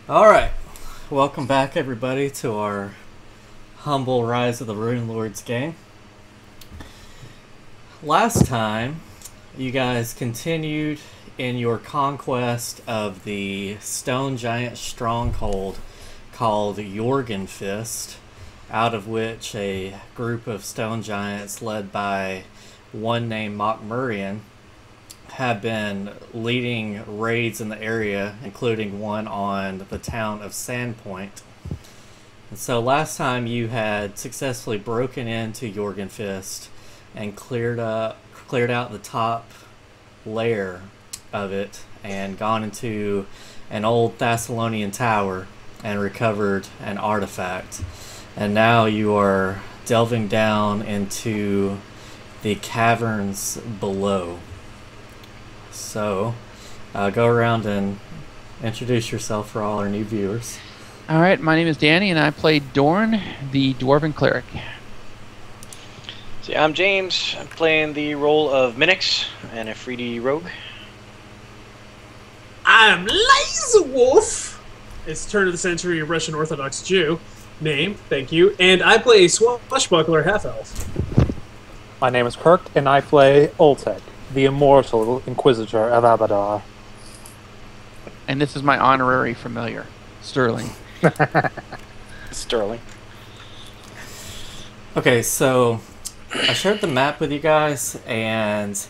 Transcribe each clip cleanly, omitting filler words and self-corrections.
Alright, welcome back everybody to our humble Rise of the Runelords game. Last time, you guys continued in your conquest of the stone giant stronghold called Jorgenfist, out of which a group of stone giants led by one named Mockmurian have been leading raids in the area, including one on the town of Sandpoint. And so last time you had successfully broken into Jorgenfist and cleared out the top layer of it and gone into an old Thessalonian tower and recovered an artifact. And now you are delving down into the caverns below. So, go around and introduce yourself for all our new viewers. Alright, my name is Danny, and I play Dorn, the Dwarven Cleric. See, I'm James. I'm playing the role of Minix and a 3D rogue. I'm Laser Wolf. It's turn of the century Russian Orthodox Jew. Name, thank you. And I play a swashbuckler half-elf. My name is Kirk, and I play Oltek, the immortal Inquisitor of Abadar. And this is my honorary familiar, Sterling. Sterling. Okay, so I shared the map with you guys, and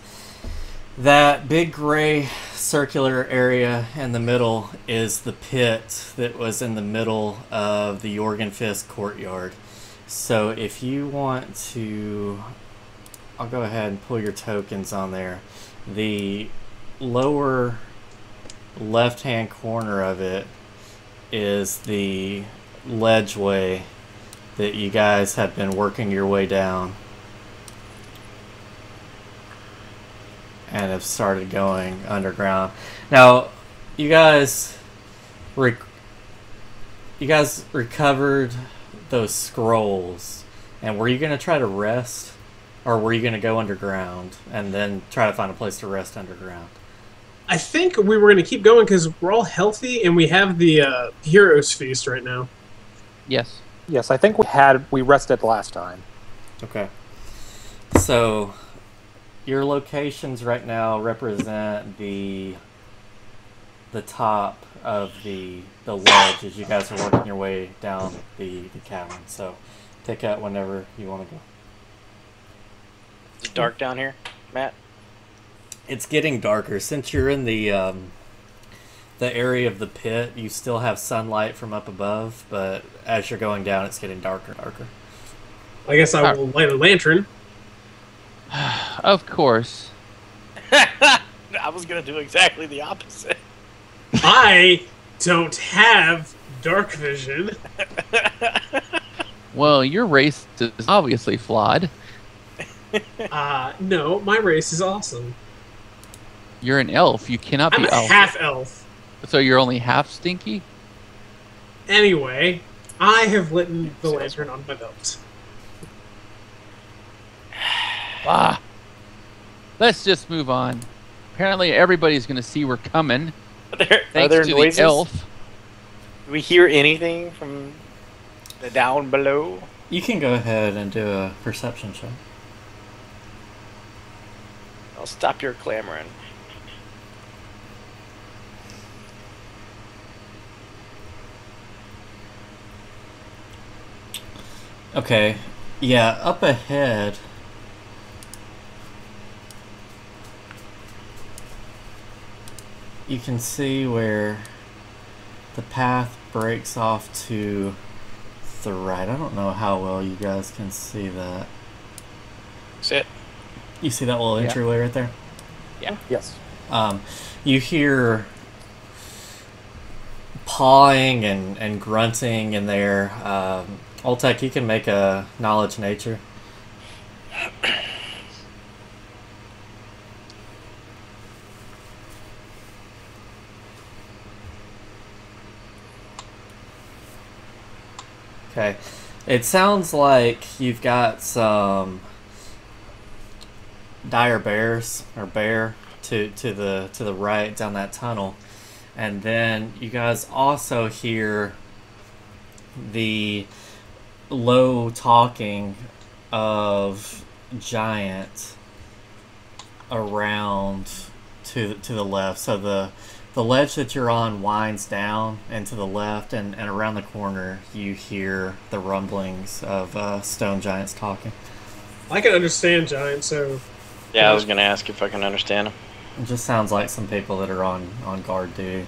that big gray circular area in the middle is the pit that was in the middle of the Jorgenfist courtyard. So if you want to, I'll go ahead and pull your tokens on there. The lower left-hand corner of it is the ledgeway that you guys have been working your way down and have started going underground. Now, you guys recovered those scrolls, and were you going to try to rest? Or were you going to go underground and then try to find a place to rest underground? I think we were going to keep going because we're all healthy and we have the Heroes Feast right now. Yes. Yes, I think we rested last time. Okay. So, your locations right now represent the top of the ledge as you guys are working your way down the cavern. So, take out whenever you want to go. It's dark down here, Matt. It's getting darker. Since you're in the area of the pit, you still have sunlight from up above, but as you're going down, it's getting darker and darker. I guess I will light a lantern. Of course. I was going to do exactly the opposite. I don't have dark vision. Well, your race is obviously flawed. No, my race is awesome. You're an elf. You cannot I'm be a elf. half-elf. So you're only half stinky? Anyway, I have lit the lantern on my belt. Ah. Let's just move on. Apparently everybody's going to see we're coming. Are Thanks there to noises? the elf. Do we hear anything from the down below? You can go ahead and do a perception check. I'll stop your clamoring. Okay, yeah, up ahead, you can see where the path breaks off to the right. I don't know how well you guys can see that. Sit. You see that little entryway right there? Yeah. Yes. You hear pawing and grunting in there. Oltek, you can make a knowledge nature. Okay. It sounds like you've got some dire bears or bear to the right down that tunnel, And then you guys also hear the low talking of giant around to the left. So the ledge that you're on winds down and to the left, and around the corner you hear the rumblings of stone giants talking. I can understand giant, so Yeah, I was gonna ask if I can understand him. It just sounds like some people that are on guard duty.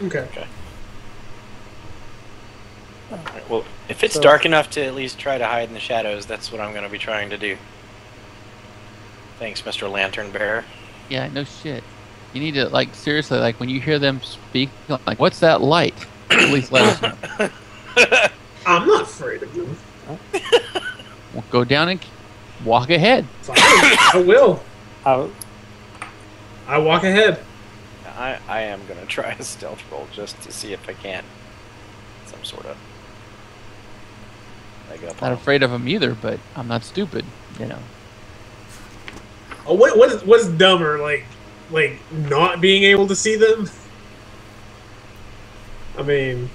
okay. Alright, well, if it's dark enough to at least try to hide in the shadows, that's what I'm gonna be trying to do. Thanks, Mr. Lantern Bearer. Yeah, no shit. You need to, like, seriously, like, when you hear them speak, like, what's that light? At least let us know. I'm not afraid of them. We'll go down and walk ahead. Fine, I will. I, I walk ahead. I am gonna try a stealth roll just to see if I can. Some sort of. Leg up Not on afraid of them either, but I'm not stupid, you know. Oh, what is dumber, like not being able to see them? I mean,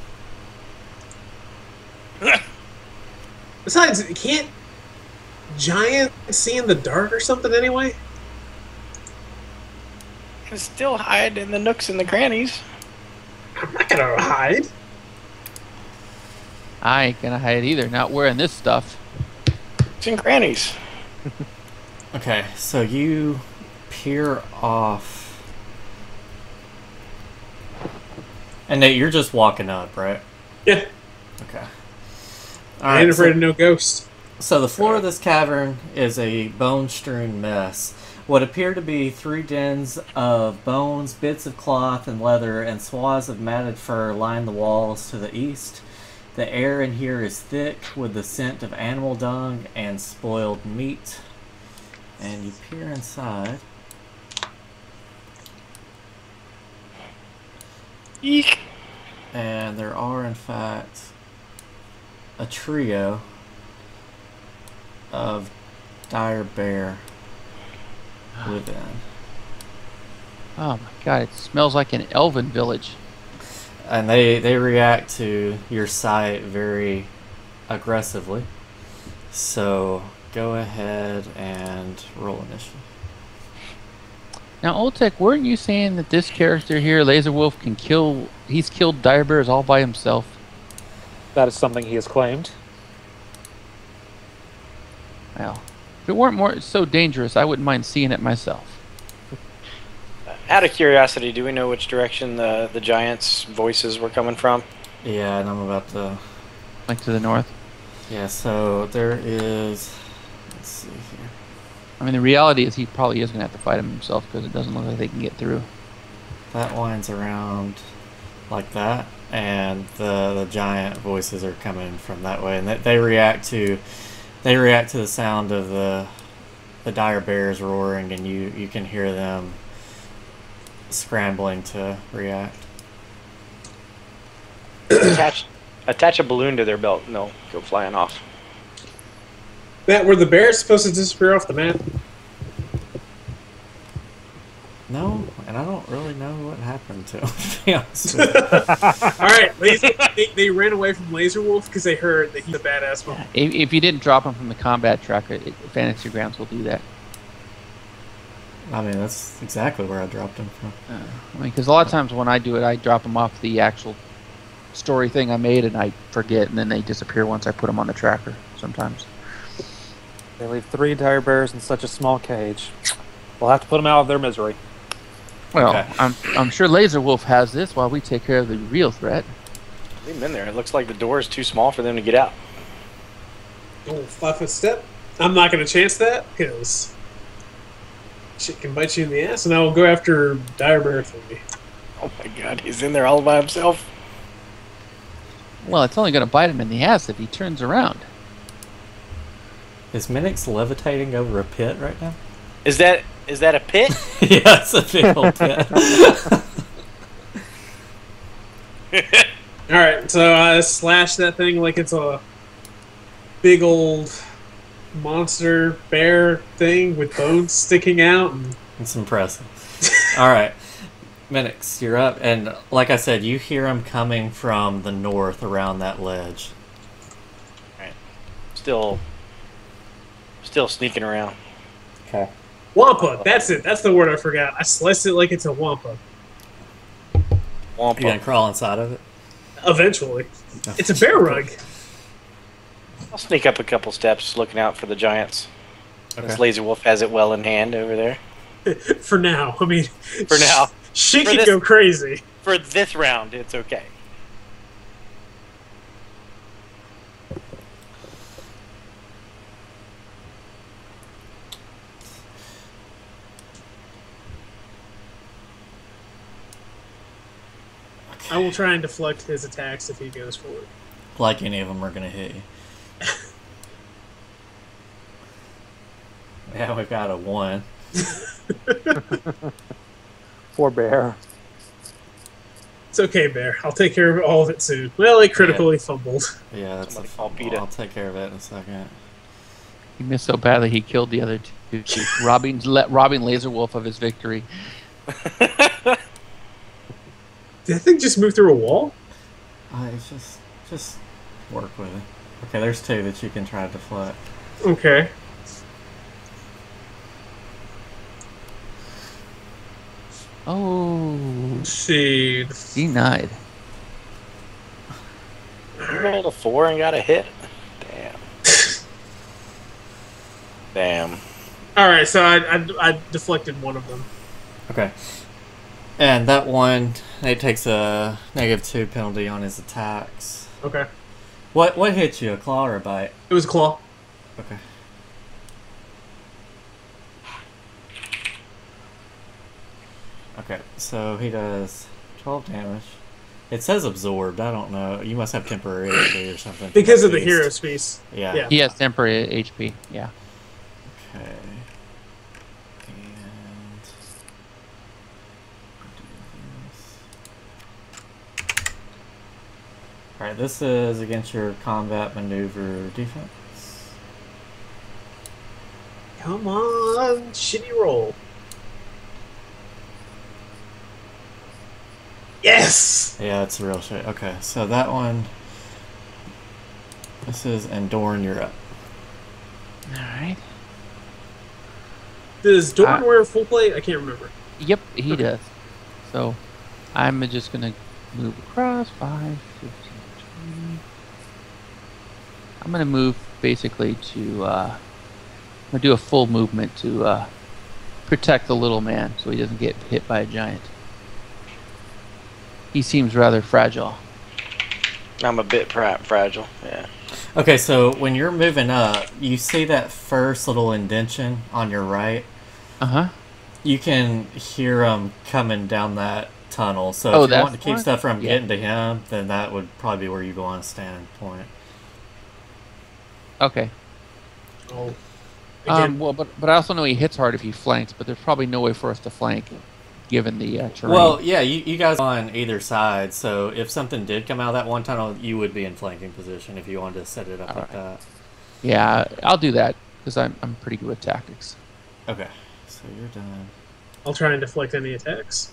besides, can't giant see in the dark or something anyway? can still hide in the nooks and the crannies. I'm not gonna hide. I ain't gonna hide either, not wearing this stuff. It's in crannies. Okay, so you peer off. And Nate, you're just walking up, right? Yeah, Okay. I ain't afraid of no ghost. So the floor of this cavern is a bone-strewn mess. What appear to be 3 dens of bones, bits of cloth and leather, and swaths of matted fur line the walls to the east. The air in here is thick with the scent of animal dung and spoiled meat. And you peer inside. Eek. And there are, in fact, a trio of dire bear within. Oh my god, it smells like an elven village. And they react to your sight very aggressively. So go ahead and roll initiative. Now, Oltek, weren't you saying that this character here, Laserwolf, can kill... He's killed dire bears all by himself? that is something he has claimed. Well, if it weren't more so dangerous, I wouldn't mind seeing it myself. Out of curiosity, do we know which direction the giants' voices were coming from? Yeah, and I'm about to... Like to the north? Yeah, so there is... Let's see here. I mean, the reality is he probably is going to have to fight him himself because it doesn't look like they can get through. That winds around like that, and the giant voices are coming from that way, and they react to the sound of the dire bears roaring, and you can hear them scrambling to react. Attach a balloon to their belt and they'll go flying off. Matt, were the bears supposed to disappear off the map? No, and I don't really know what happened to them, to be honest with you. Alright, they ran away from Laserwolf because they heard that he's a badass one. If you didn't drop him from the combat tracker, Fantasy Grounds will do that. I mean, that's exactly where I dropped them from. I mean, because a lot of times when I do it, I drop them off the actual story thing I made, and I forget, and then they disappear once I put them on the tracker sometimes. They leave 3 dire bears in such a small cage. We'll have to put them out of their misery. Well, Okay. I'm sure Laserwolf has this while we take care of the real threat. Leave them in there. It looks like the door is too small for them to get out. Oh, 5-foot step. I'm not going to chance that because shit can bite you in the ass, and I will go after Dire Bear Thingy. Oh my god, he's in there all by himself. Well, it's only going to bite him in the ass if he turns around. Is Minix levitating over a pit right now? Is that a pit? Yeah, it's a big old pit. Alright, so I slash that thing like it's a big old monster bear thing with bones sticking out. And It's impressive. All right. Minix, you're up, and like I said, you hear him coming from the north around that ledge. Right. Still sneaking around. Okay. Wampa, that's it. That's the word I forgot. I sliced it like it's a wampa. Wampa. You gonna crawl inside of it? Eventually. It's a bear rug. I'll sneak up a couple steps, looking out for the giants. Okay. This laser wolf has it well in hand over there. For now. I mean, For now. she For can this- go crazy. For this round, it's okay. I will try and deflect his attacks if he goes for it. Like any of them are gonna hit you. Yeah, we've got a 1. For bear. It's okay, Bear. I'll take care of all of it soon. Well, he critically fumbled. Yeah, that's Somebody a call fumble. PETA. I'll take care of it in a second. He missed so badly he killed the other two, robbing Laser Wolf of his victory. Did that thing just move through a wall? It's just work with it. Okay, there's 2 that you can try to deflect. Okay. Oh, Let's see. denied. You rolled a 4 and got a hit. Damn. Damn. Alright, so I deflected one of them. Okay. And that one, it takes a -2 penalty on his attacks. Okay. What hit you, a claw or a bite? It was a claw. Okay. Okay, so he does 12 damage. It says absorbed, I don't know. You must have temporary HP or something. Because of the Beast. hero piece. Yeah. Yeah. He has temporary HP. Yeah. Okay. And alright, this is against your combat maneuver defense. Come on, shitty roll. Yes! Yeah, it's a real shit. Okay, so that one. This is Endorn, you're up. All right. Does Dorn wear full plate? I can't remember. Yep, he does. So I'm just going to move across 5, 15, 20. I'm going to move basically to I'm going to do a full movement to protect the little man so he doesn't get hit by a giant. He seems rather fragile. I'm a bit fragile, yeah. Okay, so when you're moving up, you see that first little indention on your right? Uh-huh. You can hear him coming down that tunnel. So Oh, if you that's want to keep one? stuff from Yeah. getting to him, then that would probably be where you go on a stand point. Okay. Oh. Again, Well, but I also know he hits hard if he flanks, but there's probably no way for us to flank given the terrain. Well, yeah, you guys on either side, so if something did come out of that one tunnel, you would be in flanking position if you wanted to set it up like that. Yeah, I'll do that because I'm pretty good with tactics. Okay, so you're done. I'll try and deflect any attacks.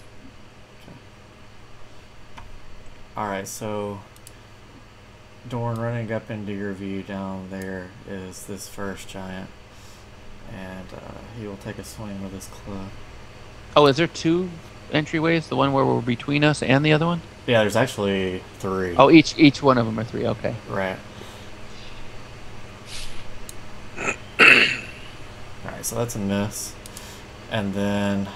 Alright, so Dorn, running up into your view down there is this first giant, and he will take a swing with his club. Oh, is there 2 entryways? The one where we're between us and the other one? Yeah, there's actually 3. Oh, each one of them are 3. Okay. Right. Alright, so that's a miss. And then...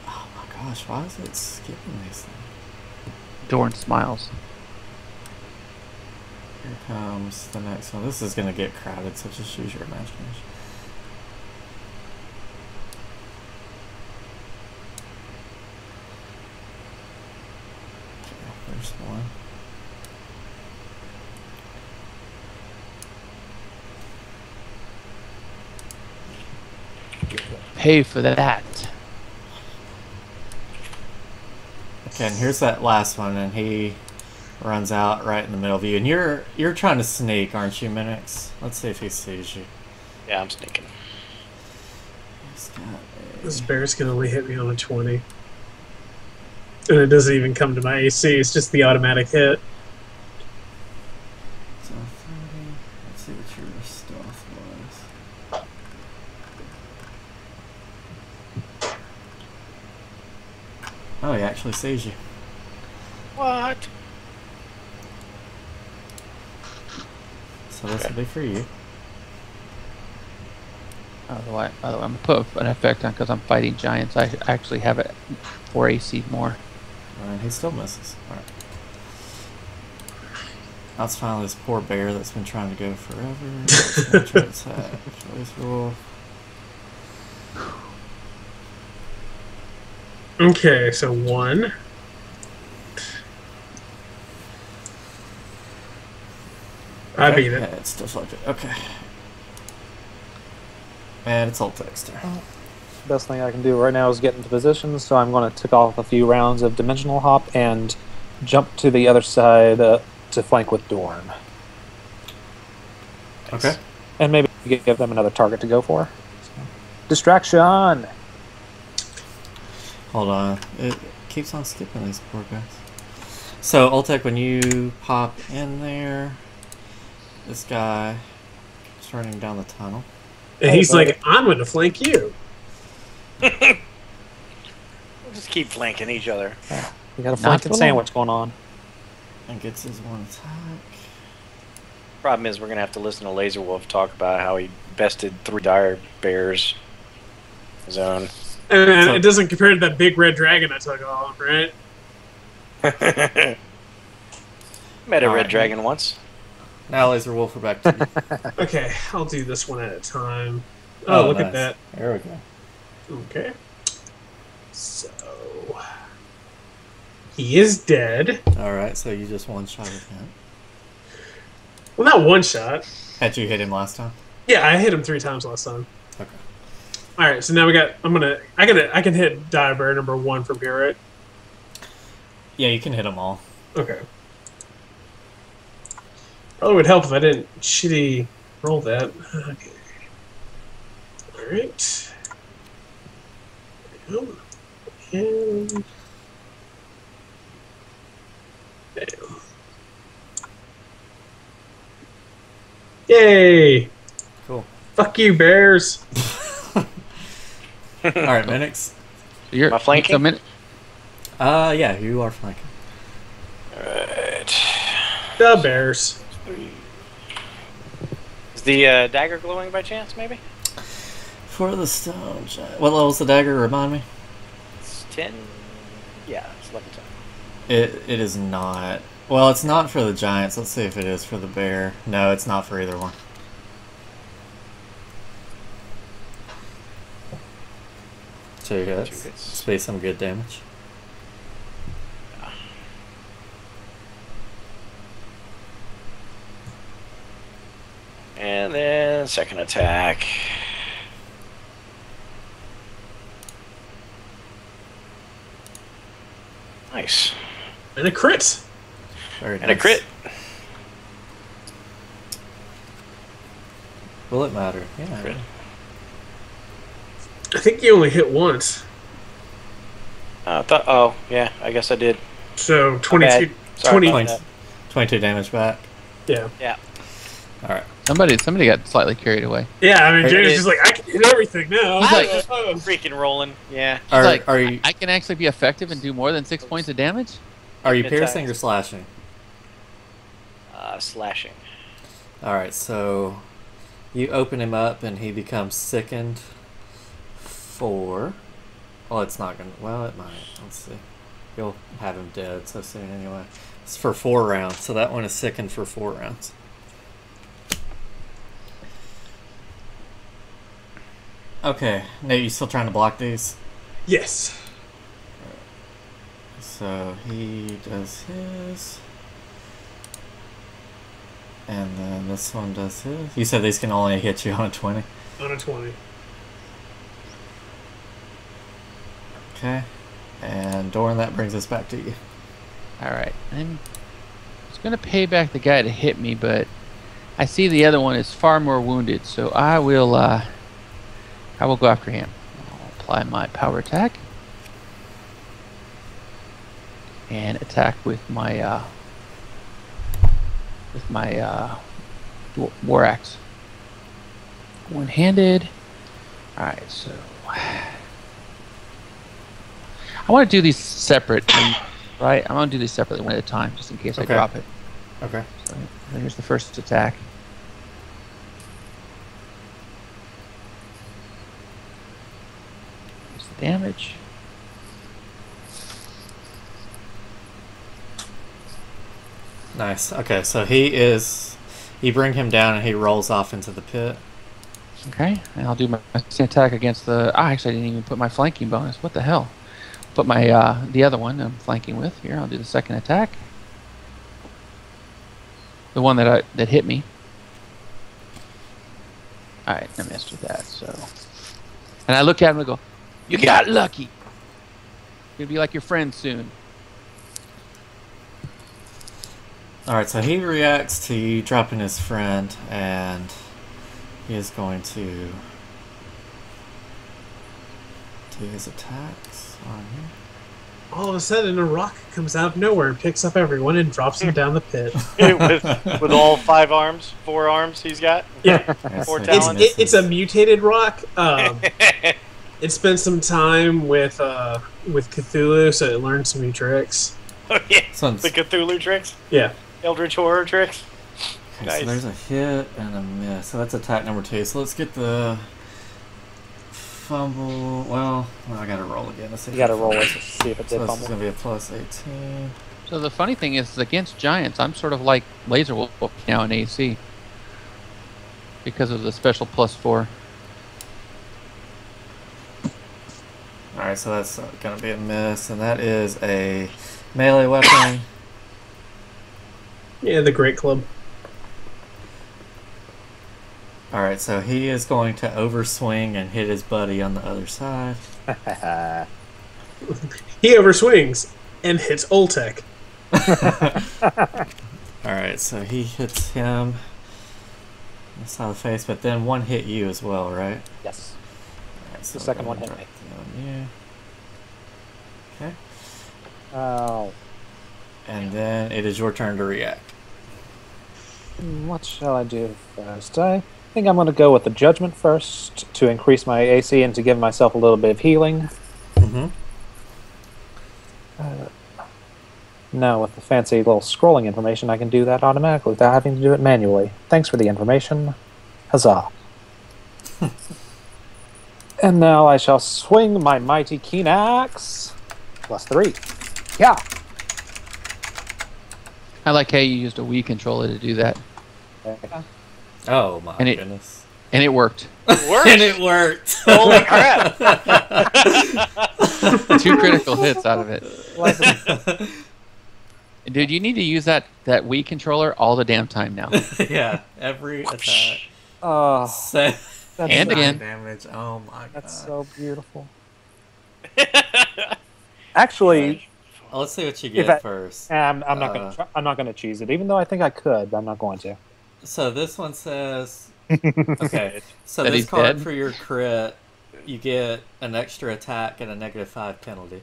Oh my gosh, why is it skipping these things? Dorn smiles. Here comes the next one. This is going to get crowded, so just use your imagination. Okay, there's one. Pay for that. Okay, and here's that last one, and he runs out right in the middle of you. And you're trying to sneak, aren't you, Minix? Let's see if he sees you. Yeah, I'm sneaking. He's got This bear's can only hit me on a 20. And it doesn't even come to my AC. It's just the automatic hit. So 30. Let's see what your stealth was. Oh, he actually sees you. What? So this will be for you. By the way, I'm gonna put an effect on because I'm fighting giants. I actually have it 4 AC more. And he still misses. Alright. That's finally this poor bear that's been trying to go forever. It's gonna try to attack. Choice roll. Okay, so 1. I beat it. Yeah, it's deflected. Okay. And it's alt text there. Best thing I can do right now is get into position, so I'm going to tick off a few rounds of dimensional hop and jump to the other side to flank with Dorn. Okay. And maybe give them another target to go for. So. Distraction! Hold on. It keeps on skipping these poor guys. So, Ultek, when you pop in there, this guy is running down the tunnel. And he's like, I'm going to flank you. We'll just keep flanking each other. We got a flanking sandwich going on. And gets his one attack. Problem is, we're gonna have to listen to Laser Wolf talk about how he bested 3 dire bears. His own. And it doesn't compare to that big red dragon I took off, right? Met a red dragon once. Now Laser Wolf, we're back to you. Okay, I'll do this one at a time. Oh, look nice. at that. There we go. Okay. So... he is dead. Alright, so you just one-shot with him. Well, not one shot. Had you hit him last time? Yeah, I hit him 3 times last time. Okay. Alright, so now we got... I can hit dire bear number 1 from here, right? Yeah, you can hit them all. Okay. Probably would help if I didn't shitty roll that. Okay. Alright. And... Damn. Yay! Cool. Fuck you, bears! Alright, Minix. So you're Am I flanking? So Yeah, you are flanking. Alright. The bears. Is the dagger glowing by chance, maybe? For the stone giant. What level's the dagger? Remind me. It's 10. Yeah, it's level 10. It is not. Well, it's not for the giants. Let's see if it is for the bear. No, it's not for either one. Two hits. 2 hits. Let's be some good damage. And then second attack. Nice. And a crit! Very And a nice. crit. Will it matter? Yeah. Crit. I think you only hit once. Oh, yeah, I guess I did. So, My 22... bad. Sorry 20... about that. 22 damage back. Yeah. Yeah. Alright. somebody got slightly carried away. Yeah, I mean, It- James it- is just like, I can hit everything now. He's like- Oh. Freaking rolling. Yeah. He's Are, like, are you I can actually be effective and do more than 6 points of damage? are you It piercing or attacks. slashing? Slashing. Alright, so you open him up and he becomes sickened for... Well, it's not gonna... Well, it might. Let's see. You'll have him dead so soon anyway. It's for 4 rounds, so that one is sickened for 4 rounds. Okay, Nate, you still trying to block these? Yes. So he does his... And then this one does his. You said these can only hit you on a 20. On a 20. Okay. And Doran, that brings us back to you. Alright. I'm just going to pay back the guy to hit me, but I see the other one is far more wounded, so I will go after him. I'll apply my power attack. and attack with my war axe. One-handed. All right, so I want to do these separate, right? I want to do these separately one at a time, just in case I drop it. Okay. So here's the first attack. Here's the damage. Nice. Okay, so you bring him down and he rolls off into the pit. Okay, and I'll do my second attack against the. Actually, I didn't even put my flanking bonus. What the hell? Put my the other one I'm flanking with. Here, I'll do the second attack. The one that hit me. All right, I missed with that. So, and I look at him and go, "You got lucky. You'll be like your friend soon." Alright, so he reacts to you dropping his friend, and he is going to do his attacks on you. All of a sudden, a rock comes out of nowhere, picks up everyone, and drops them down the pit. with all 4 arms he's got? Yeah. 4 talons? It's a mutated rock. It spent some time with Cthulhu, so it learned some new tricks. Oh, yeah. The Cthulhu tricks? Yeah. Eldritch Horror tricks? Okay, Nice. so there's a hit and a miss. So that's attack number 2. So let's get the fumble. Well, I gotta roll again. Let's see. You gotta roll it to see if it So did this is fumble. gonna be a plus 18. So the funny thing is, against giants, I'm sort of like Laser Wolf now in AC because of the special +4. Alright, so that's gonna be a miss, and that is a melee weapon. Yeah, the Great Club. Alright, so he is going to overswing and hit his buddy on the other side. He overswings and hits Oltek. Alright, so he hits him on the side of the face, but then one hit you as well, right? Yes. Alright, The second one hit me. You. Okay. Oh. And then it is your turn to react. What shall I do first? I think I'm going to go with the Judgment first to increase my AC and to give myself a little bit of healing. Mm-hmm. Now, with the fancy little scrolling information, I can do that automatically without having to do it manually. Thanks for the information. Huzzah. And now I shall swing my mighty keen axe. +3. Yeah. I like how you used a Wii controller to do that, Oh my And it- goodness. and it worked. Worked! And it worked. Holy crap! 2 critical hits out of it. Dude, you need to use that Wii controller all the damn time now. Yeah, every attack. Oh, Set that's, And again. damage. Oh my god. that's so beautiful. Actually, Oh, let's see what you If get I- first. I'm not going to. I'm not going to cheese it, even though I think I could. But I'm not going to. So this one says, okay, so That this he's card dead? for your crit, you get an extra attack and a -5 penalty.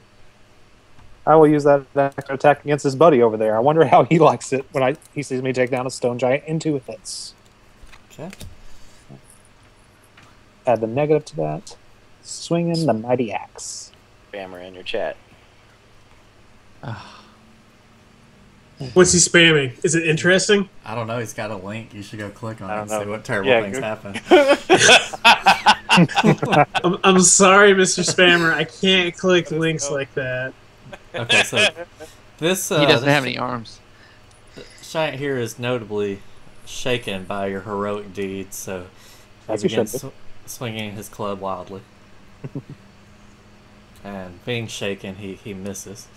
I will use that extra attack against his buddy over there. I wonder how he likes it when he sees me take down a stone giant in 2 hits. Okay. Add the negative to that. Swinging the mighty axe. Spammer in your chat. What's he spamming? Is it interesting? I don't know, he's got a link. You should go click on I it don't and see know. what terrible Yeah, things go- happen. I'm sorry, Mr. Spammer. I can't click links like that. Okay, so this He doesn't this have any arms. giant here is notably shaken by your heroic deeds, so he As he should begins swinging his club wildly. And being shaken, he misses.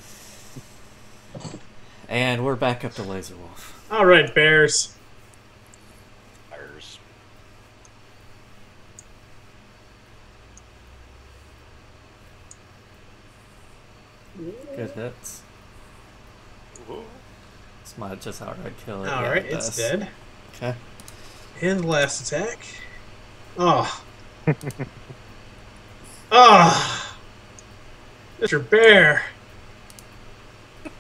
And we're back up to Laser Wolf. All right, bears. Fires. Good hits. Ooh. This might just outright kill it. All Yeah, right, it it's does. dead. Okay. And the last attack. Oh. Oh. Mr. Bear.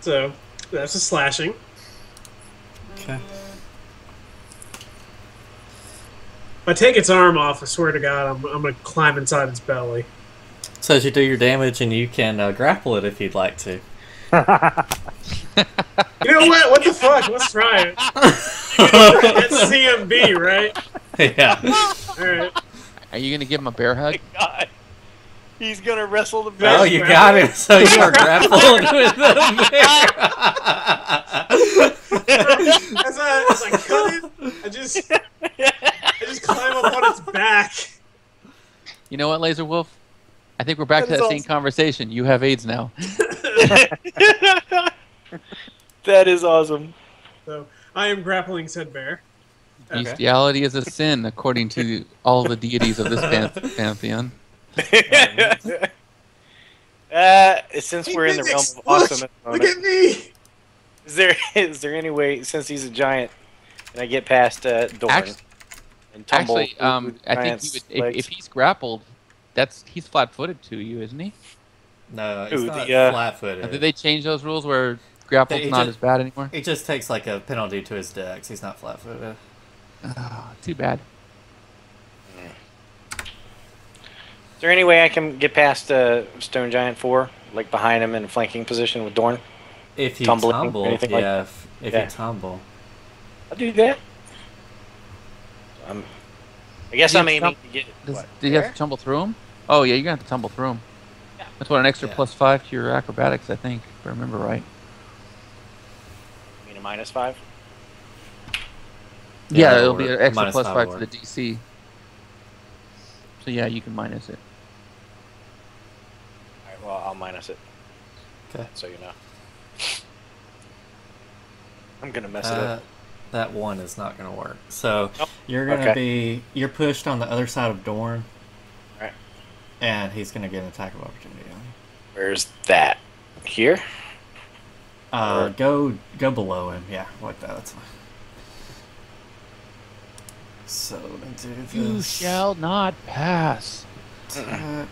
So that's a slashing. Okay. If I take its arm off, I swear to God, I'm gonna climb inside its belly. So as you do your damage, and you can grapple it if you'd like to. You know what? What the fuck? Let's try it. That's CMB, right? Yeah. All right. Are you gonna give him a bear hug? God. He's gonna wrestle the bear. Oh, you got it. So you are grappled with the bear. As I cut it, I just climb up on its back. You know what, Laser Wolf? I think we're back to That that is same awesome. conversation. You have AIDS now. That is awesome. So I am grappling said bear. Okay. Bestiality is a sin, according to all the deities of this pantheon. Since we're in the realm of Look, awesome at the look moment, at me. is there any way, since he's a giant, can I get past Dorn and tumble? Actually, I think giant's you would, if he's grappled, he's flat-footed to you, isn't he? No, it's Ooh, not the, flat-footed. Did they change those rules where grapple's not as bad anymore? He just takes like a penalty to his dex. He's not flat-footed. Oh, too bad. Is there any way I can get past Stone Giant 4, like behind him in a flanking position with Dorn? If you Tumbling, tumble, anything yeah. like that? If Yeah. you tumble, I'll do that. I guess Do you I'm have to aiming tump- to get. What, Did you have there? to tumble through him? Oh, yeah, you're going to have to tumble through him. Yeah. That's what, an extra Yeah. +5 to your acrobatics, I think, if I remember right. I mean, a -5? Yeah, Yeah, it'll be or an extra -5 +5 or- to the DC. So yeah, you can minus it. Alright, well, I'll minus it. okay. So you know. I'm gonna mess it up. That one is not going to work. So Nope. you're going to you're pushed on the other side of Dorn. Alright. And he's going to get an attack of opportunity on you. Where's that? Here? Go below him. Yeah, like that. That's fine. So to do this. You shall not pass. Attack.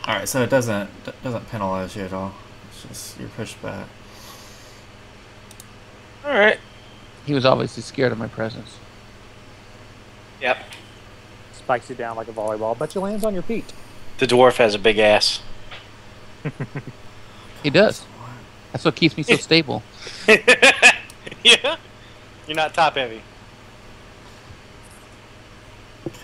All right, so it doesn't penalize you at all. It's just you're pushed back. Alright. He was obviously scared of my presence. Yep. Spikes you down like a volleyball, but you lands on your feet. The dwarf has a big ass. He does. That's what keeps me so stable. Yeah. You're not top heavy. Okay.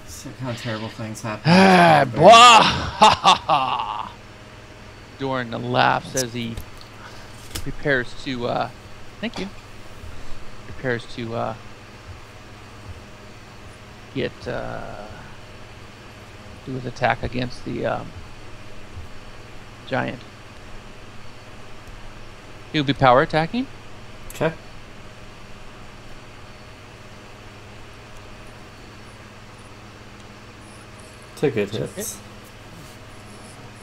See what kind of terrible things happen. Ah, blah! Ha ha ha! Dorn laughs as he prepares to, thank you. Prepares to, get, do his attack against the, giant. He'll be power attacking. Okay. Two good hits.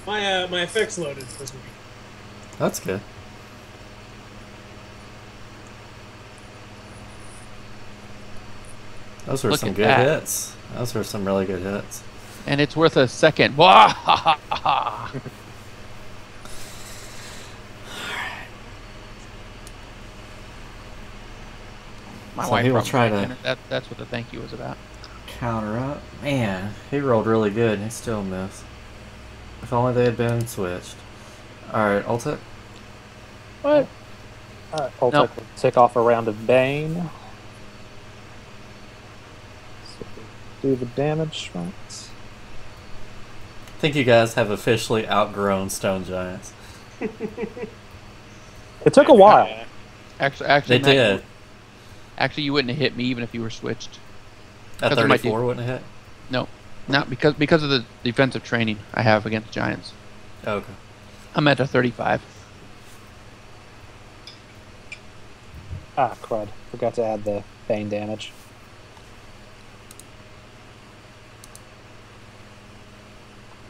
My effects loaded this week. That's good. Those were Look some at good that. hits. Those were some really good hits. And it's worth a second. Wah, ha, ha, ha. My So wife he will probably try liked to- dinner. That's what the thank you was about. Counter up. Man, he rolled really good and he still missed. If only they had been switched. Alright, Ultic. What? Ultic Nope. will tick off a round of Bane. So do the damage right. I think you guys have officially outgrown stone giants. It took a while. Actually, They Matt, did. Actually, you wouldn't have hit me even if you were switched. At Because of my 34 wouldn't it hit? No, not because of the defensive training I have against giants. Oh, okay. I'm at a 35. Ah, crud. Forgot to add the Bane damage.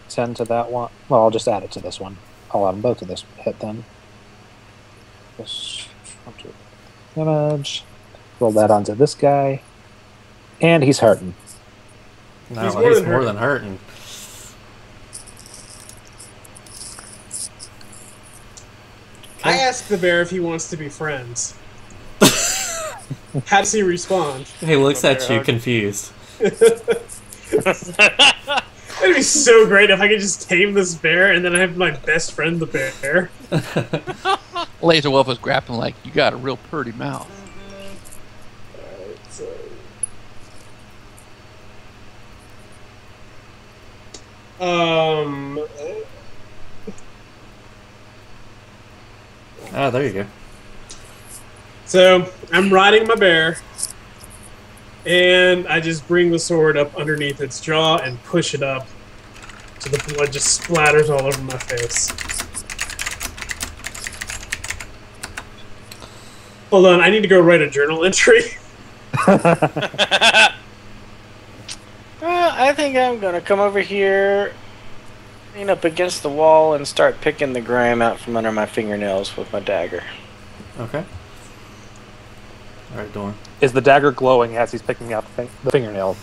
Send to that one. Well, I'll just add it to this one. I'll add them both to this hit then. This damage. Roll that onto this guy. And he's hurting. No, He's he's more more, than than hurting. I asked the bear if he wants to be friends. How does he respond? He looks at you confused. It'd be so great if I could just tame this bear and then I have my best friend, the bear. Laser Wolf was grappling like, you got a real pretty mouth. Alright, so... Oh, there you go. So, I'm riding my bear, and I just bring the sword up underneath its jaw and push it up so the blood just splatters all over my face. Hold on, I need to go write a journal entry. Well, I think I'm gonna come over here, lean up against the wall, and start picking the grime out from under my fingernails with my dagger. Okay. Alright, Dorn. Is the dagger glowing as he's picking out the fingernail?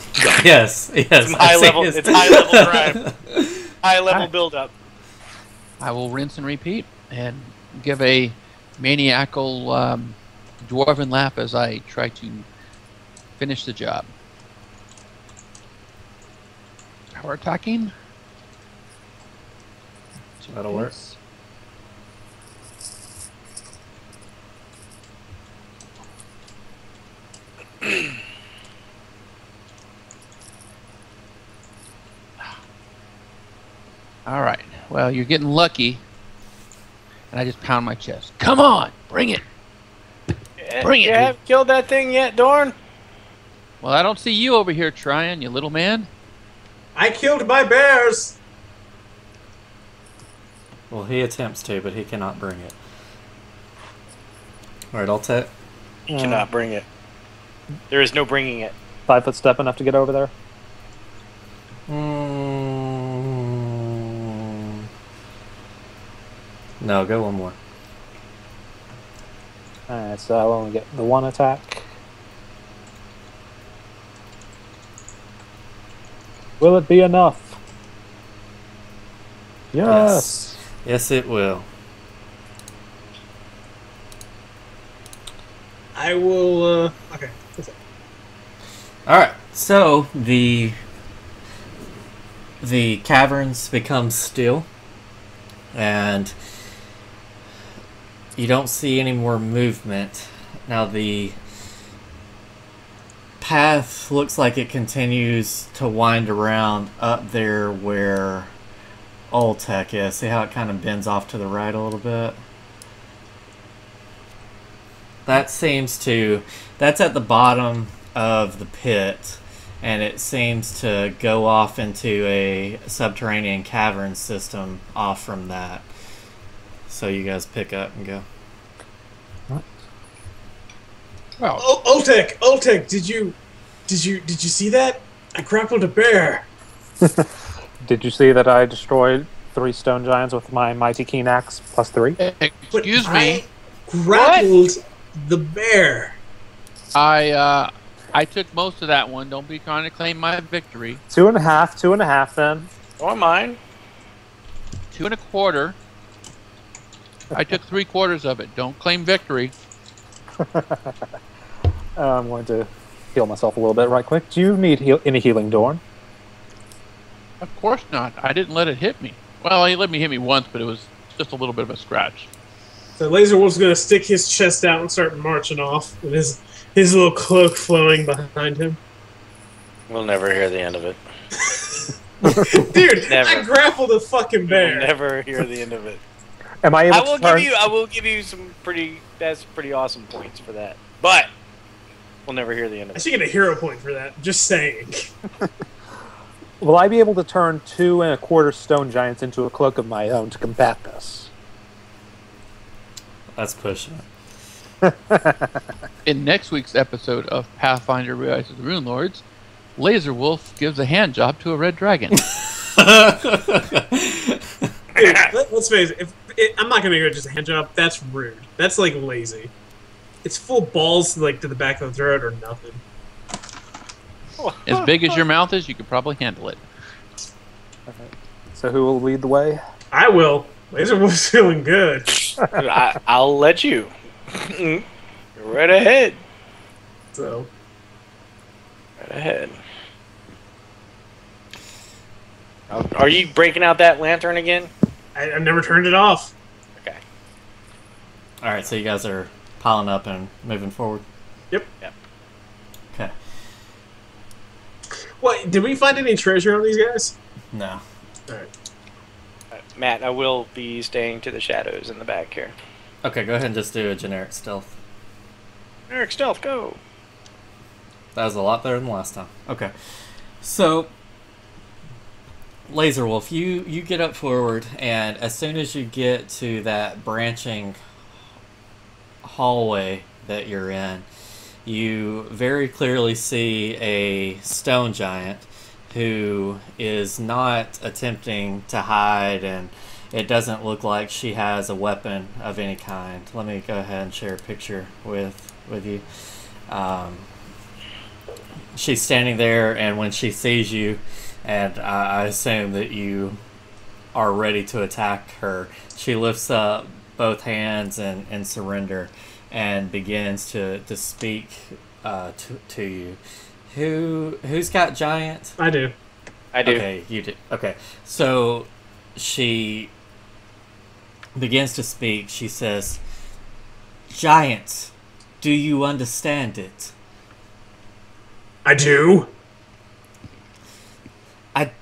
Yes, yes. It's high level. It's high level grime. High level build up. I will rinse and repeat and give a maniacal dwarven laugh as I try to finish the job. Power attacking. That'll work. All right. Well, you're getting lucky. And I just pound my chest. Come on, bring it. Bring it. You haven't killed that thing yet, Dorn? Well, I don't see you over here trying, you little man. I killed my bears! Well, he attempts to, but he cannot bring it. Alright, I'll take. You cannot bring it. There is no bringing it. 5 foot step enough to get over there? No, go one more. Alright, so I'll only get the 1 attack. Will it be enough? Yes! Yes, it will. I will, okay. Alright, so the caverns become still, and you don't see any more movement. Now the path looks like it continues to wind around up there where Old Tech is. See how it kind of bends off to the right a little bit? That seems to... That's at the bottom of the pit, and it seems to go off into a subterranean cavern system off from that. So you guys pick up and go. Well, Oltek, did you see that? I grappled a bear. Did you see that I destroyed 3 stone giants with my mighty keen axe plus 3? excuse me. I grappled the bear. I took most of that one. Don't be trying to claim my victory. 2.5 then. Or mine. 2 1/4. I took 3/4 of it. Don't claim victory. I'm going to heal myself a little bit right quick. Do you need any healing, Dorn? Of course not. I didn't let it hit me. Well, he let me hit me once, but it was just a little bit of a scratch. So Laser Wolf's gonna stick his chest out and start marching off with his little cloak flowing behind him. We'll never hear the end of it. Dude, Never. I grappled a fucking bear. We'll never hear the end of it. Am I able I will to turn... give you some pretty awesome points for that. But we'll never hear the end of I it. should get a hero point for that. Just saying. Will I be able to turn 2 1/4 stone giants into a cloak of my own to combat this? That's pushing it. In next week's episode of Pathfinder Rise of the Runelords, Laser Wolf gives a hand job to a red dragon. Dude, let's face it. I'm not gonna go just a hand job. That's rude. That's like lazy. It's full balls like to the back of the throat or nothing. As big as your mouth is, you could probably handle it. So who will lead the way? I will. Laser Wolf's feeling good. I'll let you. Right ahead. So, Right ahead. Are you breaking out that lantern again? I've never turned it off. Okay. All right, so you guys are piling up and moving forward. Yep. Okay. What? Did we find any treasure on these guys? No. All right. Matt, I will be staying to the shadows in the back here. Okay, go ahead and just do a generic stealth. Eric, stealth, go. That was a lot better than last time. Okay. So, Laser Wolf, you get up forward, and as soon as you get to that branching hallway that you're in, you very clearly see a stone giant who is not attempting to hide, and it doesn't look like she has a weapon of any kind. Let me go ahead and share a picture with you. She's standing there, and when she sees you, and I assume that you are ready to attack her, she lifts up both hands in surrender and begins to speak to you. Who's got giant? I do. I do. Okay, you do. Okay, so she begins to speak. She says, "Giant, do you understand it?" I do.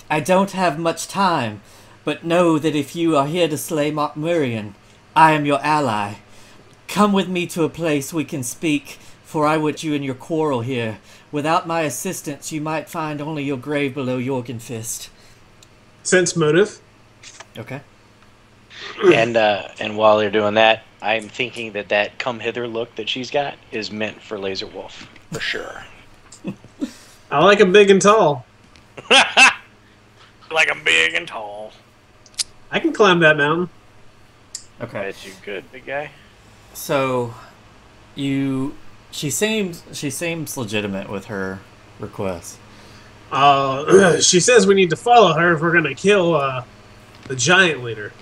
I don't have much time, but know that if you are here to slay Mokmurian, I am your ally. Come with me to a place we can speak, for I would you in your quarrel here. Without my assistance, you might find only your grave below Jorgenfist. Sense motive. Okay. And while they're doing that, I'm thinking that come hither look that she's got is meant for Laser Wolf for sure. I like him big and tall. Like I'm big and tall. I can climb that mountain. Okay. Bet you good, big guy. So, she seems legitimate with her request. She says we need to follow her if we're going to kill the giant leader.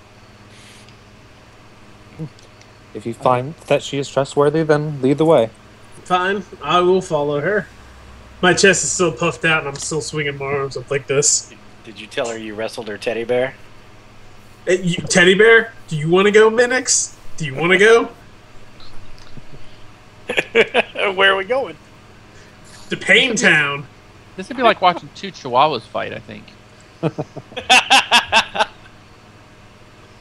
If you find that she is trustworthy, then lead the way. Fine, I will follow her. My chest is still puffed out and I'm still swinging my arms up like this. Did you tell her you wrestled her teddy bear? Hey, teddy bear, do you want to go, Minix? Do you want to go? Where are we going? To Pain Town. This would be like watching two chihuahuas fight, I think.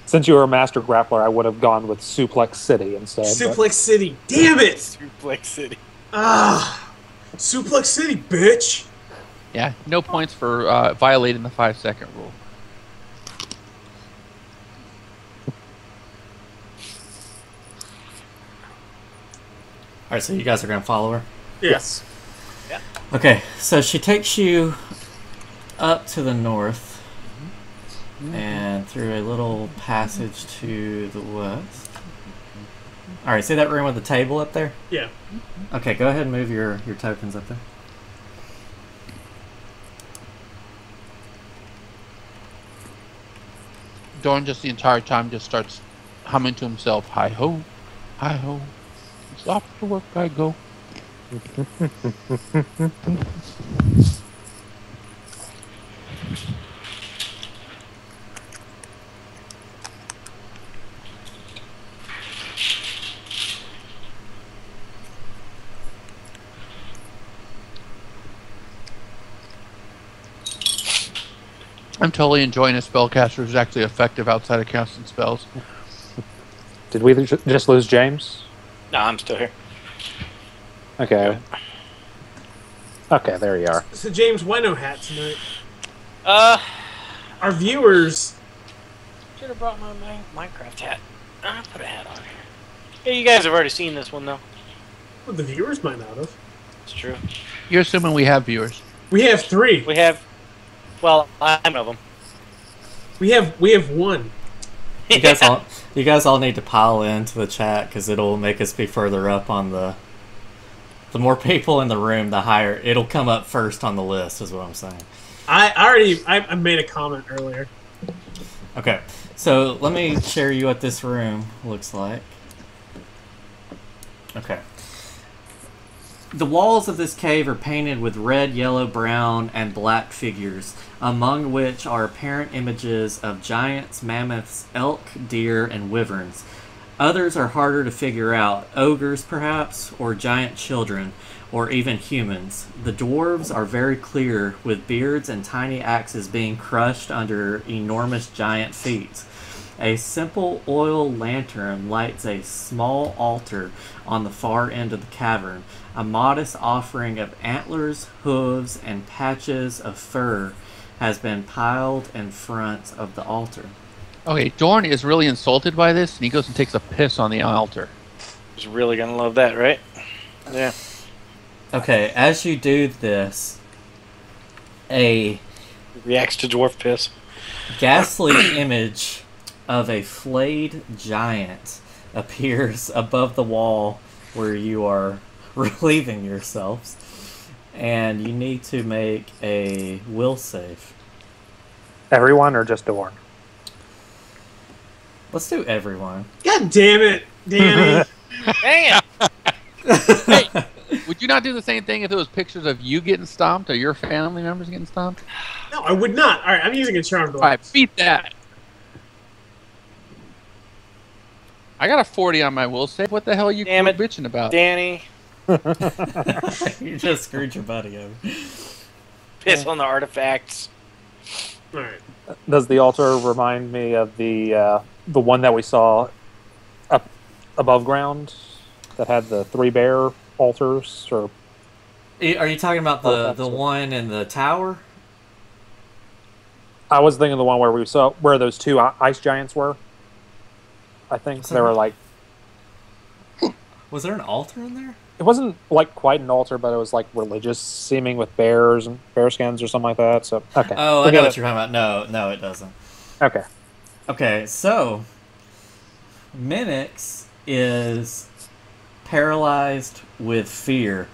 Since you were a master grappler, I would have gone with Suplex City instead. Suplex City. Damn it! Suplex City. Suplex City, bitch! Yeah, no points for violating the 5-second rule. Alright, so you guys are going to follow her? Yes. Yeah. Okay, so she takes you up to the north and through a little passage to the west. Alright, see that room with the table up there? Yeah. Okay, go ahead and move your tokens up there. Dorn just the entire time just starts humming to himself, hi-ho, hi-ho, it's off to work I go. I'm totally enjoying a spellcaster who's actually effective outside of casting spells. Did we just lose James? No, I'm still here. Okay. Okay, there you are. So, James, why no hat tonight? Our viewers... Should have brought my Minecraft hat. I'll put a hat on here. Yeah, you guys have already seen this one, though. Well, the viewers might not have. It's true. You're assuming we have viewers. We have 3. We have... Well, I'm one of them. We have 1. You guys all need to pile into the chat because it'll make us be further up on the more people in the room, the higher it'll come up first on the list, is what I'm saying. I made a comment earlier. Okay, so let me share you what this room looks like. Okay. The walls of this cave are painted with red, yellow, brown, and black figures, among which are apparent images of giants, mammoths, elk, deer, and wyverns. Others are harder to figure out, ogres perhaps, or giant children, or even humans. The dwarves are very clear, with beards and tiny axes being crushed under enormous giant feet. A simple oil lantern lights a small altar on the far end of the cavern. A modest offering of antlers, hooves, and patches of fur has been piled in front of the altar. Okay, Dorn is really insulted by this, and he goes and takes a piss on the altar. He's really gonna love that, right? Yeah. Okay, as you do this, a Reacts to dwarf piss. ghastly image of a flayed giant appears above the wall where you are relieving yourselves, and you need to make a will save. Everyone or just Dorn? Let's do everyone. God damn it, Danny. Dang it! Hey, would you not do the same thing if it was pictures of you getting stomped or your family members getting stomped? No, I would not. All right, I'm using a charm. All right, beat that. I got a 40 on my will save. What the hell are you Damn it. bitching about? Danny, You just screwed your buddy over. piss on the artifacts. All right. Does the altar remind me of the one that we saw up above ground that had the 3 bear altars? Or Are you talking about the one in the tower? I was thinking the one where we saw where those 2 ice giants were. I think they were like. Was there an altar in there? It wasn't like quite an altar, but it was like religious seeming with bears and bear skins or something like that. So okay. Oh, I know what you're talking about. No, it doesn't. Okay. Okay, so Minix is paralyzed with fear,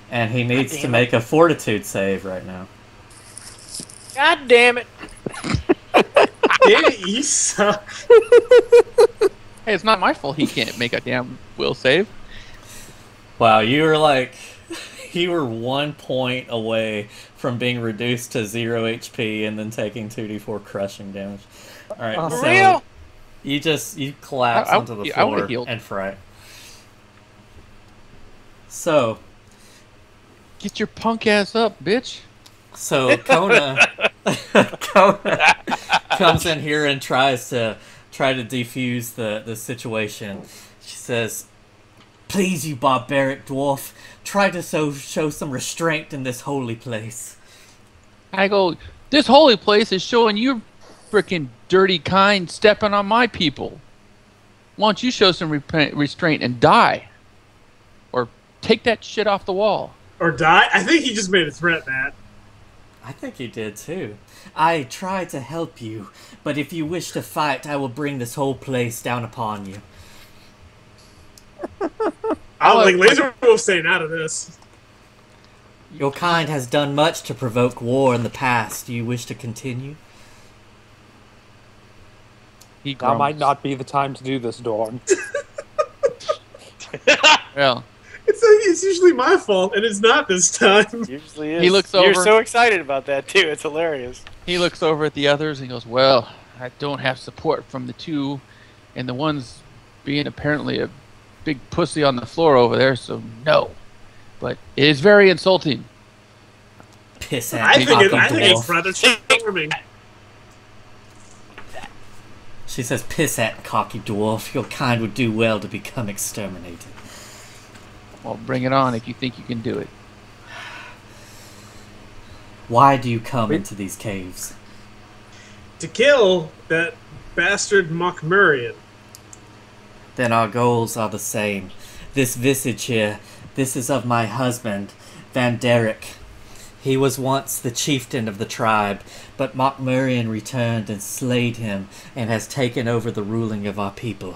and he needs to make a fortitude save right now. God damn it! Danny, you suck. Hey, it's not my fault he can't make a damn will save. Wow, you were 1 point away from being reduced to 0 HP and then taking 2d4 crushing damage. Alright, so Real? you collapse I onto the I would've floor healed. and fright. So Get your punk ass up, bitch. Kona comes in here and tries to defuse the situation. She says, "Please, you barbaric dwarf, try to show some restraint in this holy place." I go, this holy place is showing you frickin' dirty kind stepping on my people. Why don't you show some restraint and die? Or take that shit off the wall. Or die? I think he just made a threat, Matt. I think you did too. I try to help you, but if you wish to fight, I will bring this whole place down upon you. I don't think Laser Wolf's staying out of this. Your kind has done much to provoke war in the past. Do you wish to continue? He Now grumbles. might not be the time to do this, Dorn. Well, It's usually my fault, and it's not this time. Usually is. He looks You're over. so excited about that too. It's hilarious. he looks over at the others and goes, well, I don't have support from the 2, and the one's being apparently a big pussy on the floor over there, so no. But it is very insulting. Piss at I me, think fucking it's dwarf. rather charming. She says, "Piss at cocky dwarf. Your kind would do well to become exterminated." Well, bring it on if you think you can do it. Why do you come into these caves? To kill that bastard Mockmurian. Then our goals are the same. This visage here, this is of my husband, Van Derek. He was once the chieftain of the tribe, but Mockmurian returned and slayed him, and has taken over the ruling of our people.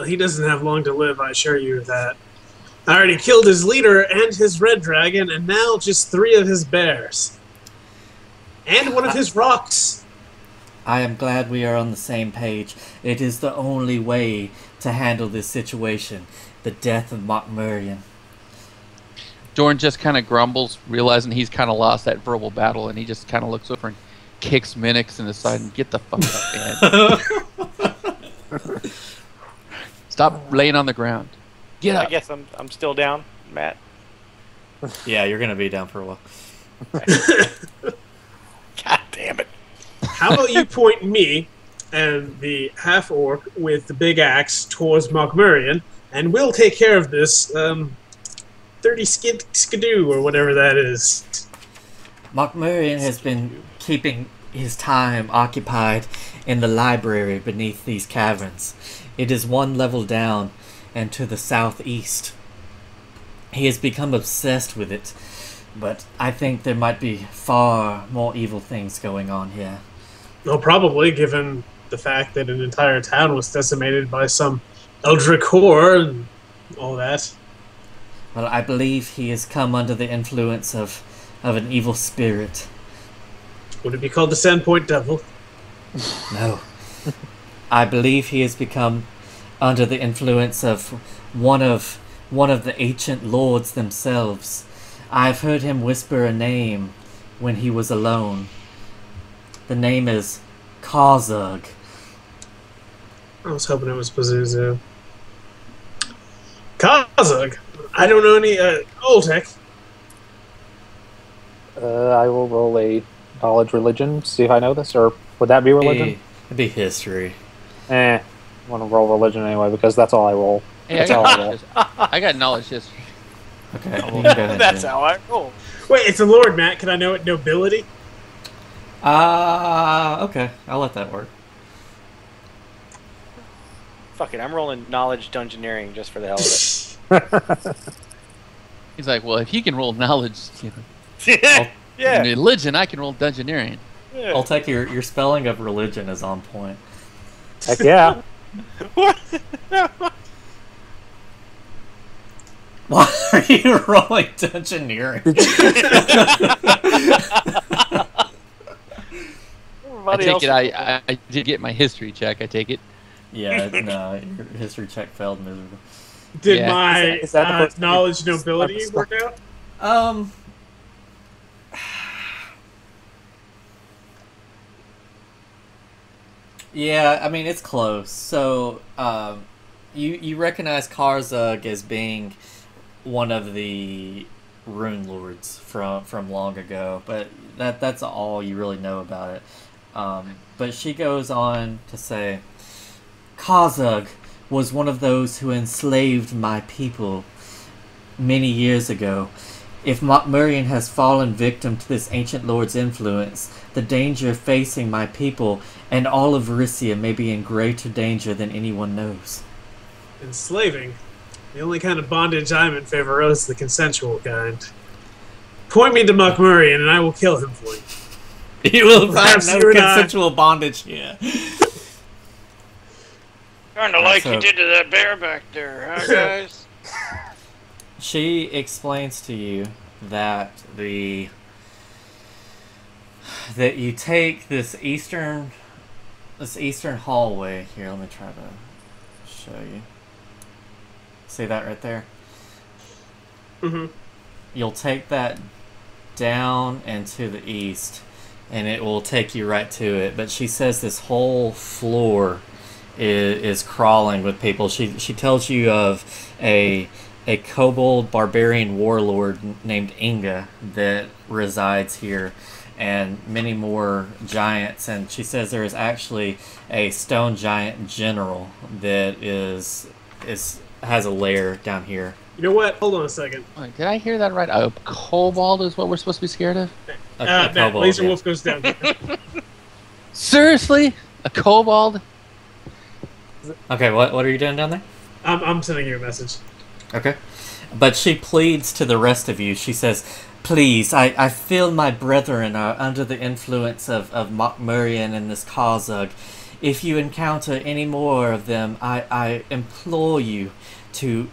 He doesn't have long to live, I assure you of that. I already killed his leader and his red dragon, and now just 3 of his bears. And one of his rocks. I am glad we are on the same page. It is the only way to handle this situation. The death of Mokmurian. Dorn just kind of grumbles, realizing he's kind of lost that verbal battle, and he just kind of looks over and kicks Minix in the side and get the fuck up, man. Stop laying on the ground. Get up. I guess I'm still down, Matt. Yeah, you're gonna be down for a while. God damn it. How about you point me and the half-orc with the big axe towards Mokmurian, and we'll take care of this 30 skidoo or whatever that is. Mokmurian has been keeping his time occupied in the library beneath these caverns. It is one level down and to the southeast. He has become obsessed with it, but I think there might be far more evil things going on here. Well, probably, given the fact that an entire town was decimated by some eldritch horror and all that. Well, I believe he has come under the influence of an evil spirit. Would it be called the Sandpoint Devil? No. I believe he has become under the influence of one of the ancient lords themselves. I've heard him whisper a name when he was alone. The name is Karzug. I was hoping it was Pazuzu. Karzug? I don't know any Oltec. I will roll a knowledge religion, see if I know this, or would that be religion? It'd be history. I want to roll religion anyway because that's all I roll. Hey, That's all I roll. I got knowledge history. Okay, you can go ahead, That's Jim. how I roll. Wait, it's a lord, Matt. Can I know it nobility? Okay, I'll let that work. Fuck it, I'm rolling knowledge dungeoneering just for the hell of it. He's like, well, if he can roll knowledge, in Yeah. religion, I can roll dungeoneering. Yeah. I'll take your spelling of religion is on point. Heck yeah. What? Why are you rolling dungeoneering? I take it. I did get my history check. I take it. Yeah, no, your history check failed miserably. Did Yeah. my Is that the first- knowledge nobility work out? Yeah, I mean it's close. So, you recognize Karzug as being one of the Runelords from long ago, but that's all you really know about it. But she goes on to say, Karzug was one of those who enslaved my people many years ago. If Mokmurian has fallen victim to this ancient lord's influence, the danger facing my people and all of Varissia may be in greater danger than anyone knows. Enslaving. The only kind of bondage I'm in favor of is the consensual kind. Point me to Mokmurian and I will kill him for you. You will find Perhaps no you and I- consensual bondage here. Kinda like So- you did to that bear back there, huh, guys? She explains to you that that you take this eastern hallway here. Let me try to show you. See that right there? Mm-hmm. You'll take that down and to the east, and it will take you right to it. But she says this whole floor is crawling with people. She tells you of a kobold barbarian warlord named Inga that resides here, and many more giants. And she says there is actually a stone giant general that has a lair down here. You know what? Hold on a second. Wait, did I hear that right? A kobold is what we're supposed to be scared of? A Matt, kobold, Laser yeah. Wolf goes down. Seriously? A kobold? Okay, what are you doing down there? I'm sending you a message. Okay. But she pleads to the rest of you. She says, please, I feel my brethren are under the influence of Mokmurian and this Karzug. If you encounter any more of them, I implore you to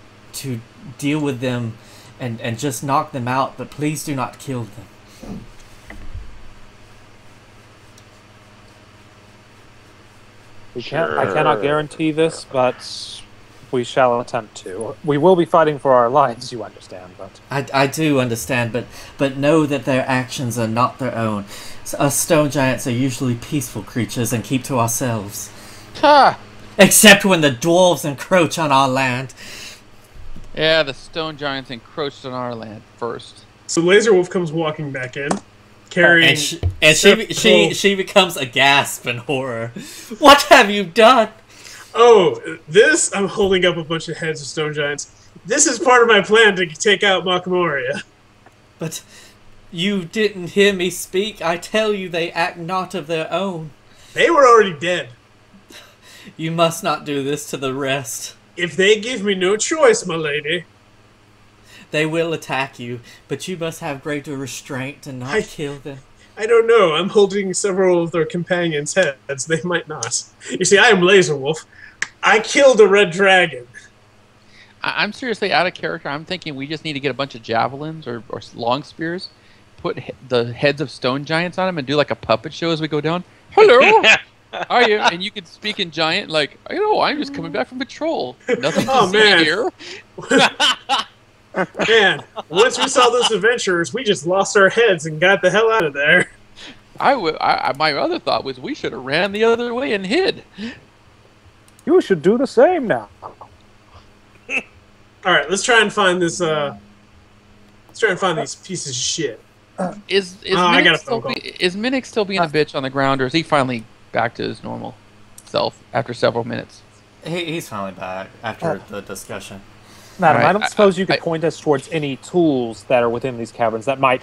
deal with them and just knock them out, but please do not kill them. I cannot guarantee this, but we shall attempt to. We will be fighting for our lives, you understand, but... I do understand, but know that their actions are not their own. Us stone giants are usually peaceful creatures and keep to ourselves. Ha! Except when the dwarves encroach on our land. Yeah, the stone giants encroached on our land first. So Laser Wolf comes walking back in, carrying... she becomes aghast in horror. What have you done? Oh, this? I'm holding up a bunch of heads of stone giants. This is part of my plan to take out Makmoria. But you didn't hear me speak. I tell you they act not of their own. They were already dead. You must not do this to the rest. If they give me no choice, my lady... They will attack you, but you must have greater restraint and not kill them. I don't know. I'm holding several of their companions' heads. They might not. You see, I am Laser Wolf. I killed a red dragon. I'm seriously out of character. I'm thinking we just need to get a bunch of javelins or long spears, put the heads of stone giants on them, and do like a puppet show as we go down. Hello! How are you? And you can speak in giant, like, I'm just coming back from patrol. Nothing to see here. Man, once we saw those adventurers, we just lost our heads and got the hell out of there. My other thought was we should have ran the other way and hid. You should do the same now. All right, let's try and find this. Let's try and find these pieces of shit. Is I got a phone call. Is Minnick still being a bitch on the ground, or is he finally back to his normal self after several minutes? He's finally back after the discussion. Madam, Right. I don't suppose you could point us towards any tools that are within these caverns that might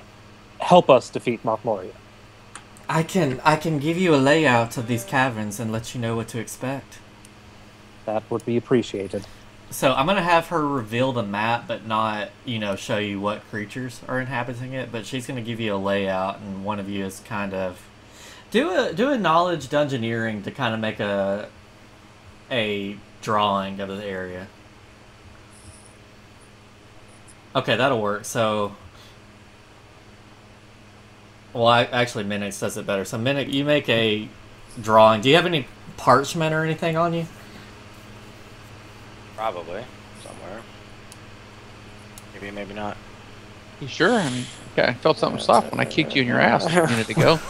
help us defeat Makmoria. I can give you a layout of these caverns and let you know what to expect. That would be appreciated. So I'm gonna have her reveal the map, but not show you what creatures are inhabiting it. But she's gonna give you a layout, and one of you is kind of do a knowledge dungeoneering to kind of make a drawing of the area. Okay, that'll work. So, well, actually, Minix does it better. So, Minix, you make a drawing. Do you have any parchment or anything on you? Probably. Somewhere. Maybe, maybe not. You sure? I mean, okay, I felt something soft when I kicked you in your ass a minute ago.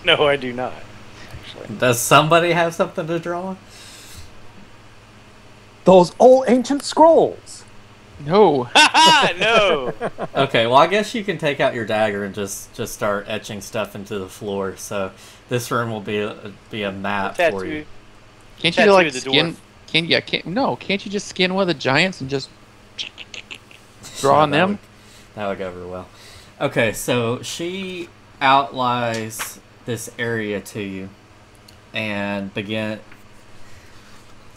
No, I do not. Actually. Does somebody have something to draw? Those old ancient scrolls! No. No! Okay, well, I guess you can take out your dagger and just start etching stuff into the floor. So this room will be a map for you. Can't you like skin? Can't you just skin one of the giants and just draw on them? That would go over well. Okay, so she outlines this area to you and begin.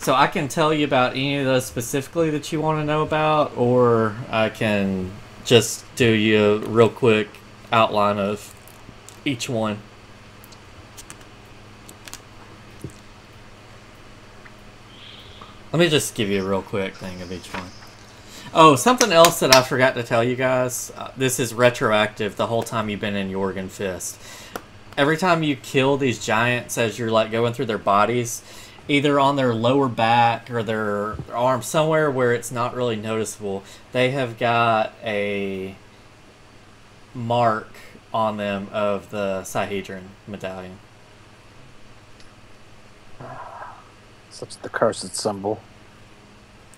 So I can tell you about any of those specifically that you want to know about, or I can just do you a real quick outline of each one. Let me just give you a real quick thing of each one. Oh, something else that I forgot to tell you guys. This is retroactive the whole time you've been in Jorgenfist. Every time you kill these giants as you're like going through their bodies, either on their lower back or their arm, somewhere where it's not really noticeable, they have got a mark on them of the Sahedron medallion. Such the cursed symbol.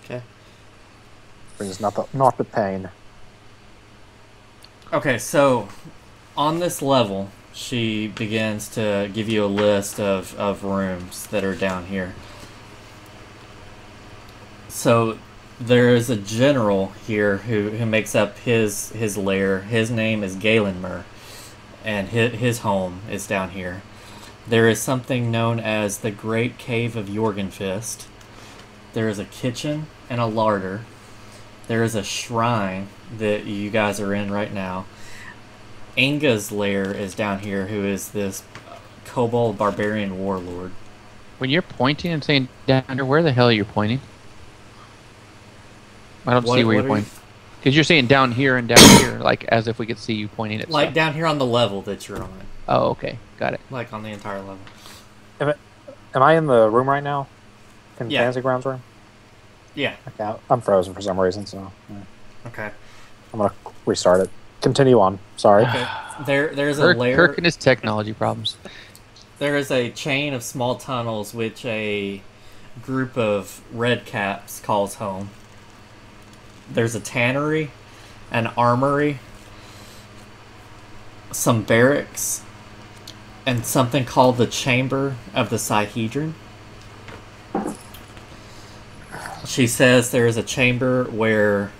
Okay. Brings not the pain. Okay, so on this level, she begins to give you a list of rooms that are down here. So there is a general here who makes up his lair. His name is Galenmer, and his home is down here. There is something known as the Great Cave of Jorgenfist. There is a kitchen and a larder. There is a shrine that you guys are in right now. Inga's lair is down here, who is this kobold barbarian warlord. When you're pointing and saying down there, where the hell are you pointing? I don't see where you're pointing. Because you're saying down here and down here, like as if we could see you pointing at Like stuff. down here on the level that you're on. Oh, okay. Got it. Like on the entire level. Am I in the room right now? In the Yeah. Fantasy Grounds room? Yeah. Okay, I'm frozen for some reason, so yeah. Okay. I'm gonna restart it. Continue on. Sorry. Okay. There's a layer. Kirk and his technology problems. There is a chain of small tunnels which a group of red caps calls home. There's a tannery, an armory, some barracks, and something called the Chamber of the Sihedron. She says there is a chamber where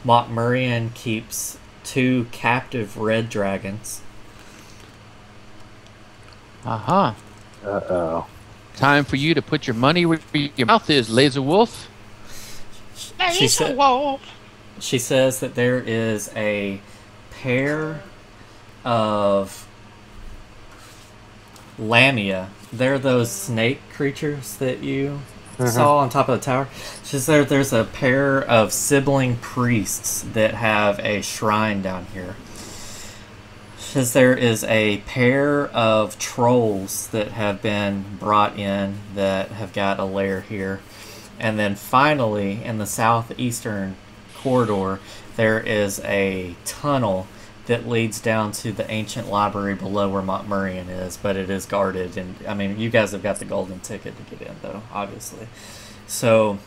Montmurian keeps 2 captive red dragons. Aha. Uh-oh. Time for you to put your money where your mouth is, Laser Wolf. She said. Wolf. She says that there is a pair of Lamia. They're those snake creatures that you saw on top of the tower. She says there's a pair of sibling priests that have a shrine down here. She says there is a pair of trolls that have been brought in that have got a lair here. And then finally, in the southeastern corridor, there is a tunnel that leads down to the ancient library below where Montmurian is, but it is guarded. And I mean, you guys have got the golden ticket to get in, though, obviously. So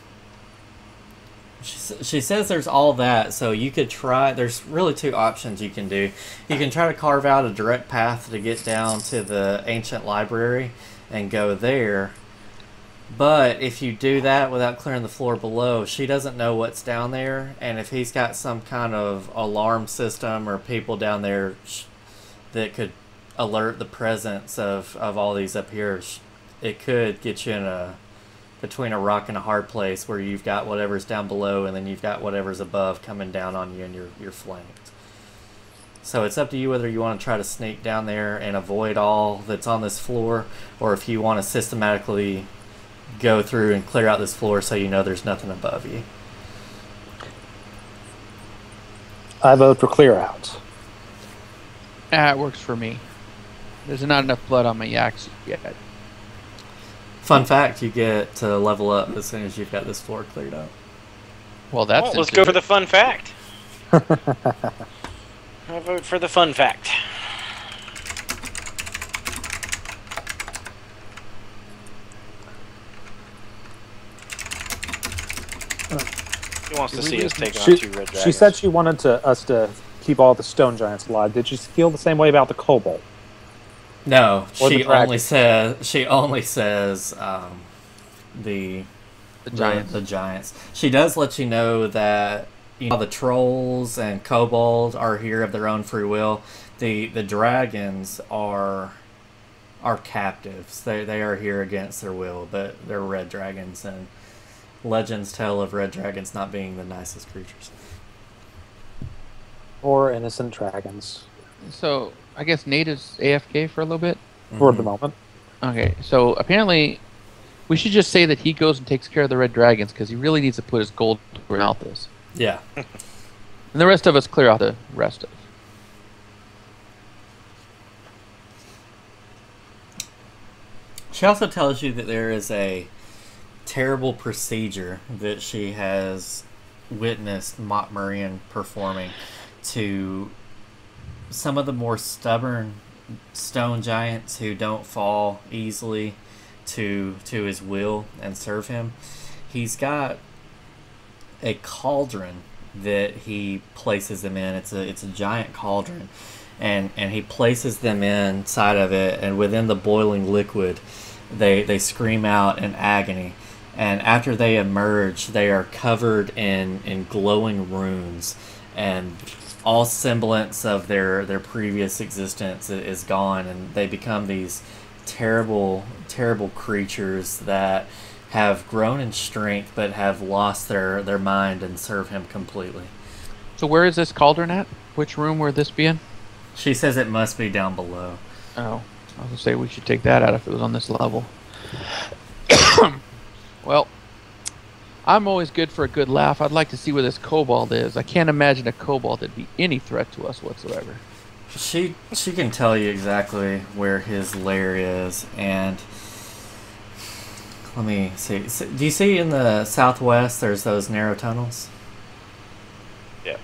she says there's all that, so you could try. There's really 2 options you can do. You can try to carve out a direct path to get down to the ancient library and go there. But if you do that without clearing the floor below, she doesn't know what's down there. And if he's got some kind of alarm system or people down there that could alert the presence of all these up here, it could get you in between a rock and a hard place where you've got whatever's down below and then you've got whatever's above coming down on you and you're flanked. So it's up to you whether you want to try to sneak down there and avoid all that's on this floor, or if you want to systematically go through and clear out this floor so you know there's nothing above you. I vote for clear out. It works for me. There's not enough blood on my yaks yet. Fun fact, you get to level up as soon as you've got this floor cleared up. Well, that's Let's go for the fun fact. I vote for the fun fact. He wants to see us take on 2 red dragons. She said she wanted us to keep all the stone giants alive. Did she feel the same way about the kobold? No, Or the she dragon. only says the giants. The giants. She does let you know that the trolls and kobold are here of their own free will. The dragons are captives. They are here against their will, but they're red dragons, and legends tell of red dragons not being the nicest creatures. Or innocent dragons? So, I guess Nate is AFK for a little bit? For the moment. Okay, so apparently we should just say that he goes and takes care of the red dragons because he really needs to put his gold where his mouth is. Yeah. And the rest of us clear out the rest of. She also tells you that there is a terrible procedure that she has witnessed Montmurian performing to some of the more stubborn stone giants who don't fall easily to his will and serve him. He's got a cauldron that he places them in. It's a giant cauldron, and he places them inside of it, and within the boiling liquid they scream out in agony. And after they emerge, they are covered in glowing runes, and all semblance of their previous existence is gone, and they become these terrible creatures that have grown in strength but have lost their mind and serve him completely. So where is this cauldron at? Which room would this be in? She says it must be down below. Oh, I was gonna say we should take that out if it was on this level. Well, I'm always good for a good laugh. I'd like to see where this kobold is. I can't imagine a kobold that'd be any threat to us whatsoever. She can tell you exactly where his lair is, and let me see. Do you see in the southwest there's those narrow tunnels? Yeah.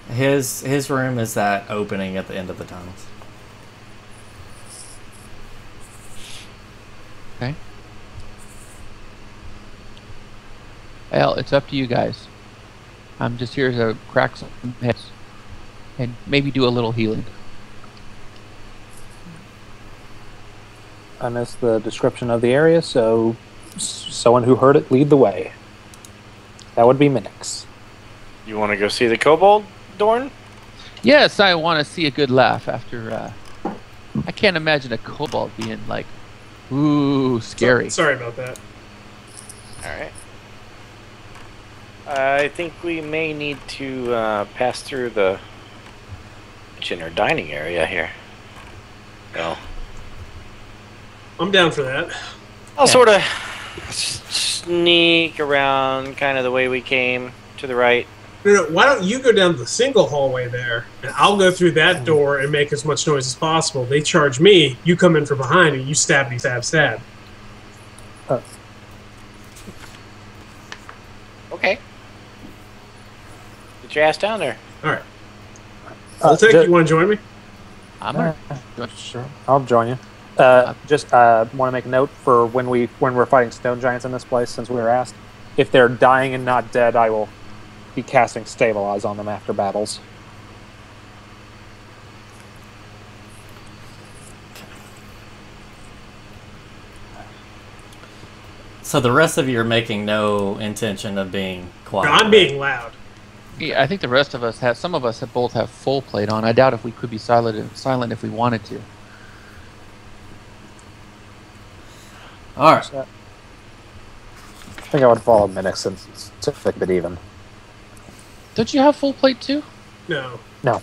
His room is that opening at the end of the tunnels. Okay. Well, it's up to you guys. I'm just here to crack some heads and maybe do a little healing. I missed the description of the area, so someone who heard it lead the way. That would be Minix. You want to go see the kobold, Dorn? Yes, I want to see a good laugh after. I can't imagine a kobold being like, ooh, scary. Sorry about that. Alright. I think we may need to pass through the kitchen or dining area here. No. I'm down for that. I'll sort of sneak around kind of the way we came to the right. No, why don't you go down the single hallway there, and I'll go through that door and make as much noise as possible. They charge me, you come in from behind, and you stab me, stab, stab. Okay. Get your ass down there. All right. Voltec, you want to join me? I'm Sure, I'll join you. Just want to make a note for when we're fighting stone giants in this place, since we were asked. If they're dying and not dead, I will be casting Stabilize on them after battles. So the rest of you are making no intention of being quiet. No, I'm being loud. Yeah, I think the rest of us have. Some of us have both have full plate on. I doubt if we could be silent if we wanted to. All right. I think I would follow Minix to make it even. Don't you have full plate too? No. No,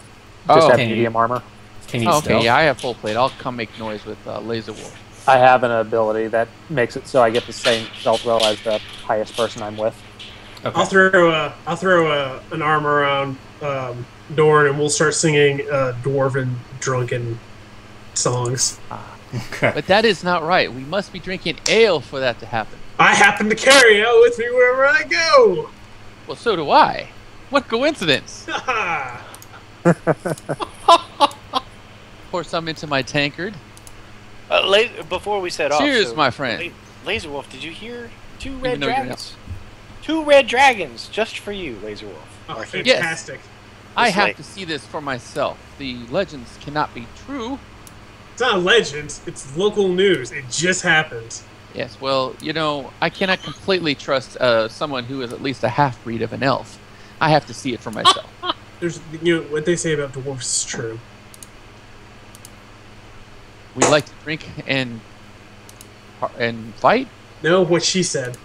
Oh, just have can you- medium armor. Can you Oh, stealth? okay, yeah, I have full plate. I'll come make noise with Laser Wolf. I have an ability that makes it so I get the same stealth roll as the highest person I'm with. Okay. I'll throw an arm around Dorn, and we'll start singing dwarven drunken songs. Okay. But that is not right. We must be drinking ale for that to happen. I happen to carry it with me wherever I go. Well, so do I. What coincidence! Pour some into my tankard. Before we set off. Cheers, so, my friend. Laser Wolf, did you hear? Two Even red though you're dragons. 2 red dragons, just for you, Laser Wolf. Oh, Our hero. fantastic. I It's have like- to see this for myself. The legends cannot be true. It's not a legend. It's local news. It just happened. Yes, well, you know, I cannot completely trust someone who is at least a half-breed of an elf. I have to see it for myself. There's, what they say about dwarves is true. We like to drink and fight. No, what she said.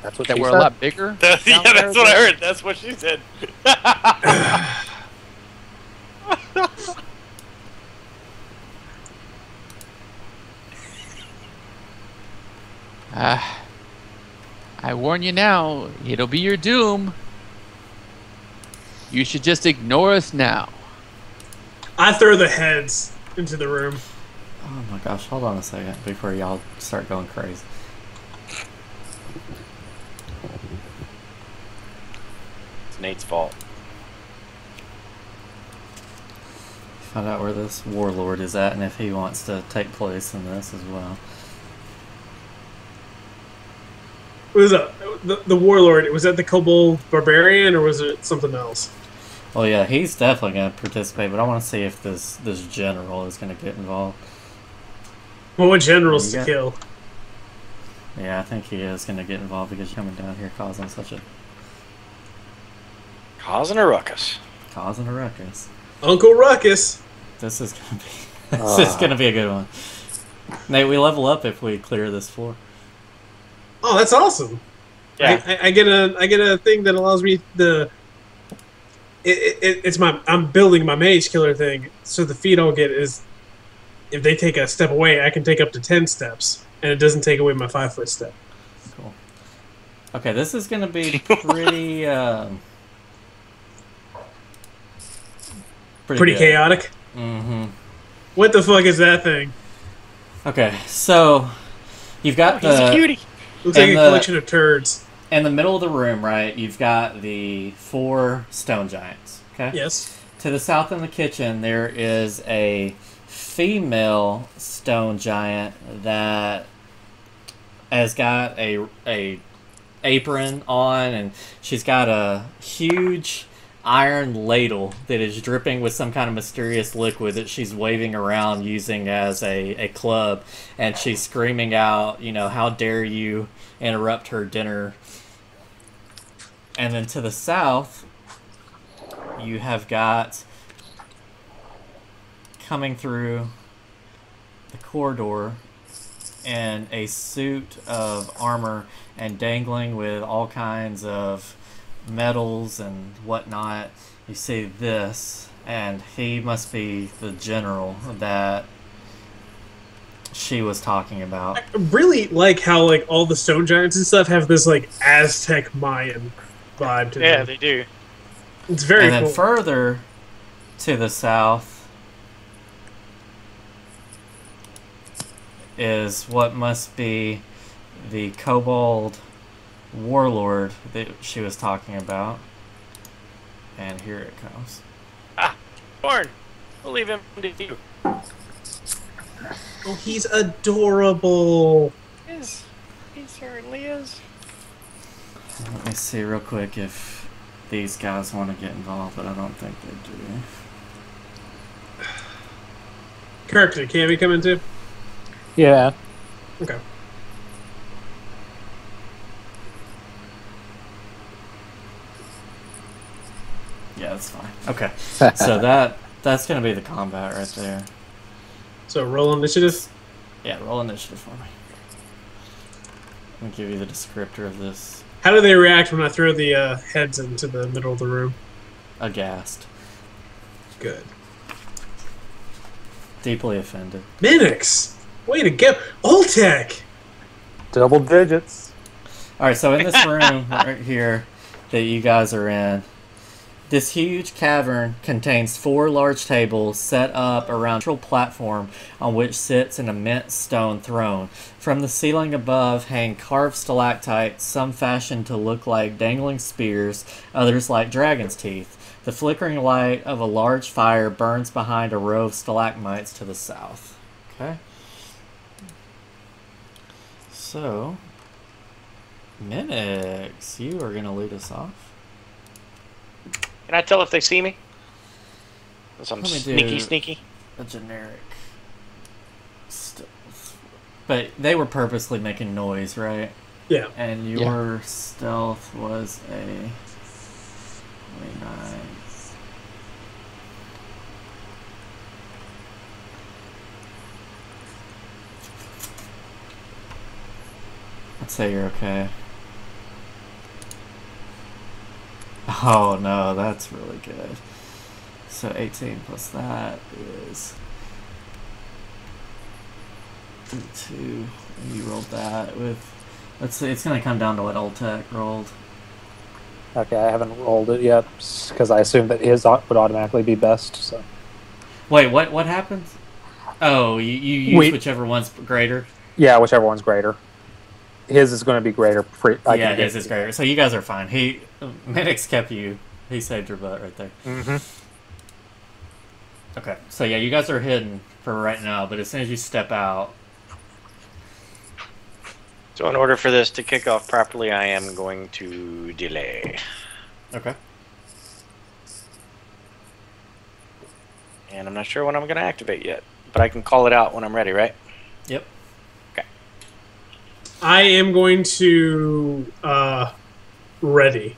That's what That she we're said. a lot bigger. Yeah, down there that's what I than- heard. That's what she said. I warn you now, it'll be your doom. You should just ignore us now. I throw the heads into the room. Oh my gosh, hold on a second before y'all start going crazy. It's Nate's fault. Find out where this warlord is at and if he wants to take place in this as well. What was that? The warlord, was that the kobold barbarian, or was it something else? Well, yeah, he's definitely going to participate, but I want to see if this general is going to get involved. Well, what generals Yeah. to kill? Yeah, I think he is going to get involved because you're coming down here causing Causing a ruckus. causing a ruckus. Uncle Ruckus. This is going to be this is going to be a good one. Nate, we level up if we clear this floor. Oh, that's awesome. Yeah. I get a thing that allows me I'm building my mage killer thing, so the feat I'll get is if they take a step away, I can take up to 10 steps. and it doesn't take away my 5-foot step. Cool. Okay, this is going to be pretty... Pretty chaotic. Mm-hmm. What the fuck is that thing? Okay, so you've got He's a cutie. Looks like a collection of turds. In the middle of the room, right, you've got the 4 stone giants, okay? Yes. To the south in the kitchen, there is a female stone giant that has got a apron on, and she's got a huge iron ladle that is dripping with some kind of mysterious liquid that she's waving around using as a club, and she's screaming out, you know, how dare you interrupt her dinner. And then to the south, you have got, coming through the corridor in a suit of armor and dangling with all kinds of medals and whatnot, you see this, and he must be the general that she was talking about. I really like how like all the stone giants and stuff have this like Aztec Mayan vibe to them. Yeah, they do. It's very And then cool. further to the south is what must be the kobold warlord that she was talking about. And here it comes. Born. We'll leave him to you. Oh, he's adorable. Yes, he certainly is. Let me see real quick if these guys want to get involved, but I don't think they do. Character, can we come into? Yeah. Okay. Yeah, that's fine. Okay. So that's going to be the combat right there. So roll initiative. Yeah, roll initiative for me. Let me give you the descriptor of this. How do they react when I throw the heads into the middle of the room? Aghast. Good. Deeply offended. Minix! Way to go! Oltec! Double digits. Alright, so in this room right here that you guys are in, this huge cavern contains 4 large tables set up around a central platform on which sits an immense stone throne. From the ceiling above hang carved stalactites, some fashioned to look like dangling spears, others like dragon's teeth. The flickering light of a large fire burns behind a row of stalagmites to the south. Okay. So, Minix, you are going to lead us off. Can I tell if they see me? 'Cause I'm Let me do sneaky. a generic stealth. But they were purposely making noise, right? Yeah. And your stealth was a 29. Let's say you're okay. Oh no, that's really good. So 18 plus that is 2. You rolled that with. Let's see, it's going to come down to what Oltec rolled. Okay, I haven't rolled it yet because I assumed that his would automatically be best. So. Wait, what happens? Oh, you use whichever one's greater? Yeah, whichever one's greater. His is going to be greater. Yeah, his is greater. So you guys are fine. Minix kept you. He saved your butt right there. Mm-hmm. Okay, so yeah, you guys are hidden for right now, but as soon as you step out... So in order for this to kick off properly, I am going to delay. Okay. And I'm not sure when I'm going to activate yet, but I can call it out when I'm ready, right? Yep. Okay. I am going to ready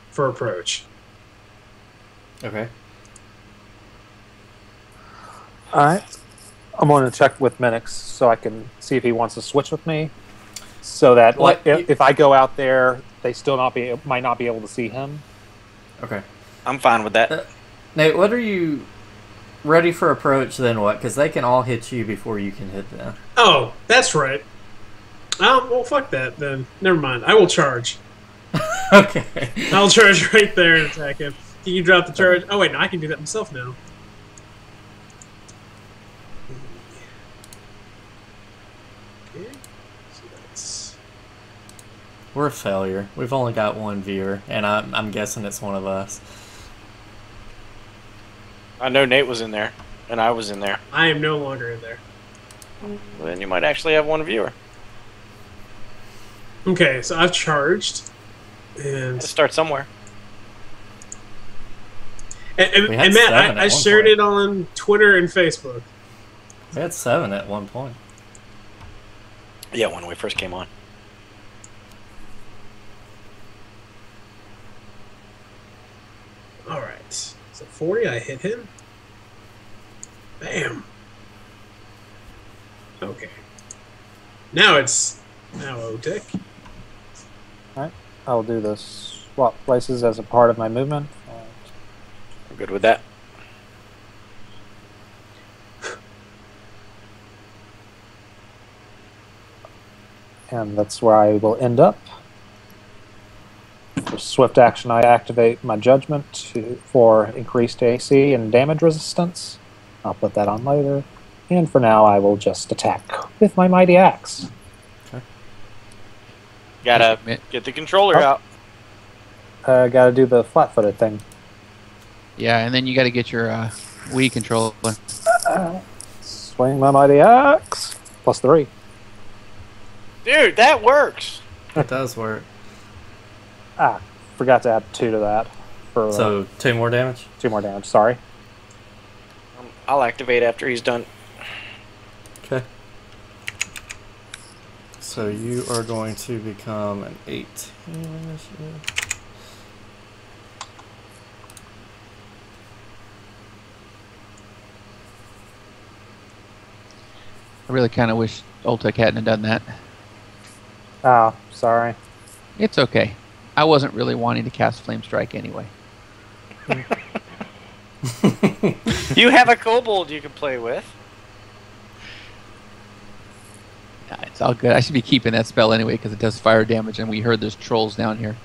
for approach. Okay. Alright. I'm going to check with Minix so I can see if he wants to switch with me. So that if I go out there, they still might not be able to see him. Okay. I'm fine with that. Nate, what are you ready for approach, then what? Because they can all hit you before you can hit them. Oh, that's right. Well, fuck that then. Never mind. I will charge. Okay. I'll charge right there and attack him. Can you drop the charge? Oh wait, no, I can do that myself now. Okay, so that's... We're a failure. We've only got one viewer, and I'm guessing it's one of us. I know Nate was in there, and I was in there. I am no longer in there. Well, then you might actually have one viewer. Okay, so I've charged, and Let's start somewhere. We had and Matt, 7 at I one shared point. it on Twitter and Facebook. We had 7 at one point. Yeah, when we first came on. All right, so 40, I hit him. Bam. Okay. Now Otek. I'll do the swap places as a part of my movement. I'm good with that. And that's where I will end up. For swift action, I activate my judgment for increased AC and damage resistance. I'll put that on later. And for now, I will just attack with my mighty axe. Gotta get the controller out. Gotta do the flat-footed thing. Yeah, and then you got to get your Wii controller. Swing my mighty axe. +3. Dude, that works. It does work. Forgot to add 2 to that. For So 2 more damage? 2 more damage, sorry. I'll activate after he's done. Okay. So you are going to become an 18 initiative. I really kind of wish Oltek hadn't done that. Sorry. It's okay. I wasn't really wanting to cast Flame Strike anyway. You have a kobold you can play with. Nah, it's all good. I should be keeping that spell anyway because it does fire damage, and we heard there's trolls down here.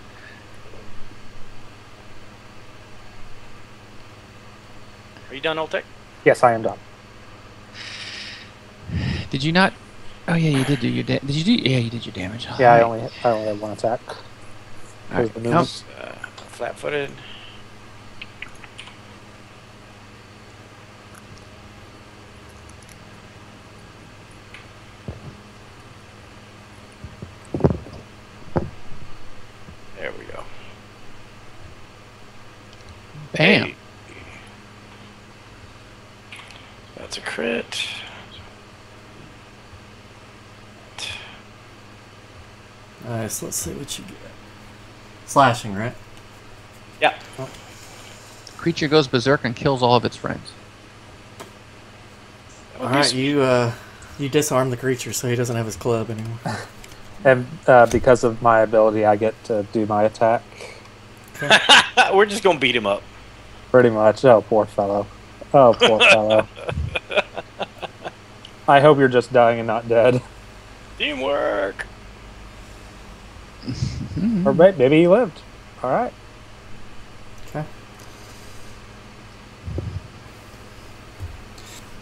Are you done, Oltek? Yes, I am done. Did you not? Oh yeah, you did do your Did you do? Yeah, you did your damage. Yeah, I Alright. only had 1 attack. Alright, the come. movement. Flat-footed. There we go. Bam. Hey. That's a crit. Alright, so let's see what you get. Slashing, right? Yeah. Creature goes berserk and kills all of its friends. Alright, you disarm the creature so he doesn't have his club anymore. And because of my ability, I get to do my attack. We're just gonna beat him up. Pretty much. Oh, poor fellow. Oh, poor fellow. I hope you're just dying and not dead. Teamwork. Or maybe he lived. Alright. Okay.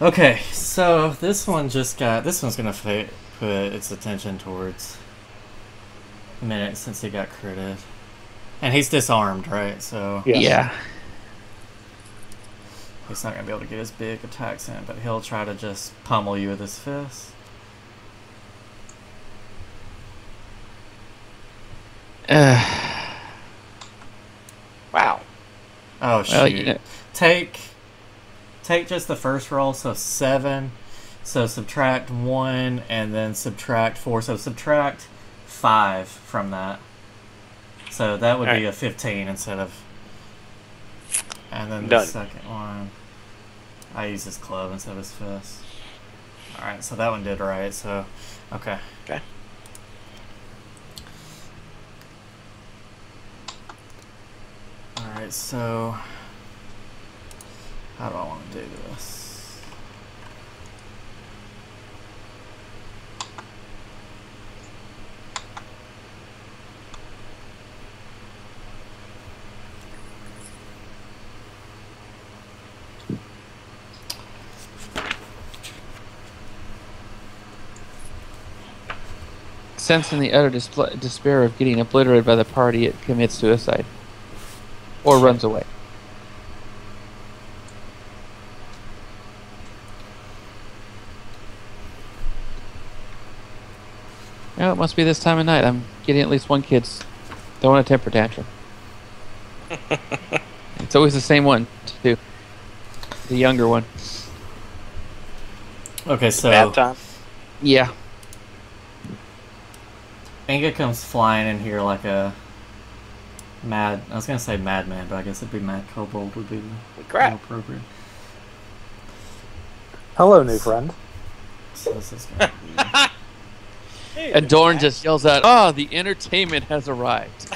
Okay, so this one's gonna put its attention towards Minute since he got critted. And he's disarmed, right? So Yes. Yeah. he's not gonna be able to get his big attacks in, but he'll try to just pummel you with his fist. Wow. Oh shoot. Well, you know, Take just the first roll, so 7. So subtract 1 and then subtract 4. So subtract 5 from that. So that would be a 15 instead of. And then the Done. second one, I use his club instead of his fist. Alright, so that one did right, so. Okay. Okay. Alright, so. How do I want to do this? Sensing the utter despair of getting obliterated by the party, it commits suicide. Or runs away. Well, it must be this time of night. I'm getting at least one kid's throwing a temper tantrum. It's always the same one, too. The younger one. Okay, so Bad time. Yeah. Inga comes flying in here like a mad. I was gonna say madman, but I guess it'd be mad kobold would be more Crap. appropriate. Hello, new friend. So this is gonna be... And Dorn just yells out, "Ah, the entertainment has arrived."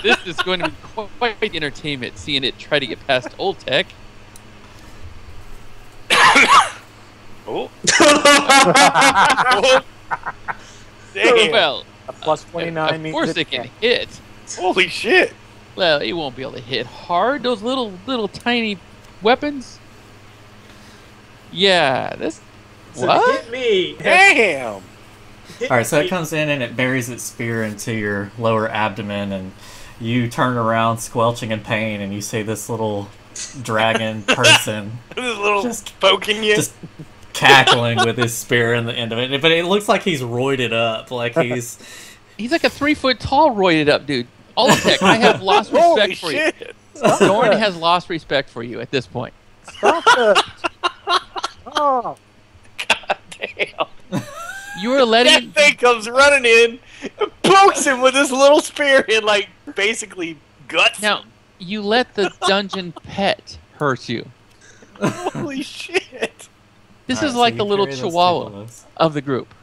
This is going to be quite the entertainment, seeing it try to get past Old Tech. Oh. Oh. Damn. Well, A plus 29 of means course it it can can't. hit. Holy shit. Well, he won't be able to hit hard. Those little tiny weapons. Yeah, this. So What? hit me. Damn. Hit All right, so me. it comes in and it buries its spear into your lower abdomen, and you turn around, squelching in pain, and you see this little dragon person This little Just- poking you. just cackling with his spear in the end of it. But it looks like he's roided up, like he's. He's like a 3 foot tall, roided up dude. All of tech, I have lost Holy respect for you. shit. Dorn has lost respect for you at this point. Stop it! Oh, God damn. You are letting. That thing comes running in, and pokes him with his little spear and like basically guts Now, him. you let the dungeon pet hurt you. Holy shit. This All is right, so like you the little carry those chihuahua pillows. of the group.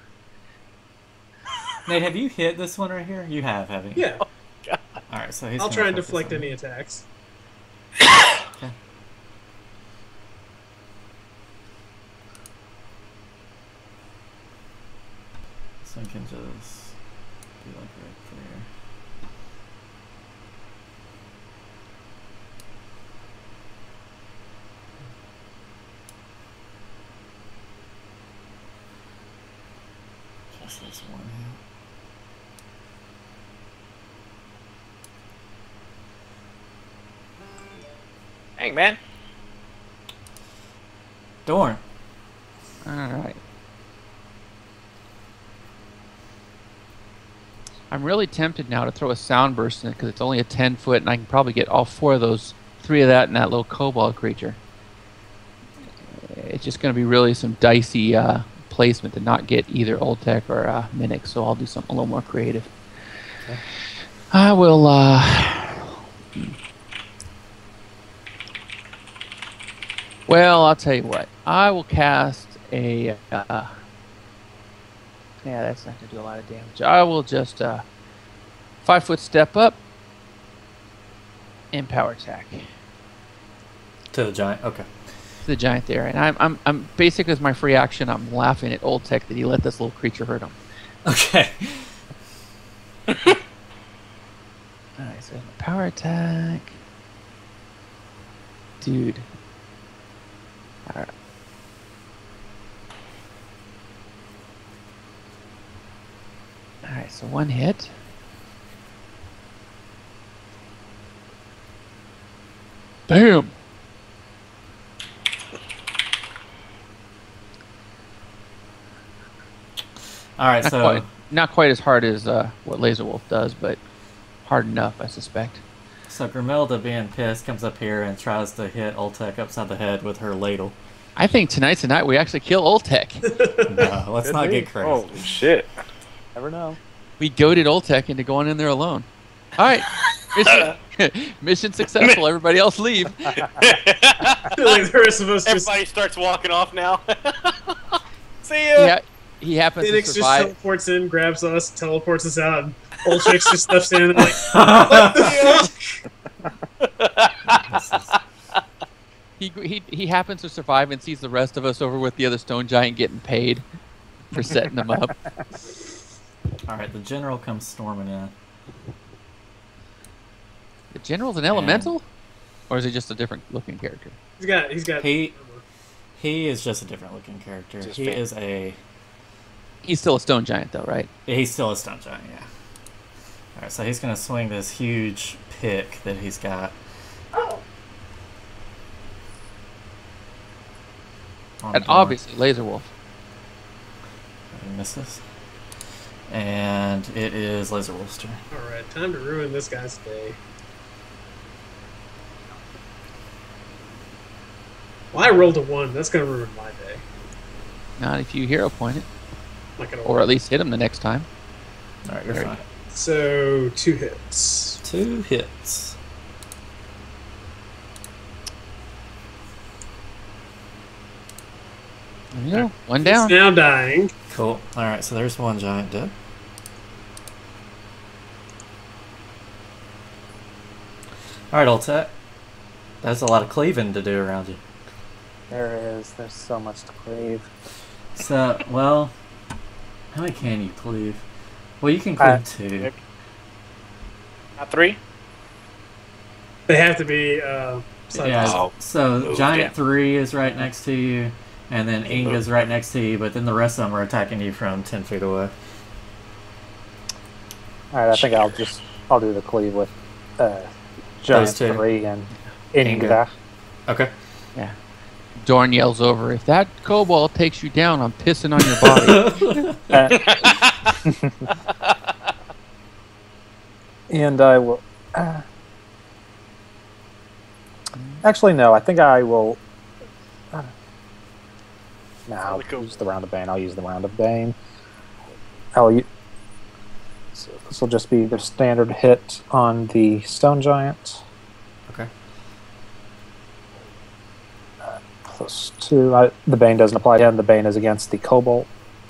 Nate, have you hit this one right here? You have, haven't you? Yeah, All right, so he's I'll gonna try and focus deflect on- any attacks. Okay. So I can just be like right there. Just this one hit. Dang, man. Dorn. Alright. I'm really tempted now to throw a sound burst in it because it's only a 10 foot and I can probably get all 4 of those, 3 of that and that little kobold creature. It's just going to be really some dicey placement to not get either Old Tech or Minix, so I'll do something a little more creative. Okay. I will, well, I'll tell you what. I will cast a, yeah, that's not going to do a lot of damage. I will just 5 foot step up and power attack To the giant. Okay. to the giant there. And I'm basically as my free action, I'm laughing at Old Tech that he let this little creature hurt him. Okay. Alright, so my power attack. Dude. Alright. Alright, so 1 hit. Bam! All right, so Not quite as hard as what Laser Wolf does, but hard enough, I suspect. so Grimilda, being pissed, comes up here and tries to hit Oltek upside the head with her ladle. I think tonight's the night we actually kill Old Tech. No, let's not get crazy. Holy shit. never know. We goaded Old Tech into going in there alone. All right, mission successful. Everybody else leave. Like the rest of us just Everybody starts walking off now. See ya. Yeah, he happens to Phoenix just survive. teleports in, grabs us, teleports us out, and old chicks just steps in and like, what the fuck? He happens to survive and sees the rest of us over with the other stone giant getting paid for setting them up. All right, the general comes storming in. The general's an elemental, or is he just a different looking character? He's got. He He is just a different looking character. Just He fan- is a... He's still a stone giant, though, right? He's still a stone giant, yeah. Alright, so he's going to swing this huge pick that he's got. On And Dorn. obviously, Laser Wolf. He misses. And it is Laser Wolf's turn. Alright, time to ruin this guy's day. Well, I rolled a 1. That's going to ruin my day. Not if you hero point it, Not gonna or at least hit him the next time. Alright, you're There you fine. So, 2 hits. 2 hits. There you go. One It's down. now dying. Cool. Alright, so there's one giant dead. Alright, Oltek. That's a lot of cleaving to do around you. There is. There's so much to cleave. So, well, how many can you cleave? Well, you can cleave 2. Not 3? They have to be, side Yeah, by side. Oh. so Oh, Giant damn. 3 is right next to you, and then Inga's right next to you, but then the rest of them are attacking you from 10 feet away. Alright, I think I'll do the cleave with Giant Those two. 3 and Inga. Inga. Okay. Yeah. Dorn yells over, if that kobold takes you down, I'm pissing on your body. And I will. Actually, no. I think I will. No, I'll use the Round of Bane. I'll use the Round of Bane. So this will just be the standard hit on the Stone Giant. Okay. +2. The Bane doesn't apply to him. The Bane is against the Kobold.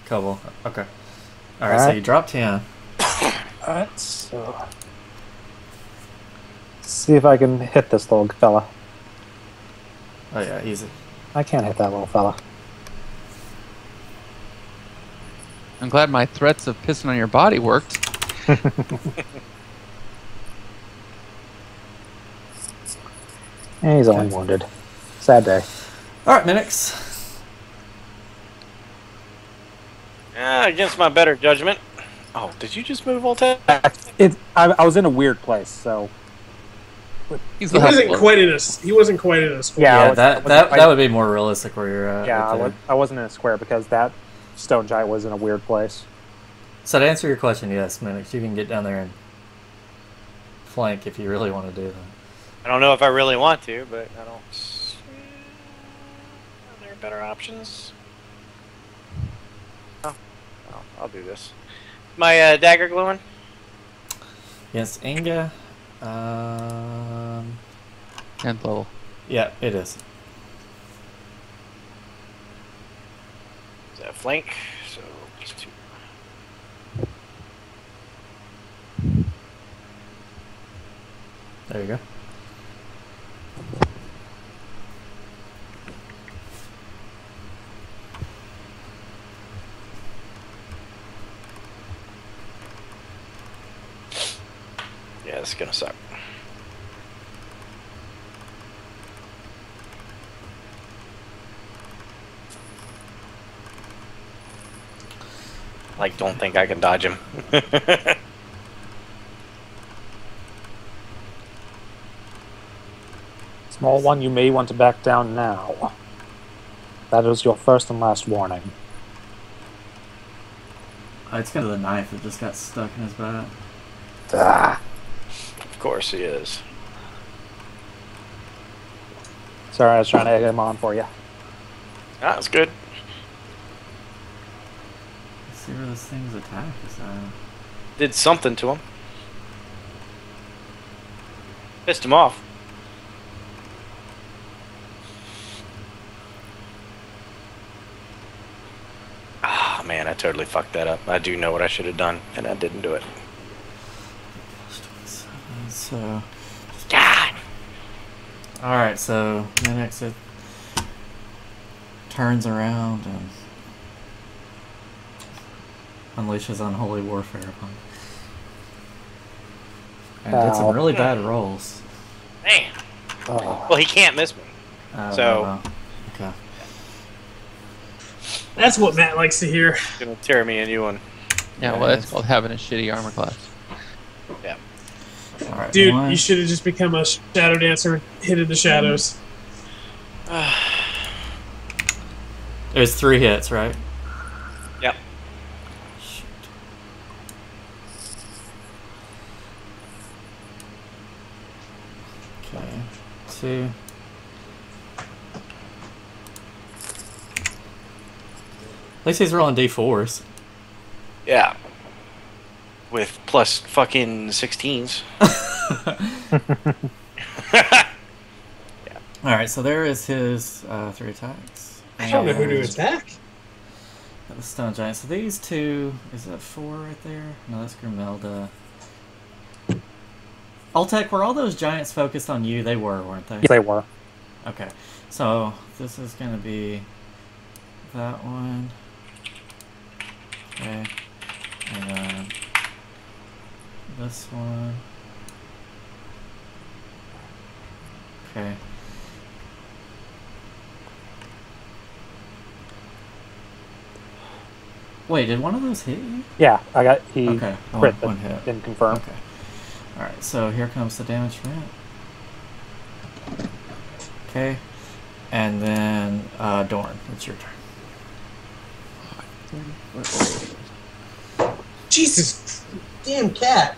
Kobold. Okay. Alright, so Alright. you drop 10. Alright, so. See if I can hit this little fella. Oh, yeah, easy. I can't hit that little fella. I'm glad my threats of pissing on your body worked. And he's only wounded. Sad day. Alright, Minix. Against my better judgment. Oh, did you just move Volta? I was in a weird place, so. He's He the wasn't hustler. quite in a. He wasn't quite in a square. Yeah, Yeah, I was- that would be more realistic where you're at. Yeah, right there. I wasn't in a square because that Stone Giant was in a weird place. So to answer your question, yes, Minix, you can get down there and flank if you really want to do that. I don't know if I really want to, but I don't. Are there better options? Oh, I'll do this. My dagger glowing? Yes, Inga. 10th level. Yeah, it is. Is that flank? So just 2. There you go. Yeah, this is gonna suck. Like, don't think I can dodge him. Small one, you may want to back down now. That is your first and last warning. It's kind of the knife that just got stuck in his back. Ah. Of course he is. Sorry, I was trying to egg him on for you. Ah, that's good. Let's see where this thing's attack is at. Did something to him. Pissed him off. Ah, man, I totally fucked that up. I do know what I should have done, and I didn't do it. So, God! alright, so Minix it turns around and unleashes unholy warfare upon you. And did Ow. some really bad rolls. Man! Oh. Well, he can't miss me. Oh, So- wow. Okay. That's what Matt likes to hear. Gonna tear me a new one. Yeah, well, that's called having a shitty armor class. Yeah. All right, Dude, one. you should have just become a shadow dancer, hit in the shadows. There's 3 hits, right? Yep. Shoot. Okay. 2. At least he's rolling D4s. Yeah. With plus fucking 16s. Alright, so there is his 3 attacks. I don't know who to attack. The stone giant. So these 2, is that 4 right there? No, that's Grimelda. Ultek, were all those giants focused on you? They were, weren't they? Yeah, they were. Okay, so this is going to be that one. Okay, and then this one. Okay. Wait, did one of those hit you? Yeah, I got he Okay, crit, but one hit. didn't confirm. Okay. Alright, so here comes the damage from it. Okay. And then, Dorn, it's your turn. Jesus, damn cat.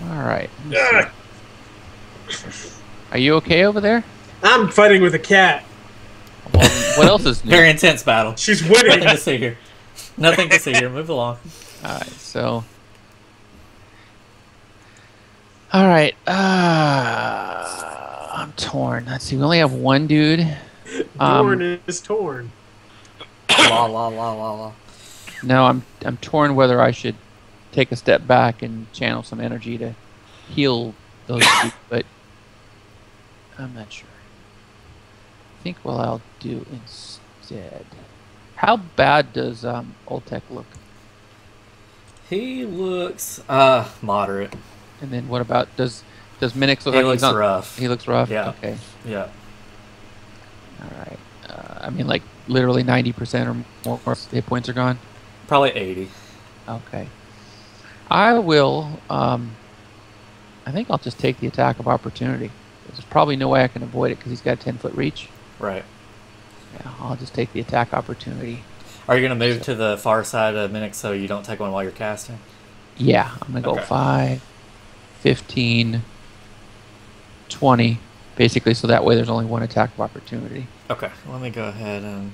Alright. Ugh. Are you okay over there? I'm fighting with a cat. Well, what else is new? Very intense battle. She's Nothing winning. to see here. Nothing to see here. Move along. Alright, so... Alright, I'm torn. Let's see, we only have one dude. Dorn is torn. La la la la la. No, I'm torn whether I should take a step back and channel some energy to heal those two, but I'm not sure. I think what I'll do instead... How bad does Ultek look? He looks moderate. And then what about does Minix look He like looks he's not, rough. He looks rough. Yeah. Okay. Yeah. All right. I mean, like literally 90% or more hit points are gone. Probably 80. Okay. I will. I think I'll just take the attack of opportunity. There's probably no way I can avoid it because he's got a 10-foot reach. Right. Yeah, I'll just take the attack opportunity. Are you going to move to the far side of Minix so you don't take one while you're casting? Yeah, I'm gonna go Okay. 5, 15, 20, basically, so that way there's only one attack of opportunity. Okay. Let me go ahead and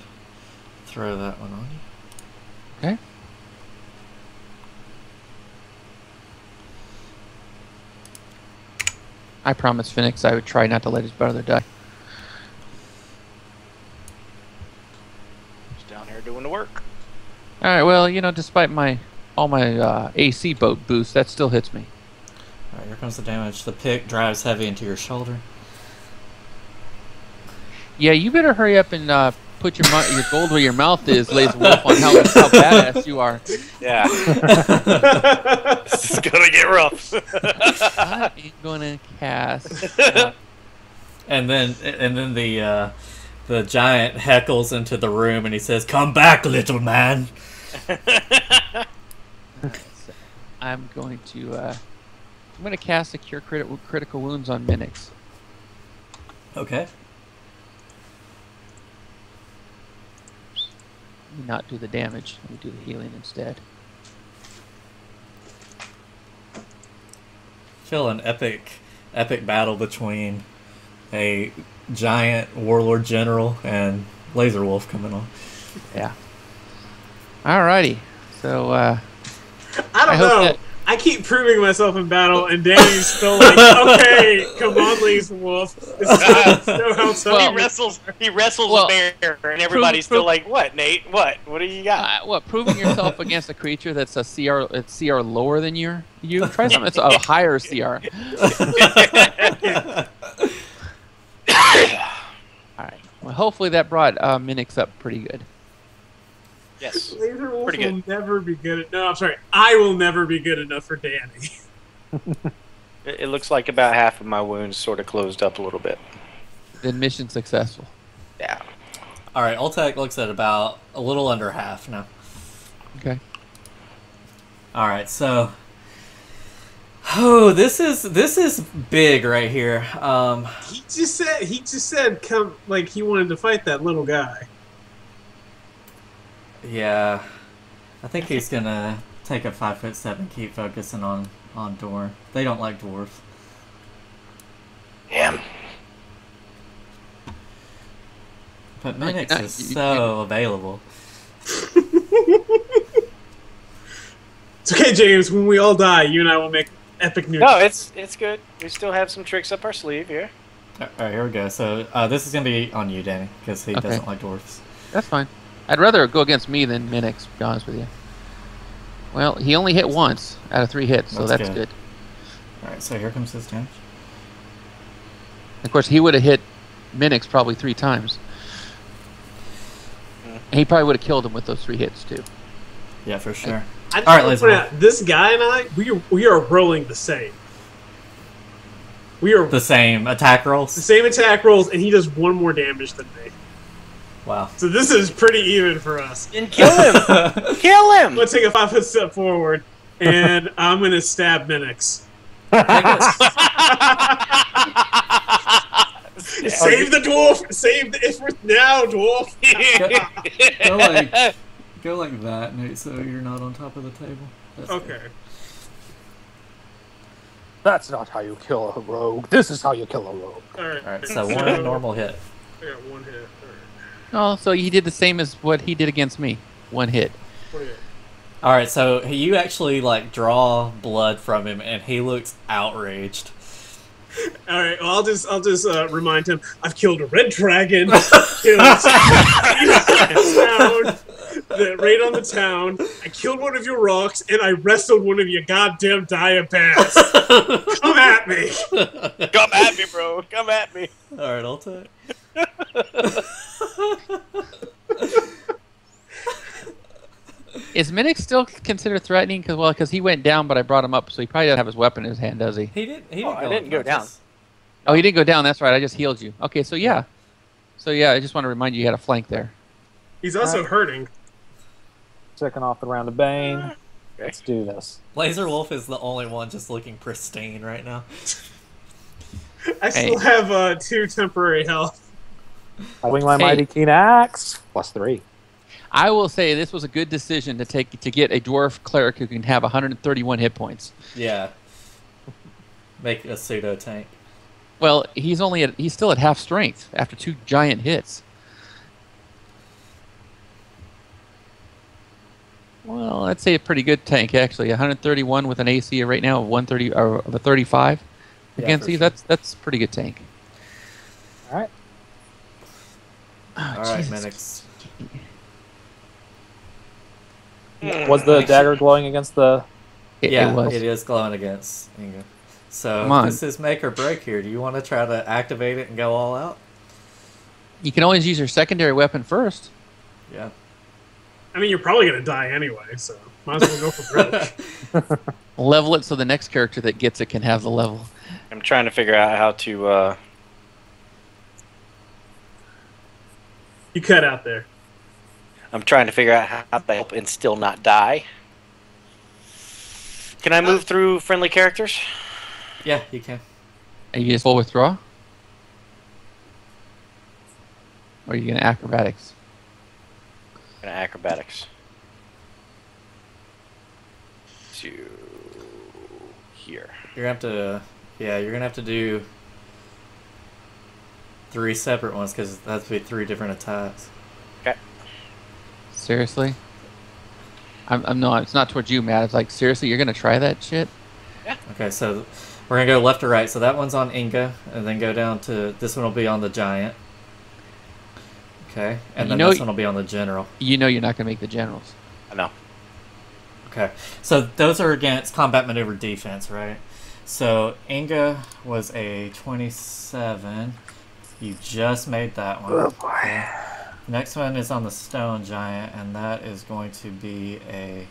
throw that one on you. Okay. I promised Phoenix I would try not to let his brother die. Just down here doing the work. All right. Well, you know, despite all my AC boat boost, that still hits me. Alright, here comes the damage. The pick drives heavy into your shoulder. Yeah, you better hurry up and put your gold where your mouth is, Laser Wolf, on how badass you are. Yeah. This is gonna get rough. I ain't gonna cast. And then the giant heckles into the room and he says, "Come back, little man." I'm going to cast a cure critical wounds on Minix. Okay. Let me not do the damage. Let me do the healing instead. Feel an epic battle between a giant warlord general and Laser Wolf coming on. Yeah. Alrighty. So I don't hope know. that- I keep proving myself in battle, and Danny's still like, okay, come on, Laser Wolf. This is how it's Well, He wrestles well, a bear, and everybody's still like, "What, Nate? What? What do you got?" what? Proving yourself against a creature that's a CR lower than you? Try something that's a higher CR. All right. Well, hopefully that brought Minix up pretty good. Yes. Laser Wolf Pretty will good. never be good. No, I'm sorry. I will never be good enough for Danny. It looks like about half of my wounds sort of closed up a little bit. Then mission successful. Yeah. All right, Ultec looks at about a little under half now. Okay. All right, so this is big right here. He just said come like he wanted to fight that little guy. Yeah, I think he's gonna take a 5'7", keep focusing on Door. They don't like dwarves. Damn. But Minix is so available. It's okay, James. When we all die, you and I will make epic news. No, it's good. We still have some tricks up our sleeve here. All right, here we go. So this is gonna be on you, Danny, because he Okay. doesn't like dwarves. That's fine. I'd rather go against me than Minix, to be honest with you. Well, he only hit once out of 3 hits, so that's good. All right, so here comes his damage. Of course, he would have hit Minix probably 3 times. And he probably would have killed him with those 3 hits, too. Yeah, for sure. I All right, let's point out, this guy and I, we are rolling the same. We are the same attack rolls. the same attack rolls, and he does 1 more damage than me. Wow. So this is pretty even for us. And kill him! Kill him! I'm gonna take a 5-foot step forward, and I'm gonna stab Minix. Save the dwarf! Save the Ifrit now, dwarf! Go like that, Nate, so you're not on top of the table. That's Okay. good. That's not how you kill a rogue. This is how you kill a rogue. Alright, so 1 normal hit. I got 1 hit. Oh, so he did the same as what he did against me. 1 hit. Alright. Alright, so you actually, like, draw blood from him, and he looks outraged. Alright, well, I'll just remind him, I've killed a red dragon, killed raid on the town, I killed one of your rocks, and I wrestled one of your goddamn diabats. Come at me! Come at me, bro. Come at me. Alright, I'll take. Is Minix still considered threatening? Because he went down, but I brought him up, so he probably doesn't have his wepen in his hand, does he? He didn't I didn't go down. Oh, he didn't go down. That's right. I just healed you. Okay, so yeah. So yeah, I just want to remind you had a flank there. He's also hurting. Second off the round of Bane. Let's do this. Laser Wolf is the only one just looking pristine right now. I still have 2 temporary health. I wing my mighty keen axe. +3. I will say this was a good decision to get a dwarf cleric who can have 131 hit points. Yeah. Make a pseudo tank. Well, he's still at half strength after 2 giant hits. Well, I'd say a pretty good tank actually. 131 with an AC right now of 130 or of a 35 against you. Sure. That's a pretty good tank. All right. Oh, Alright, Jesus. Minix. Was the dagger glowing against the... It was. It is glowing against Inga. So Come on. this is make or break here. Do you want to try to activate it and go all out? You can always use your secondary weapon first. Yeah. I mean, you're probably gonna die anyway, so might as well go for broke. Level it so the next character that gets it can have the level. I'm trying to figure out how to. You cut out there. I'm trying to figure out how to help and still not die. Can I move through friendly characters? Yeah, you can. Are you just full withdraw? Or are you going to acrobatics? And acrobatics. To here. You're gonna have to, you're gonna have to do 3 separate ones because that has to be 3 different attacks. Okay. Seriously? I'm no, it's not towards you, Matt. It's like, seriously, you're gonna try that shit? Yeah. Okay, so we're gonna go left to right. So that one's on Inga, and then go down to this one will be on the giant. Okay, and then this one will be on the general. You know you're not gonna make the generals. I know. Okay, so those are against combat maneuver defense, right? So Inga was a 27. You just made that one. Oh boy. Okay. Next one is on the stone giant, and that is going to be a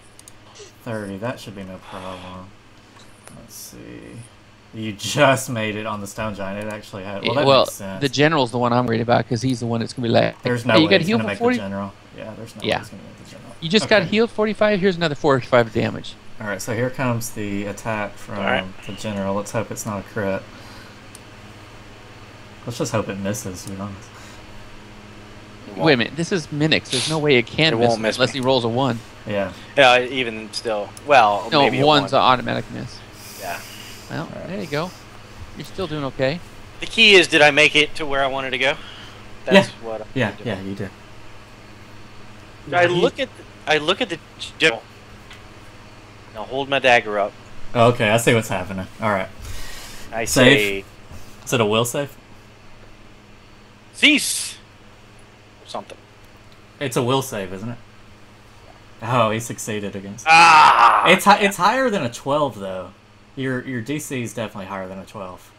30. That should be no problem. Let's see. You just made it on the stone giant. It actually had. Well, that well, makes sense. the general's the one I'm worried about because he's the one that's gonna be like. There's no hey, way you got he's healed gonna for make 40. the general. Yeah, there's no way Yeah. he's gonna make the general. You just got healed 45. Here's another 45 damage. All right, so here comes the attack from Alright. the general. Let's hope it's not a crit. Let's just hope it misses, to be honest. Wait a minute. This is Minix. There's no way it can It miss won't miss unless me. he rolls a 1. Yeah. Yeah, even still. Well, No, maybe a 1's one. an automatic miss. Yeah. Well, there you go. You're still doing okay. The key is, did I make it to where I wanted to go? That's what. I Yeah, need to yeah, do. you did. I look at the general. Now hold my dagger up. Okay, I see what's happening. All right. I Save. say, Is it a will save? cease. Or something. It's a will save, isn't it? Oh, he succeeded against. Ah. It's higher than a 12 though. Your DC is definitely higher than a 12.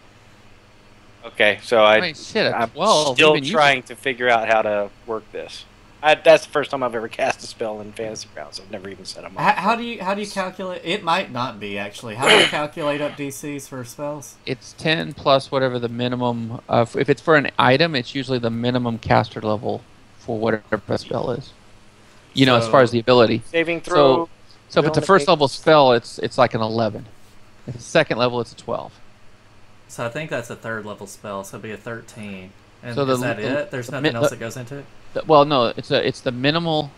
Okay, so Wait, shit, a I'm 12. still even you- trying to figure out how to work this. That's the first time I've ever cast a spell in Fantasy Grounds. I've never even set them up. How do you calculate? It might not be actually. How do you calculate up DCs for spells? It's 10 plus whatever the minimum of. If it's for an item, it's usually the minimum caster level for whatever the spell is. You know, as far as the ability. Saving throw. So if it's a first level spell, it's like an 11. If it's second level, it's a 12. So I think that's a third level spell. So it'd be a 13. And So is that it? There's nothing else that goes into it. Well, no, it's the minimal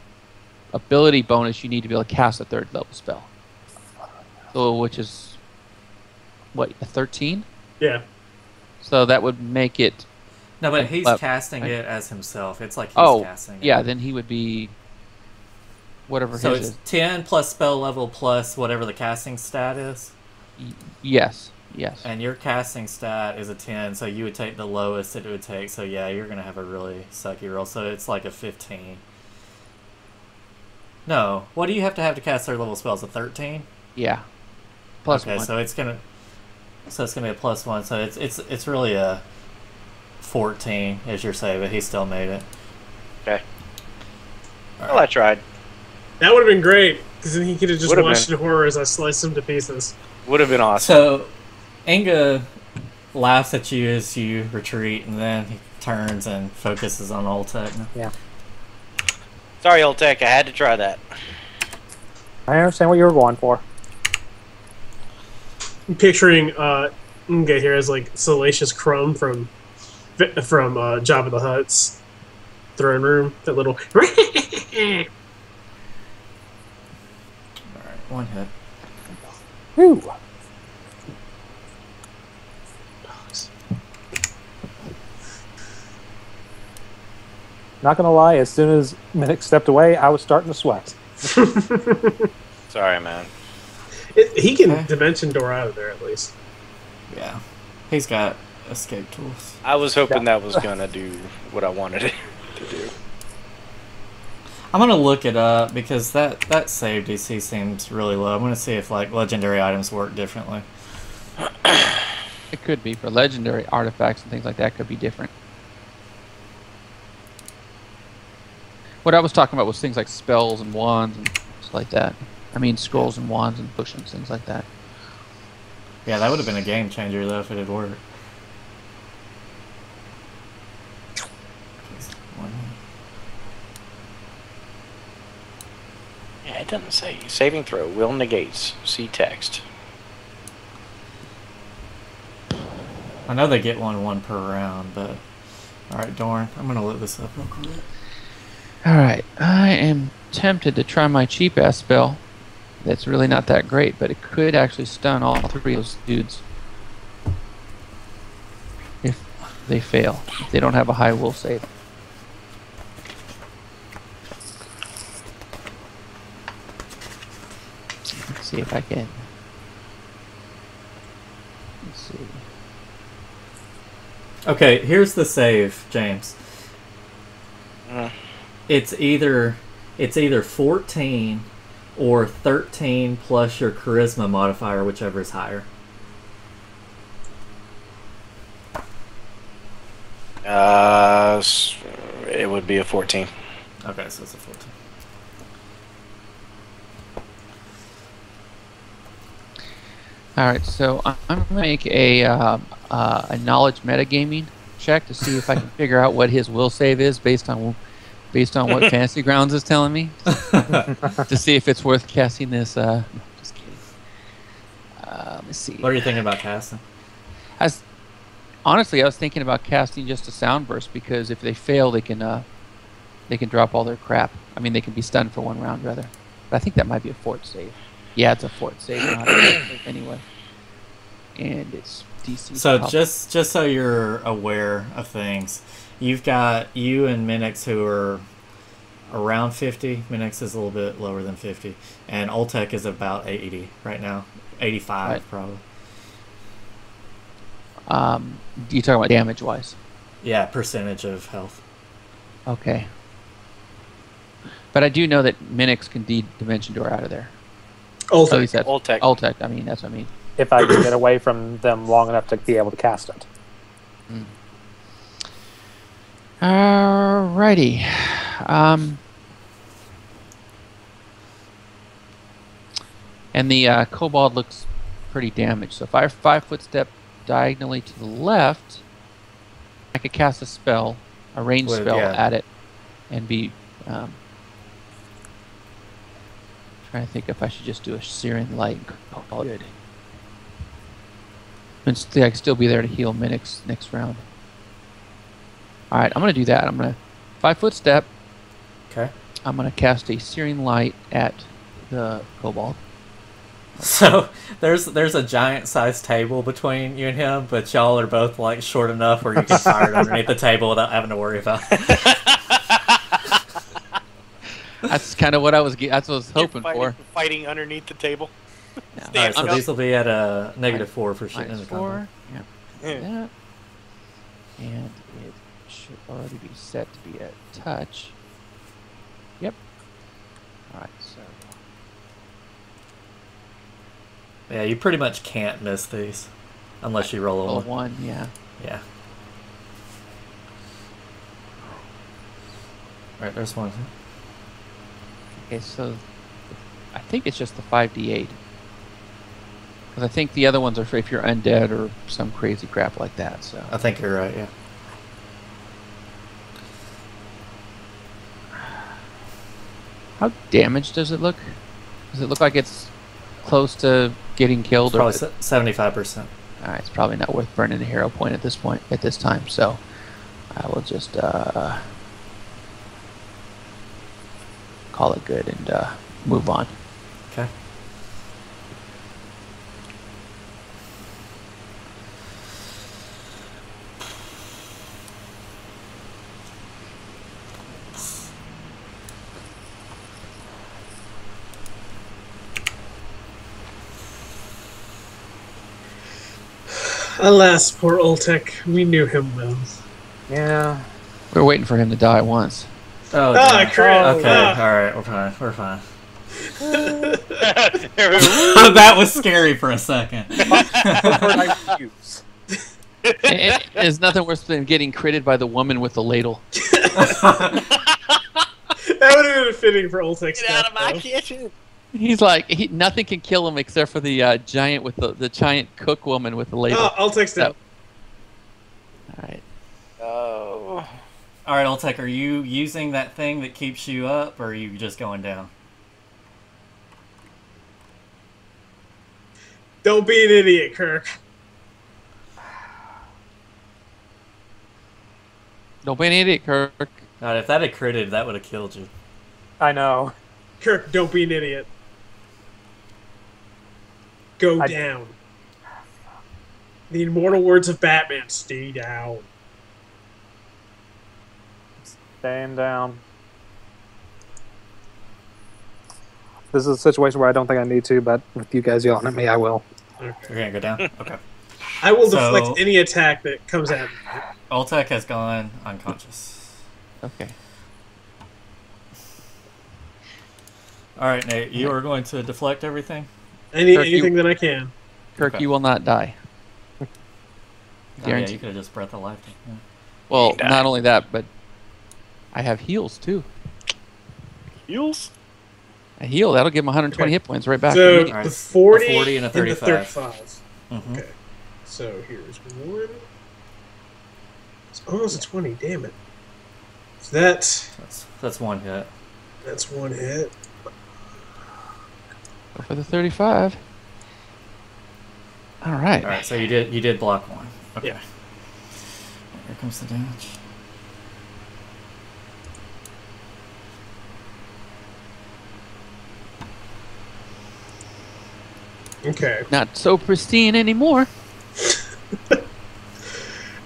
ability bonus you need to be able to cast a third level spell. So which is what, a 13? Yeah. So that would make it. No, but he's 11, casting right? it as himself. It's like he's Oh, casting it. yeah, then he would be whatever So his it's is. 10 plus spell level plus whatever the casting stat is. Yes. And your casting stat is a 10, so you would take the lowest it would take. So yeah, you're going to have a really sucky roll. So it's like a 15. No. What do you have to cast third level spells? A 13? Yeah. Plus okay, 1. so it's going to be a plus 1. So it's really a 14 is your save, but he still made it. Okay. All Well, I tried. That would have been great, because then he could have just Would've watched been. in horror as I sliced him to pieces. Would have been awesome. So, Inga laughs at you as you retreat, and then he turns and focuses on Oltec. Yeah. Sorry, old tech. I had to try that. I understand what you were going for. I'm picturing Nga here as like Salacious Crumb from Jabba the Hutt's throne room. That little. Alright, one hit. Whew. Not gonna lie, as soon as Minix stepped away, I was starting to sweat. Sorry, man. He can Okay. dimension door out of there at least. Yeah. He's got escape tools. I was hoping that was gonna do what I wanted it to do. I'm gonna look it up because that save DC seems really low. I'm gonna see if like legendary items work differently. It could be for legendary artifacts and things like that. Could be different. What I was talking about was things like spells and wands and stuff like that. I mean, scrolls and wands and potions, things like that. Yeah, that would have been a game changer though if it had worked. Yeah, it doesn't say. Saving throw will negates. See text. I know they get one per round, but alright, Dorn, I'm gonna look this up real quick. Alright, I am tempted to try my cheap ass spell. That's really not that great, but it could actually stun all three of those dudes. If they fail. If they don't have a high will save. Let's see if I can. Let's see. Okay, here's the save, James. Mm. It's either 14 or 13 plus your charisma modifier, whichever is higher. It would be a 14. Okay, so it's a 14. All right, so I'm gonna make a knowledge metagaming check to see if I can figure out what his will save is based on what Fantasy Grounds is telling me, to see if it's worth casting this. No, just kidding. Let me see. What are you thinking about casting? Honestly, I was thinking about casting just a sound burst, because if they fail, they can drop all their crap. I mean, they can be stunned for 1 round rather. But I think that might be a fort save. Yeah, it's a fort save, not a fort save anyway. And it's DC. So just so you're aware of things, you've got you and Minix who are around 50. Minix is a little bit lower than 50, and Oltek is about 80 right now, 85 right. probably. You talking about damage wise? Yeah, percentage of health. Okay. But I do know that Minix can Dimension Door out of there. Oltek. At least that's Oltek. Oltek. I mean, that's what I mean. If I can get away from them long enough to be able to cast it. Alrighty. And the kobold looks pretty damaged. So if I 5-foot step diagonally to the left, I could cast a spell, a ranged spell at it, and be trying to think if I should just do a Searing Light. Oh, good. And I can still be there to heal Minix next round. All right, I'm gonna do that. I'm gonna 5-foot step. Okay. I'm gonna cast a Searing Light at the kobold. So there's a giant-sized table between you and him, but y'all are both like short enough where you can fire it underneath the table without having to worry about it. That's kind of what I was. That's what I was hoping for. Fighting underneath the table. Yeah. All right, so these will be at a -4 for shooting in the -4. combat. Yeah. Yeah. And it should already be set to be a touch. Yep. All right. So. Yeah, you pretty much can't miss these unless you roll a Roll 1. 1. Yeah. Yeah. All right, there's one. Okay, so I think it's just the 5d8. Because I think the other ones are for if you're undead or some crazy crap like that. So I think you're right. Yeah. how damaged does it look? Does it look like it's close to getting killed? Probably 75%. All right, it's probably not worth burning a hero point at this time. So I will just call it good and move on. Okay. Alas, poor Oltek. We knew him well. Yeah. We're waiting for him to die once. Oh, Ah, damn. crit. Okay, Ah. all right, we're fine. We're fine. There That was scary for a second. There's nothing worse than getting critted by the woman with the ladle. That would have been fitting for Oltek's Get out of my though. kitchen! He's like, nothing can kill him except for the giant with the giant cook woman with the ladle. Oh, Oltek's down. All right. Oh. All right, Oltek, are you using that thing that keeps you up, or are you just going down? Don't be an idiot, Kirk. Don't be an idiot, Kirk. God, if that had critted, that would have killed you. I know. Kirk, don't be an idiot. Go I- down. The immortal words of Batman, stay down. Staying down. This is a situation where I don't think I need to, but with you guys yelling at me, I will. You're gonna go down? Okay. I will So- deflect any attack that comes at me. Oltek has gone unconscious. Okay. All right, Nate, you are going to deflect everything? Kirk, Anything that I can. Kirk, Okay. you will not die. Oh, yeah, Guaranteed. you could have just breath of life. Yeah. Well, Die. not only that, but I have heals too. Heels? A heal, that'll give him 120 Okay. hit points right back. So immediately. Alright, the 40, a 40 and a the 35. 35. Mhm. Okay. So here's one. It's almost a 20. Damn it. So That's one hit. that's one hit. Go for the 35. All right. All right, so you did block one. Okay. Yeah. Here comes the damage. Okay. Not so pristine anymore. All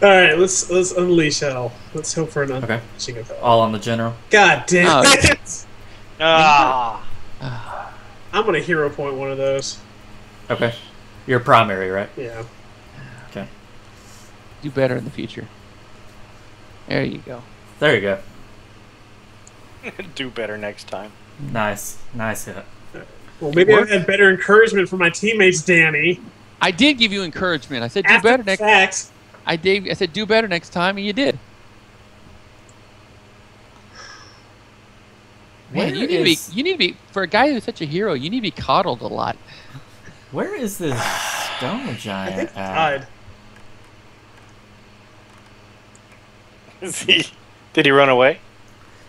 right. Let's unleash hell. Let's hope for an Okay. unleashing of hell. All on the general. God damn Oh. it! Ah, I'm gonna hero point one of those. Okay. You're primary, right? Yeah. Okay. Do better in the future. There you go. There you go. do better next time. Nice hit. Well, maybe I worked. had better encouragement from my teammates, Danny. I did give you encouragement. I said do After better the next. fact. I said do better next time, and you did. Man, Where you need to be for a guy who's such a hero. You need to be coddled a lot. Where is this stone I giant think he at? died. Did he run away?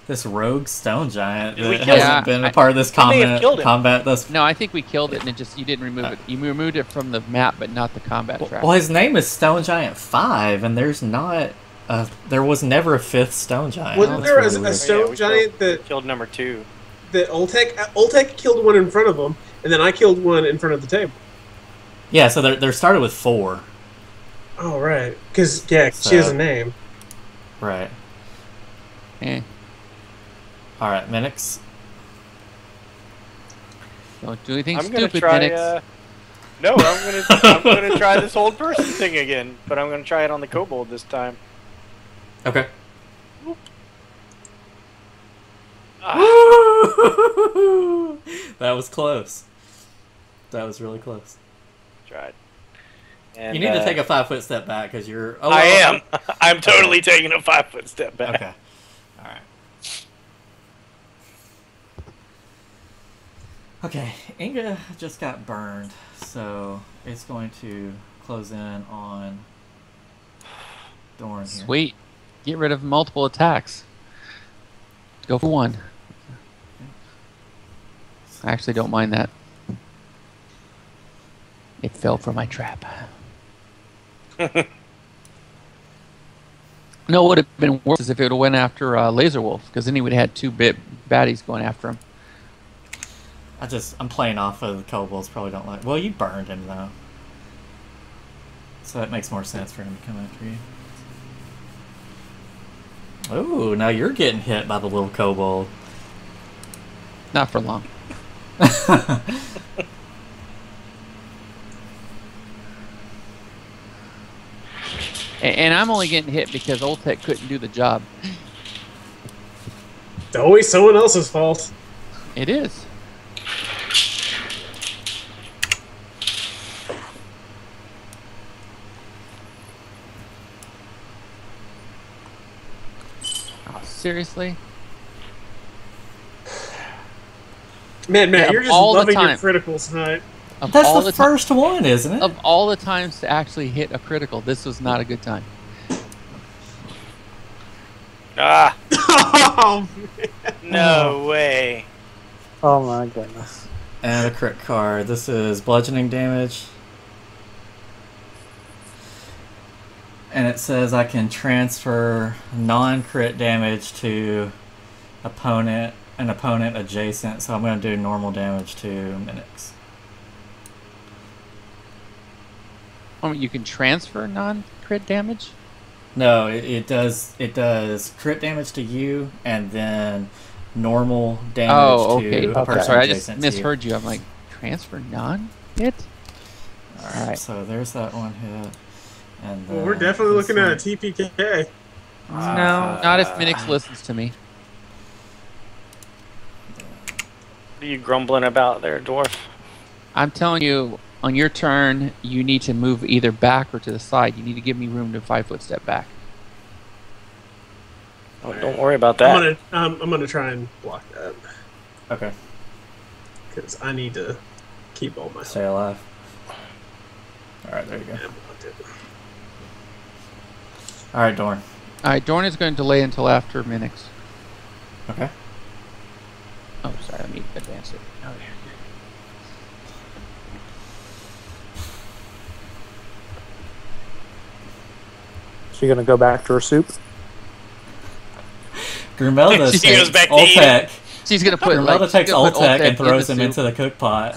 This rogue stone giant Did we that kill hasn't him? been a I- part of this we may have killed him. combat thus. No, I think we killed it, and you didn't remove it. You removed it from the map, but not the combat track. Well, his name is Stone Giant 5, and there was never a fifth stone giant. Wasn't That's there really a weird. stone we giant that Killed number 2. Oltek killed one in front of him, and then I killed one in front of the table. Yeah, so they're started with 4. Oh right, because she has a name. Right. Eh, All right, Minix. don't do anything I'm gonna stupid, try. Minix. No, I'm gonna try this old person thing again, but I'm gonna try it on the kobold this time. Okay. Ah, That was close. That was really close. tried. And, You need to take a 5-foot step back because you're. Oh, I am. I'm totally taking a 5-foot step back. Okay. All right. Okay, Inga just got burned, so it's going to close in on Dorn here. Sweet. Get rid of multiple attacks. Go for one. I actually don't mind that. It fell for my trap. No, what would have been worse is if it would have went after Laser Wolf, because then he would have had two baddies going after him. I'm playing off of the kobolds. Probably don't like. Well, you burned him though, so it makes more sense for him to come after you. Ooh, now you're getting hit by the little kobold. Not for long. And I'm only getting hit because Oltek couldn't do the job. It's always someone else's fault. It is. Oh, seriously? Man, Yeah, you're just all the loving your time. criticals tonight. Of That's all the ti- first one, isn't it? Of all the times to actually hit a critical, this was not a good time. Ah, Oh, no way. Oh my goodness. And a crit card. This is bludgeoning damage. And it says I can transfer non-crit damage to an opponent adjacent, so I'm going to do normal damage to Minix. You can transfer non-crit damage? No, it does crit damage to you, and then normal damage Oh, to okay. a person Sorry, I just adjacent to you. misheard you. I'm like, transfer non-hit? Alright. So there's that one hit. And well, we're then definitely this looking at a one. TPK. No, not if Minix listens to me. What are you grumbling about there, dwarf? I'm telling you, on your turn, you need to move either back or to the side. You need to give me room to 5-foot step back. Oh, don't worry about that. I'm gonna try and block that. Okay. because I need to keep all my. Stay alive. All right, there you go. All right, Dorn. All right, Dorn is going to delay until after Minix. Okay. Oh, sorry. Let me advance it. Oh, yeah. So you're gonna go back to her soup? Grimelda She goes back takes to eating. Oltec. She's going to put Grimelda takes she's gonna put Oltec and in throws the him soup. into the cook pot.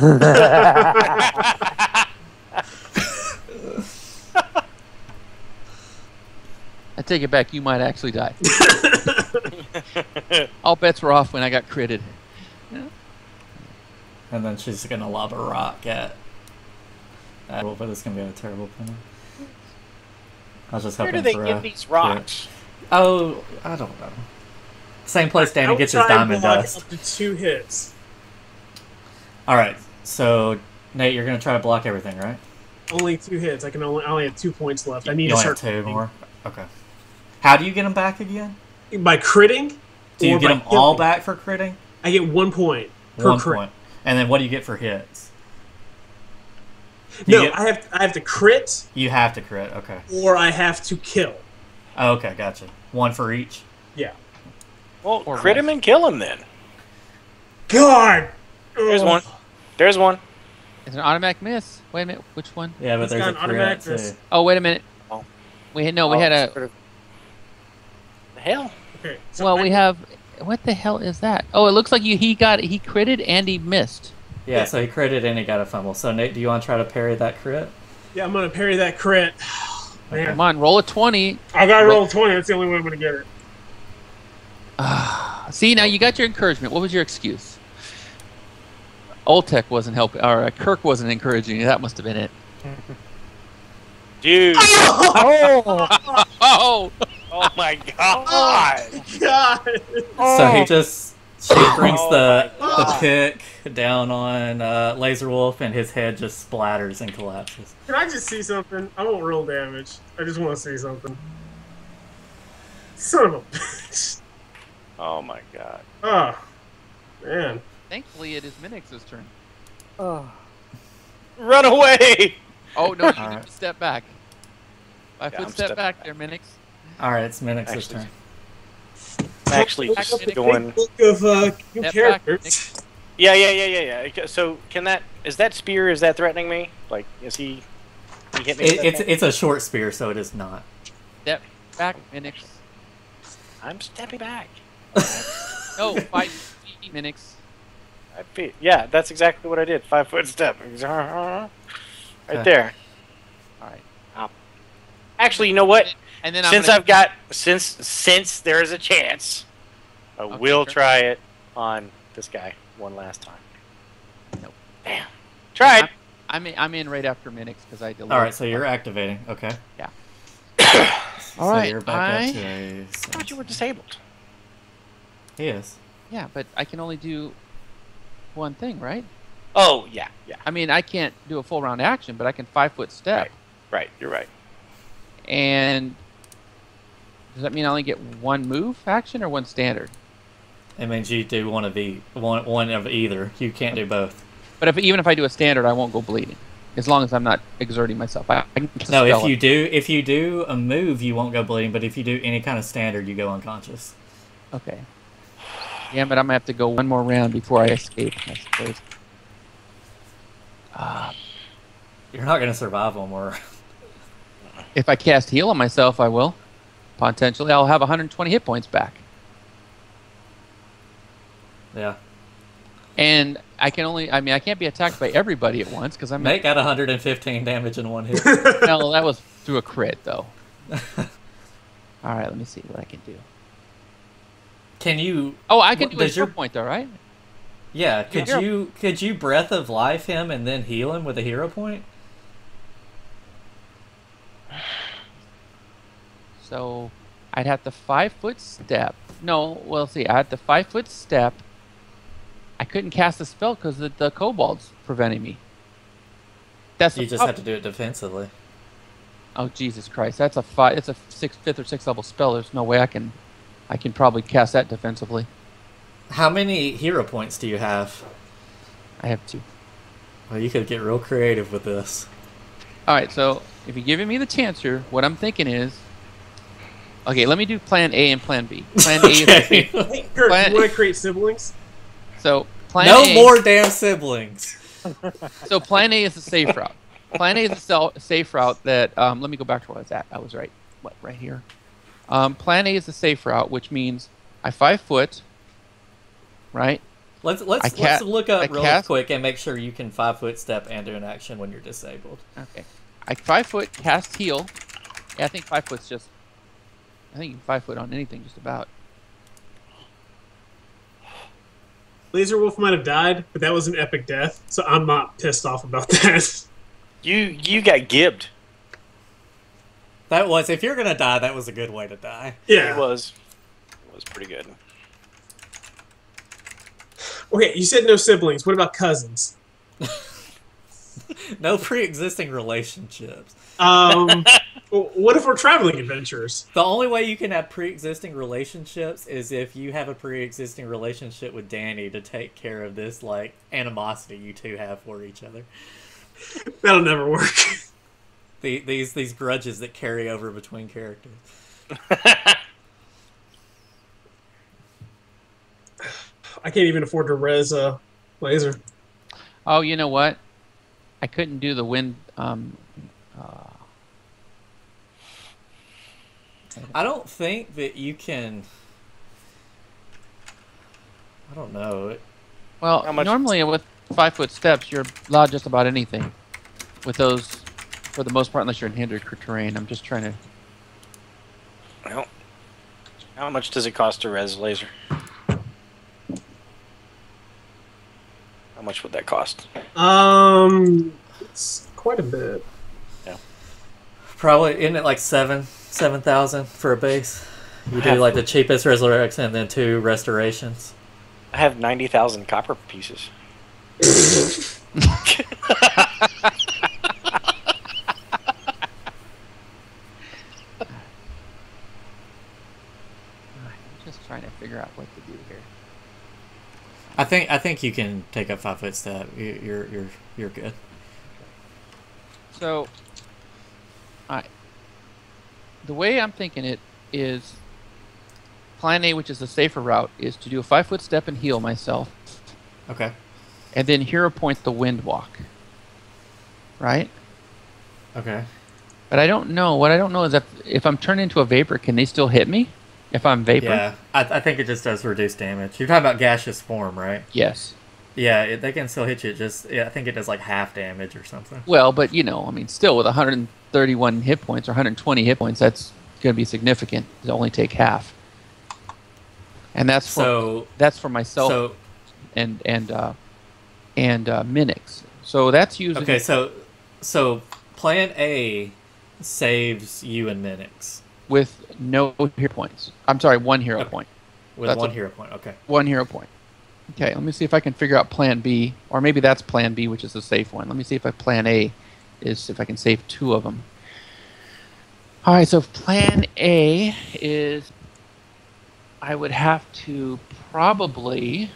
I take it back. You might actually die. All bets were off when I got critted. And then she's gonna lob a rock at but it's gonna be a terrible penalty. I was just Where hoping do they for get a these rocks? Oh, I don't know. Same place Danny I'll gets his try and diamond block dust. up to 2 hits. Alright, so Nate, you're gonna try to block everything, right? Only 2 hits. I only have 2 points left. I need You to only start have 2 critting. more? Okay. How do you get them back again? By critting. Do you or get by them all killing? back for critting? I get 1 point per 1 crit. point. And then what do you get for hits? No, You get- I have to crit, You have to crit, okay. or I have to kill. Oh, okay, gotcha. 1 for each? Yeah. Well, Or crit him and kill him then. God. There's Ugh. one. There's one. It's an automatic miss. Wait a minute. Which one? Yeah, but It's there's got a an crit automatic too. miss. Oh, wait a minute. Oh. We had a. The hell? Okay. So Well, we have. What the hell is that? Oh, it looks like he critted and he missed. Yeah, so he critted and he got a fumble. So Nate, do you want to try to parry that crit? Yeah, I'm gonna parry that crit. Man, Come on, roll a 20. I gotta roll 20. That's the only way I'm gonna get it. See, now you got your encouragement. What was your excuse? Oltec wasn't helping, or Kirk wasn't encouraging you. That must have been it. Dude. Oh! Oh my god. God. So he she brings Oh the my God. pick down on Laser Wolf and his head just splatters and collapses. Can I just see something? I won't roll damage. I just want to see something. Son of a bitch. Oh my god. Oh, man. Thankfully, it is Minix's turn. Run away! Oh, no, you Alright. need to step back. 5 Yeah, foot I'm step stepping back back. there, Minix. Alright, it's Minix's Actually, turn. I'm actually Look just up the big going. book of new Step characters. back, Yeah. So is that spear? Is that threatening me? Like, is he hit me? with that thing? It's a short spear, so it is not. Step back, Minix. I'm stepping back. No, 5 feet, Minix. Yeah, that's exactly what I did. 5 foot step. Right Okay. there. All right. Actually, you know what? And then Since there is a chance, I Okay, will sure. try it on this guy one last time. Nope. Damn. Tried. I'm in right after Minix because I delayed. Alright, so you're activating. Okay. Yeah. So Alright, you're back I up to a... I thought you were disabled. He is. Yeah, but I can only do one thing, right? Oh yeah. I mean, I can't do a full round action, but I can 5 foot step. Right. You're right. And does that mean I only get one move action or one standard? It means you do one of either. You can't do both. But even if I do a standard, I won't go bleeding, as long as I'm not exerting myself. I can cast a No, spell. if you do a move, you won't go bleeding. But if you do any kind of standard, you go unconscious. Okay. Yeah, but I'm gonna have to go one more round before I escape, I suppose. You're not gonna survive one more. If I cast heal on myself, I will. Potentially, I'll have 120 hit points back. Yeah. And I can't be attacked by everybody at once because I'm. Nate got 115 damage in one hit. No, that was through a crit though. All right, let me see what I can do. Can you? Oh, I can do a does hero your point though, right? Yeah, Hero- could you breath of life him and then heal him with a hero point? So I'd have to 5 foot step. No, well, see, I had to 5 foot step. I couldn't cast the spell because the kobold's preventing me. That's You just have to do it defensively. Oh Jesus Christ! That's a 5. It's a 5th or 6th level spell. There's no way I can probably cast that defensively. How many hero points do you have? I have 2. Well, you could get real creative with this. All right, so if you're giving me the chance here, what I'm thinking is, okay, let me do Plan A and Plan B. Plan A is Okay. Hey, Kurt, Plan- you want to create siblings? so Plan No A. more damn siblings. So Plan A is the safe route. Plan A is the safe route that. Let me go back to where I was at. I was right here. Plan A is the safe route, which means I 5 foot. Right. Let's look up real quick and make sure you can 5-foot step and do an action when you're disabled. Okay. I 5 foot, cast heal. Yeah, I think 5 foot's just. I think you can 5 foot on anything, just about. Laser Wolf might have died, but that was an epic death, so I'm not pissed off about that. You got gibbed. That was, if you're gonna die, that was a good way to die. Yeah. It was pretty good. Okay, you said no siblings. What about cousins? No pre-existing relationships. What if we're traveling adventurers? The only way you can have pre-existing relationships is if you have a pre-existing relationship with Danny to take care of this, like, animosity you two have for each other. That'll never work. These grudges that carry over between characters. I can't even afford to res Laser. Oh, you know what? I couldn't do the wind. I don't think that you can. I don't know. Well, normally with 5 foot steps, you're allowed just about anything. With those, for the most part, unless you're in hindered terrain. I'm just trying to. Well, how much does it cost to res laser? How much would that cost? It's quite a bit. Yeah. Probably, isn't it like 7,000 for a base? You do like the cheapest resurrection and then 2 restorations. I have 90,000 copper pieces. I'm just trying to figure out what to do here. I think you can take a 5-foot step. You're good. So, the way I'm thinking it is, Plan A, which is the safer route, is to do a 5 foot step and heal myself, Okay. and then hero point the wind walk. Right? Okay. But I don't know. What I don't know is if I'm turned into a vapor, can they still hit me? If I'm vapor? Yeah, I think it just does reduce damage. You're talking about gaseous form, right? Yes. Yeah, they can still hit you. I think it does like half damage or something. Well, but I mean, still with 131 hit points or 120 hit points, that's going to be significant to only take half. And that's for myself and Minix. So that's using. Okay, so Plan A saves you and Minix with no hero points. I'm sorry, 1 hero point. with That's 1 hero point. Okay. 1 hero point. Okay, let me see if I can figure out Plan B, or maybe that's Plan B, which is the safe one. Let me see if Plan A is if I can save 2 of them. All right, so Plan A is I would have to probably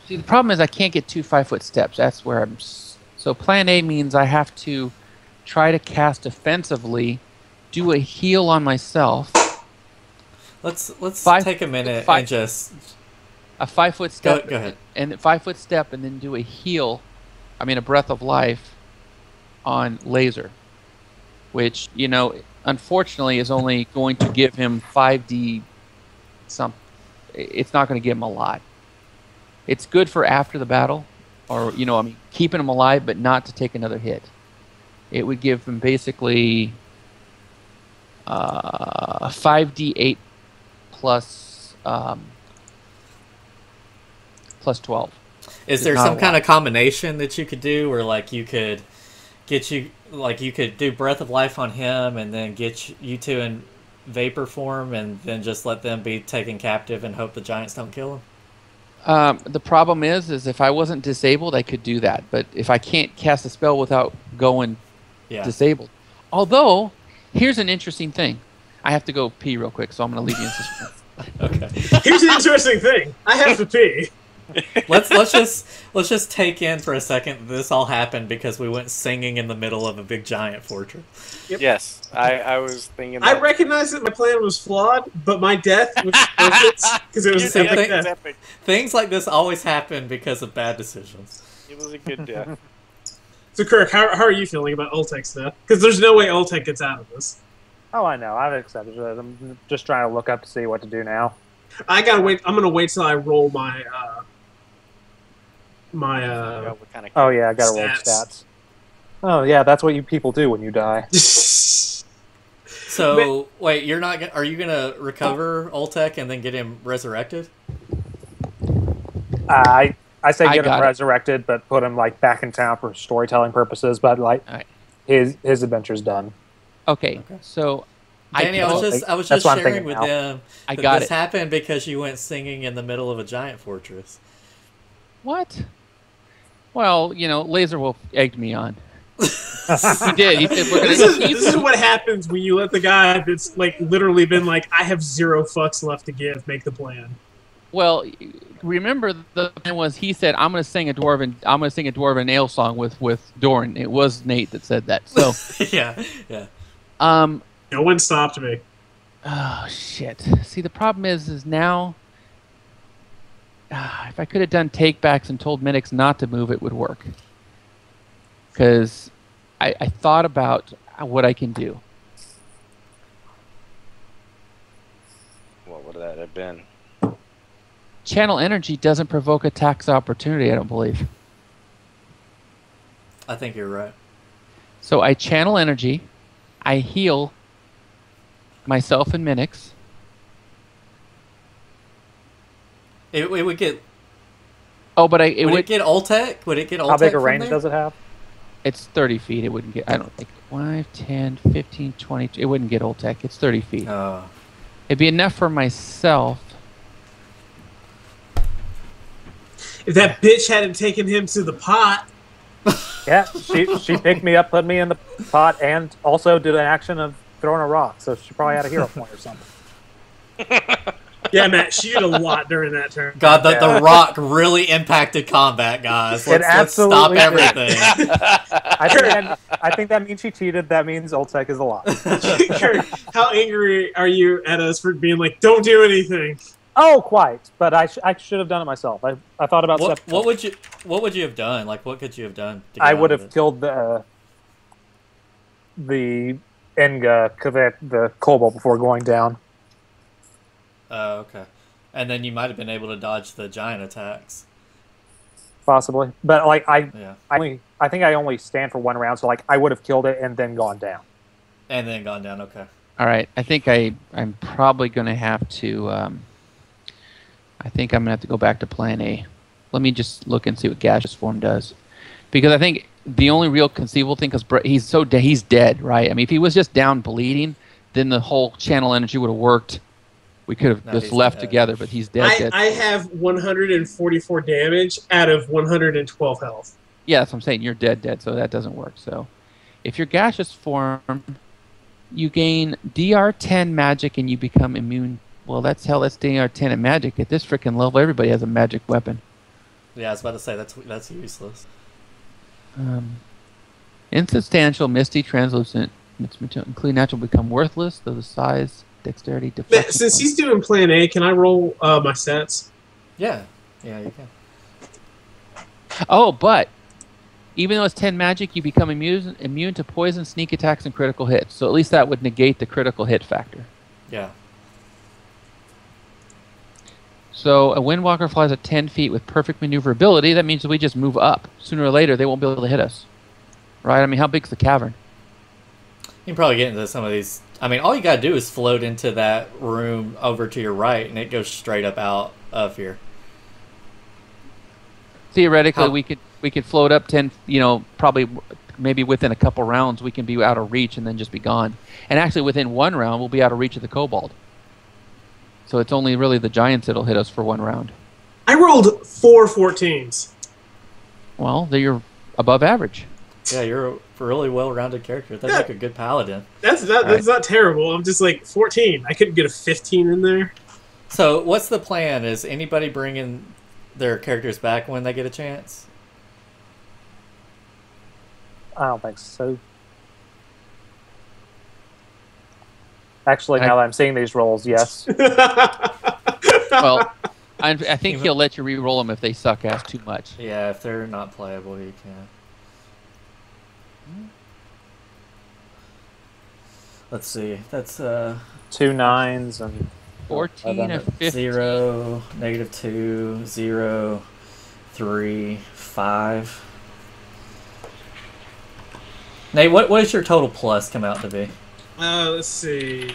see. The problem is I can't get 2 5-foot steps. That's where I'm. So Plan A means I have to try to cast offensively, do a heal on myself. Let's Five- take a minute five- and just A 5-foot step. Go ahead. And 5-foot step, and then do a heal. I mean, a breath of life on laser, which unfortunately is only going to give him 5d. It's not going to give him a lot. It's good for after the battle, or keeping him alive, but not to take another hit. It would give him basically 5d8 plus 12. Is there some kind of combination that you could do where you could do breath of life on him and then get you two in vapor form and then just let them be taken captive and hope the giants don't kill them? The problem is if I wasn't disabled, I could do that. But if I can't cast a spell without going disabled. Although, here's an interesting thing. I have to go pee real quick, so I'm going to leave you in suspense. Okay. Here's the interesting thing. I have to pee. Let's just take in for a second. This all happened because we went singing in the middle of a big giant fortress. Yep. Yes, I was thinking. I That. recognize that my plan was flawed, but my death was perfect because it was a Same epic thing. death. Epic. Things like this always happen because of bad decisions. It was a good death. So, Kirk, how are you feeling about Ultek's death? Because there's no way Ultek gets out of this. Oh, I know. I've accepted it. I'm just trying to look up to see what to do now. I gotta wait. I'm gonna wait till I roll my What kind of Oh, yeah, I got to roll Stats. stats. Oh, yeah, that's what you people do when you die. So wait, you're not? Are you gonna recover Ultek and then get him resurrected? I say I get him got it. resurrected, but put him like back in town for storytelling purposes. But like Alright. his adventure's done. Okay, so Danny, I was That's just what I'm sharing thinking with now. them I that got this it. happened because you went singing in the middle of a giant fortress. What? Well, Laser Wolf egged me on. He did. He said, "We're this gonna." is what happens when you let the guy that's like literally been like, I have 0 fucks left to give, make the plan. Well, remember the plan was he said, "I'm gonna sing a dwarven ale song with Doran." It was Nate that said that. So, yeah. No one stopped me. oh shit. See, the problem is now. If I could have done takebacks and told medics not to move, it would work. Because I thought about what I can do. What would that have been? Channel energy doesn't provoke a tax opportunity, I don't believe. I think you're right. So I channel energy, I heal myself and Minix. It would get. Oh, but Would it get Ultek? Would it get Ultek? How big a from range there? does it have? It's 30 feet. It wouldn't get. I don't think 5, 10, 15, 20. It wouldn't get Ultek. It's 30 feet. It'd be enough for myself. If that bitch hadn't taken him to the pot, Yeah, she picked me up, put me in the pot, and also did an action of throwing a rock. So she probably had a hero point or something. yeah, Matt, she did a lot during that turn. God, the rock really impacted combat, guys. Let's stop absolutely did. everything. I think that means she cheated. That means Ultek is alive. Kirk, how angry are you at us for being like, don't do anything? Oh, quite. But I should have done it myself. I thought about What would you have done? Like, what could you have done? To get I out would of have it? killed the Enga, the Kobold, before going down. Oh, okay. And then you might have been able to dodge the giant attacks. Possibly. But like I think I only stand for 1 round, so like I would have killed it and then gone down. And then gone down. Okay. All right. I think I'm probably going to have to. I think I'm going to have to go back to Plan A. Let me just look and see what gaseous form does, because I think the only real conceivable thing, because he's dead, right? I mean, if he was just down bleeding, then the whole channel energy would have worked. We could have just he's left dead. together, but he's dead. I have 144 damage out of 112 health. Yeah, that's what I'm saying. You're dead, so that doesn't work. So if you're gaseous form, you gain DR10 magic and you become immune. Well, that's DR10 and magic. At this freaking level, everybody has a magic weapon. Yeah, I was about to say that's useless. Insubstantial, misty, translucent, including natural, become worthless, though the size, dexterity, deflection. Since he's doing Plan A, can I roll my stats? Yeah, you can. Oh, but even though it's 10 magic, you become immune to poison, sneak attacks, and critical hits. So at least that would negate the critical hit factor. Yeah. So a Windwalker flies at 10 feet with perfect maneuverability. That means that we just move up. Sooner or later, they won't be able to hit us. Right? I mean, how big's the cavern? You can probably get into some of these. I mean, all you gotta do is float into that room over to your right, and it goes straight up out of here. Theoretically, we could float up 10. Probably maybe within a couple rounds, we can be out of reach and then just be gone. And actually, within 1 round, we'll be out of reach of the kobold. So it's only really the giants that'll hit us for 1 round. I rolled 4 14s. Well, you're above average. Yeah, you're a really well-rounded character. That's like a good paladin. That's not terrible. I'm just like 14. I couldn't get a 15 in there. So, what's the plan? Is anybody bringing their characters back when they get a chance? I don't think so. Actually, now that I'm seeing these rolls, yes. Well, I think he'll let you re-roll them if they suck ass too much. Yeah, if they're not playable, you can't. Let's see. That's 2 9s and 14 or 15. 0, -2, 0, 3, 5. Nate, what does your total plus come out to be? Let's see.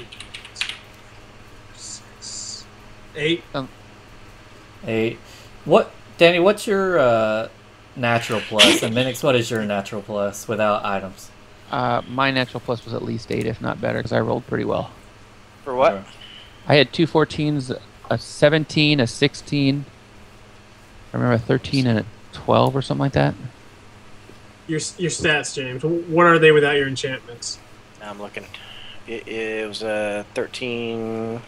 6, 8. 8. What, Danny? What's your natural plus? And Minix, what is your natural plus without items? My natural plus was at least 8, if not better, because I rolled pretty well. For what? Okay. I had 2 14s, a 17, a 16. I remember a 13 and a 12 or something like that. Your stats, James. What are they without your enchantments? I'm looking. It was a 13.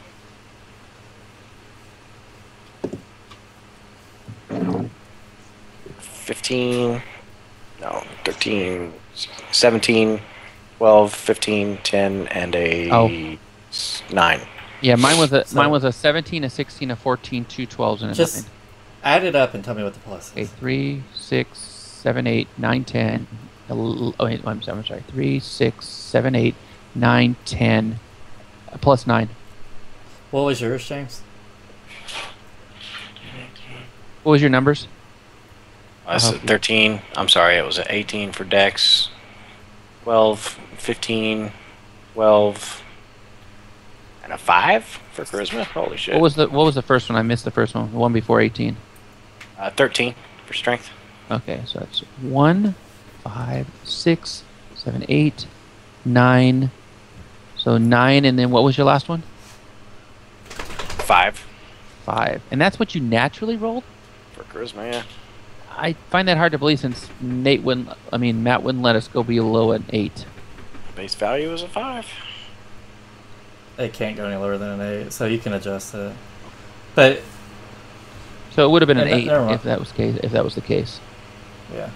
No, 13, 17, 12, 15, 10, and a 9. Yeah, mine was a 17, a 16, a 14, 2 12s, and a Just 9. add it up and tell me what the plus Okay, is. 3, 6, 7, 8, 9, 10. Oh, wait, I'm sorry. 3, 6, 7, 8, 9, 10, plus 9. What was yours, James? What was your numbers? I said 13. I'm sorry, it was an 18 for Dex, 12, 15, 12, and a 5 for Charisma. Holy shit. What was the first one? I missed the first one. The one before 18. 13 for Strength. Okay, so that's 1, 5, 6, 7, 8, 9. So 9, and then what was your last one? 5 5. And that's what you naturally rolled? for Charisma, yeah. I find that hard to believe since Matt wouldn't let us go below an 8. Base value is a 5. It can't go any lower than an 8, so you can adjust it. But So it would have been an Yeah, 8 never mind. if that was the case. yeah,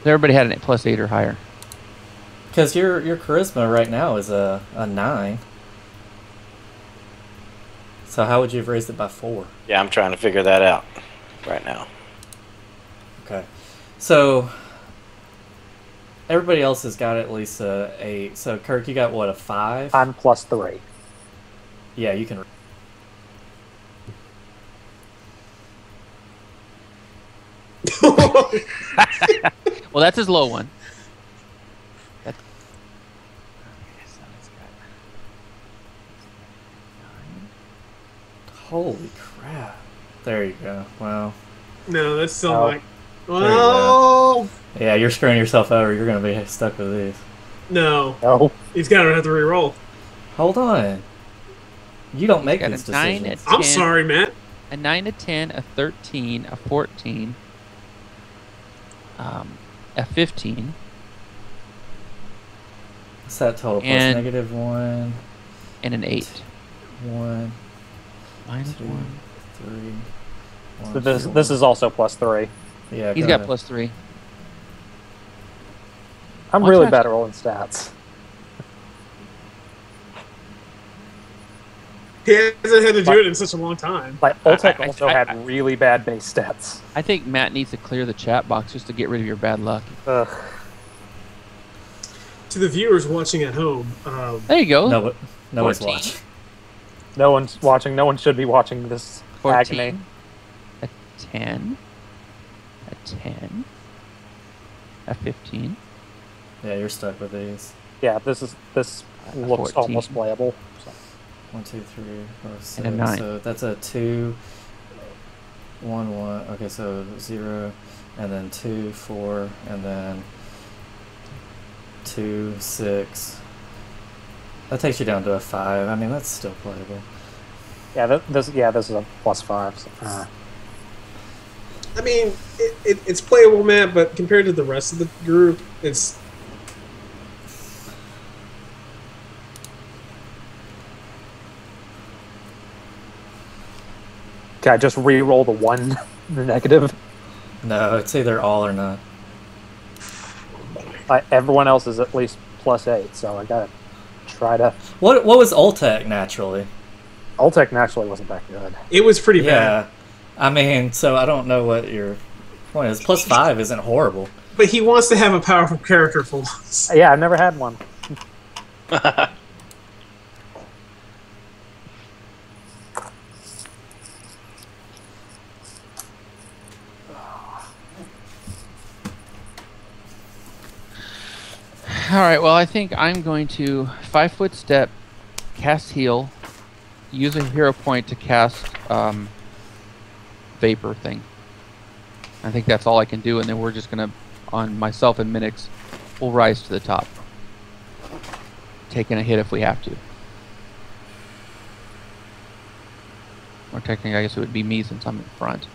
Everybody had an plus 8 or higher. because your charisma right now is a 9. So how would you have raised it by 4? Yeah, I'm trying to figure that out right now. Okay, so everybody else has got at least a 8. So Kirk, you got what, a 5? I'm plus 3. Yeah, you can. Well, that's his low one. Holy crap! There you go. Wow. No, that's still Oh. like. Well, Yeah, you're screwing yourself over. You're gonna be stuck with these. no. No. He's gonna have to re-roll. Hold on. You don't make Got these a 9 decisions. at I'm 10, sorry, Matt. a 9, a 10, a 13, a 14, a 15. What's that total? Plus And- -1, and an 8. 1, Minus 2, 1. 3. So this is also plus 3. Yeah, He's go got ahead. plus 3. I'm Watch really out. bad at rolling stats. He hasn't had to do it in such a long time. Like, Oltek I- also I- had really bad base stats. I think Matt needs to clear the chat box just to get rid of your bad luck. Ugh. To the viewers watching at home, There you go. No one's 14. watching. No one's watching. No one should be watching this 14, agony. a 10, a 10, a 15, Yeah, you're stuck with these. Yeah, this looks 14. almost playable. So. 1, 2, 3, 4, 6. And a 9. So that's a 2, 1, 1. Okay, so 0, and then 2, 4, and then 2, 6. That takes you down to a 5. I mean, that's still playable. Yeah, this is a plus 5. So, I mean, it's playable, Matt, but compared to the rest of the group, it's. Can I just re-roll the 1, the negative? No, it's either all or none. Everyone else is at least +8, so I gotta try to... What was Ultec naturally? Ultec naturally wasn't that good. It was pretty bad. Yeah. I mean, so I don't know what your point is. +5 isn't horrible. But he wants to have a powerful character for once. Yeah, I've never had one. Alright, well, I think I'm going to 5-foot step, cast heal, use a hero point to cast vapor thing. I think that's all I can do, and then we're just going to, on myself and Minix, we'll rise to the top. Taking a hit if we have to. Or technically, I guess it would be me since I'm in front.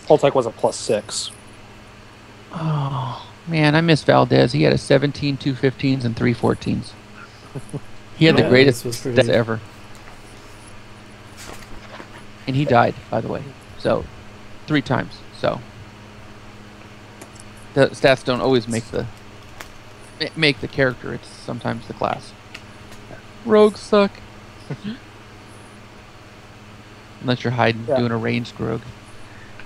Ultec was a +6. Oh, man, I miss Valdez. He had a 17, 2 15s, and 3 14s. He had the greatest stats ever. And he died, by the way. So, 3 times. So, the stats don't always make the character. It's sometimes the class. Rogues suck. Unless you're hiding, doing a ranged rogue.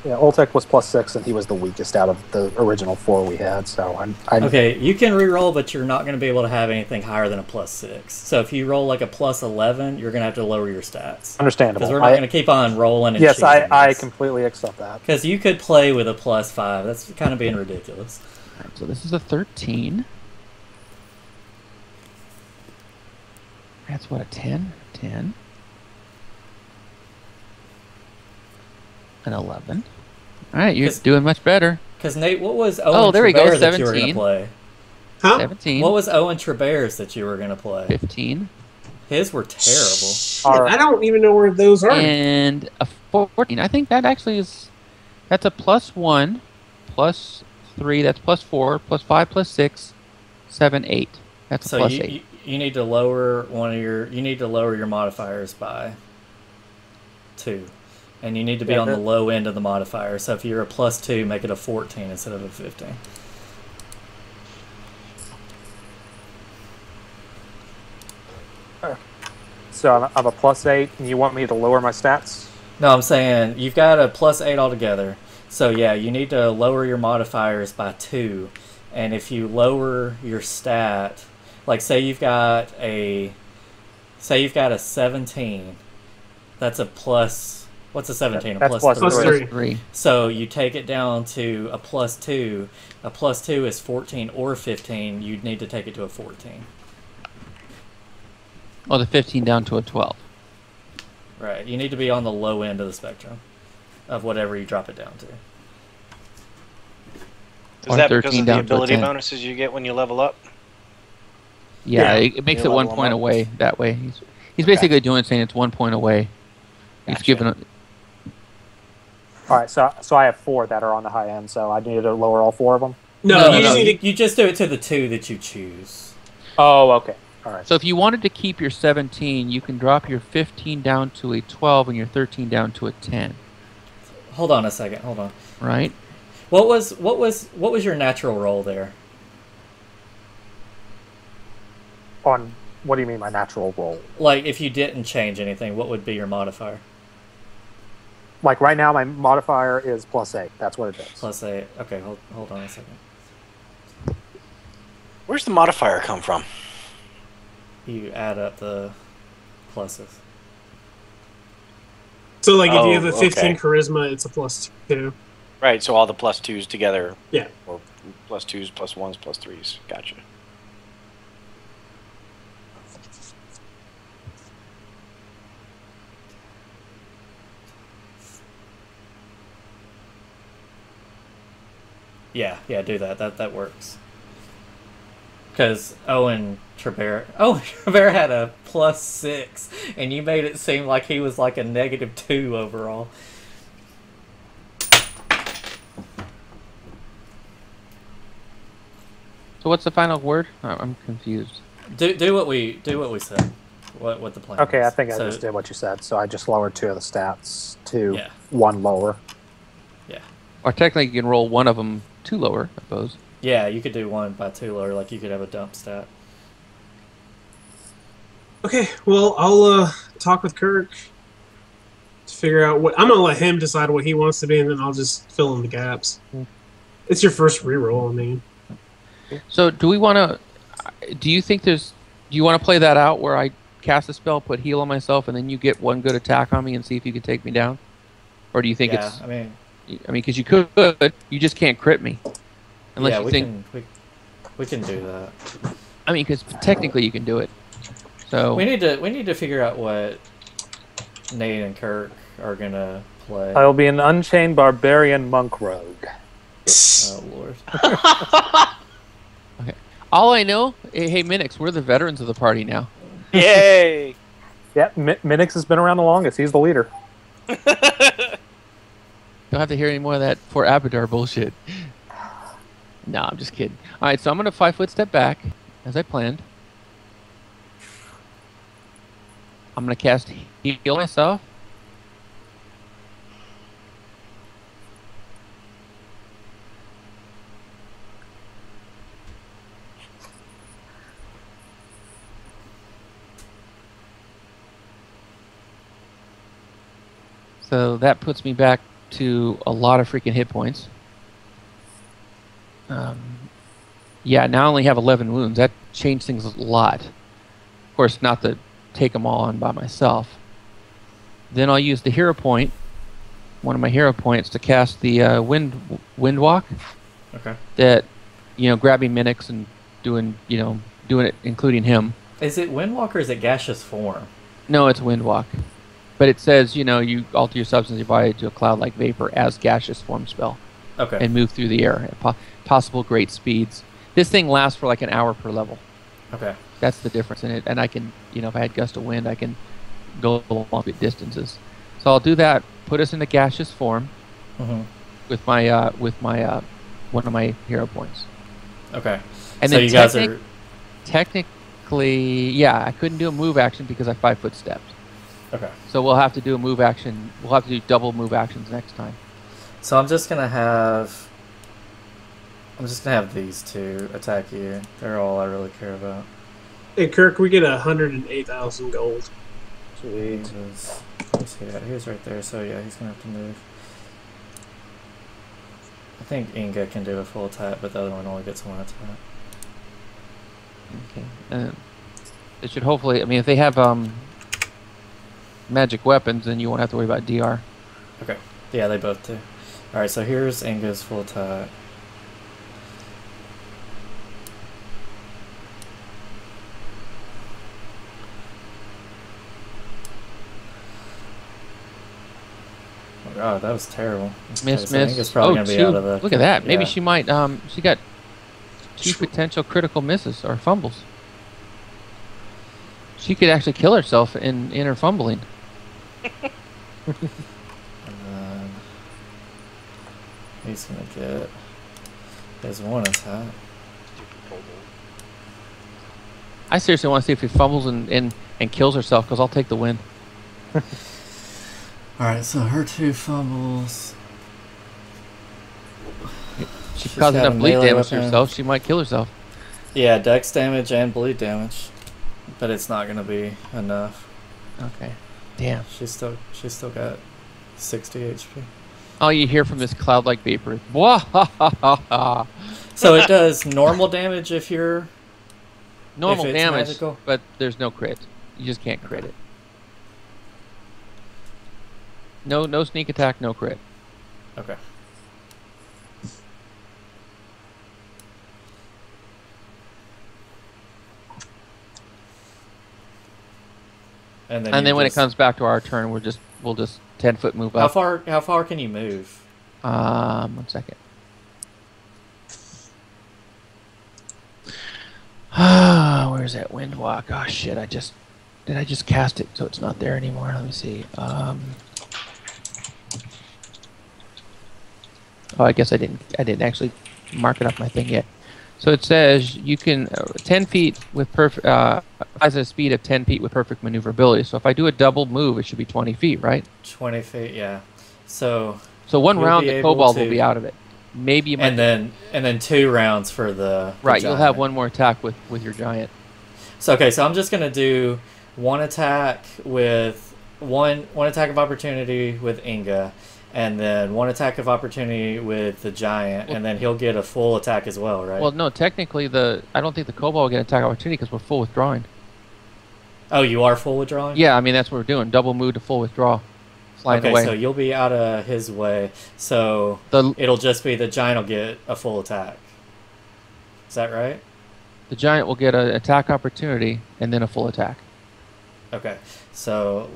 Yeah, Ultec was +6, and he was the weakest out of the original 4 we had. So I'm Okay, you can reroll, but you're not going to be able to have anything higher than a +6. So if you roll like a +11, you're going to have to lower your stats. Understandable. Because we're not going to keep on rolling. And yes, I completely accept that. Because you could play with a +5. That's kind of being ridiculous. All right, so this is a 13. That's what, a 10? 10. An 11. All right, you're doing much better. Because Nate, what was Owen there we go, Trebear's that you were going to 17. play? Huh? 17. What was Owen Trebear's that you were going to play? 15. His were terrible. All right. I don't even know where those are. And a 14. I think that actually is... That's a +1, +3, that's +4, +5, +6, 7, 8. That's a So +8. you need to lower you need to lower your modifiers by 2. And you need to be on the low end of the modifier. So if you're a +2, make it a 14 instead of a 15. So I'm a +8, and you want me to lower my stats? No, I'm saying you've got a +8 altogether. So yeah, you need to lower your modifiers by 2. And if you lower your stat, like say you've got a 17, that's a plus. What's a 17? That's a +3. +3. So you take it down to a +2. A +2 is 14 or 15. You'd need to take it to a 14. Oh, the 15 down to a 12. Right. You need to be on the low end of the spectrum of whatever you drop it down to. Is that because 13 of the down to a ability 10. bonuses you get when you level up? Yeah, Yeah. it makes You it 1 level point them up. away that way. He's basically saying it's 1 point away. He's Gotcha. giving it. All right, so I have 4 that are on the high end, so I need to lower all 4 of them? No, you just you, need to... you just do it to the 2 that you choose. Oh, okay. All right. So if you wanted to keep your 17, you can drop your 15 down to a 12 and your 13 down to a 10. Hold on a second. Hold on. Right? What was your natural roll there? On what do you mean my natural roll? Like if you didn't change anything, what would be your modifier? Like right now, my modifier is +8. That's what it is. +8. Okay, hold on a second. Where's the modifier come from? You add up the pluses. So, like, if you have Oh, a 15 okay. charisma, it's a +2. Right, so all the +2s together. Yeah. Or +2s, +1s, +3s. Gotcha. Yeah, do that. That works. Because Owen Trebear had a +6, and you made it seem like he was like a -2 overall. So what's the final word? I'm confused. Do what we said. What the plan? Okay, I is. think I So, just did what you said. So I just lowered 2 of the stats to Yeah. 1 lower. Yeah. Or technically, you can roll one of them 2 lower, I suppose. Yeah, you could do 1 by 2 lower. Like you could have a dump stat. Okay, well, I'll talk with Kirk to figure out what I'm gonna let him decide what he wants to be, and then I'll just fill in the gaps. It's your first reroll, I mean. So do we want to? Do you think there's? Do you want to play that out where I cast a spell, put heal on myself, and then you get 1 good attack on me and see if you can take me down? Or do you think it's? I mean, because you could, you just can't crit me, unless yeah, you we think. we can do that. I mean, because technically you can do it. So We need to figure out what Nate and Kirk are gonna play. I will be an Unchained Barbarian Monk Rogue. Oh Lord. okay. All I know, hey Minix, we're the veterans of the party now. Yay! Yeah, Minix has been around the longest. He's the leader. Don't have to hear any more of that for Abadar bullshit. No, I'm just kidding. All right, so I'm gonna 5-foot step back as I planned. I'm gonna cast heal myself. So that puts me back to a lot of freaking hit points. Yeah, now I only have 11 wounds. That changed things a lot. Of course, not to take them all on by myself. Then I'll use the hero point, one of my hero points, to cast the wind walk. Okay. That, grabbing Minix and doing it, including him. Is it Windwalker or is it Gaseous Form? No, it's wind walk. But it says, you alter your substance of your body to a cloud-like vapor as gaseous form spell. Okay. And move through the air at possible great speeds. This thing lasts for like an hour per level. Okay. That's the difference in it. And I can, if I had gust of wind, I can go long distances. So I'll do that. Put us into gaseous form with my one of my hero points. Okay. And so then you guys are technically, yeah, I couldn't do a move action because I 5-foot stepped. okay. So we'll have to do a move action. We'll have to do double move actions next time. So I'm just gonna have these 2 attack you. They're all I really care about. Hey, Kirk, we get 108,000 gold. Sweet. Where's he at? He was right there. So yeah, he's gonna have to move. I think Inga can do a full attack, but the other one only gets 1 attack. Okay. It should hopefully. I mean, if they have magic weapons, then you won't have to worry about DR. Okay. Yeah, they both do. All right. So here's Inga's full attack. Oh God, that was terrible. Miss. Inga's probably gonna be out of the. Look at that. Maybe yeah. she might. She got 2 potential critical misses or fumbles. She could actually kill herself in her fumbling. And then he's gonna get his 1 attack. I seriously want to see if he fumbles and kills herself, because I'll take the win. Alright, so her 2 fumbles. She caused got a enough bleed melee damage to weapon. herself, she might kill herself. Yeah, dex damage and bleed damage. But it's not gonna be enough. Okay. Damn. She's still got 60 HP. All you hear from this cloud-like vapor is "Wah-ha-ha-ha-ha." So it does normal damage if you're Normal it's damage, magical? but there's no crit. You just can't crit it. No sneak attack, no crit. okay. And And then when it comes back to our turn, we'll just 10-foot move up. how far can you move? 1 second. Where's that wind walk? Oh shit! Did I just cast it so it's not there anymore? Let me see. Oh, I guess I didn't actually mark it up my thing yet. So it says you can 10 feet with perfect has a speed of 10 feet with perfect maneuverability. So if I do a double move, it should be 20 feet, right? 20 feet, yeah. So one you'll round be the able kobold to- will be out of it. Maybe you might and then 2 rounds for the right. You'll giant. have one more attack with your giant. So okay, so I'm just gonna do one attack with one attack of opportunity with Inga, and then one attack of opportunity with the giant, and then he'll get a full attack as well, right? Well, no, technically I don't think the kobold will get an attack opportunity because we're full withdrawing. Oh, you are full withdrawing? Yeah, I mean that's what we're doing. Double move to full withdraw. Flying Okay, away. so you'll be out of his way. So it'll just be the giant will get a full attack. Is that right? The giant will get an attack opportunity and then a full attack. Okay, so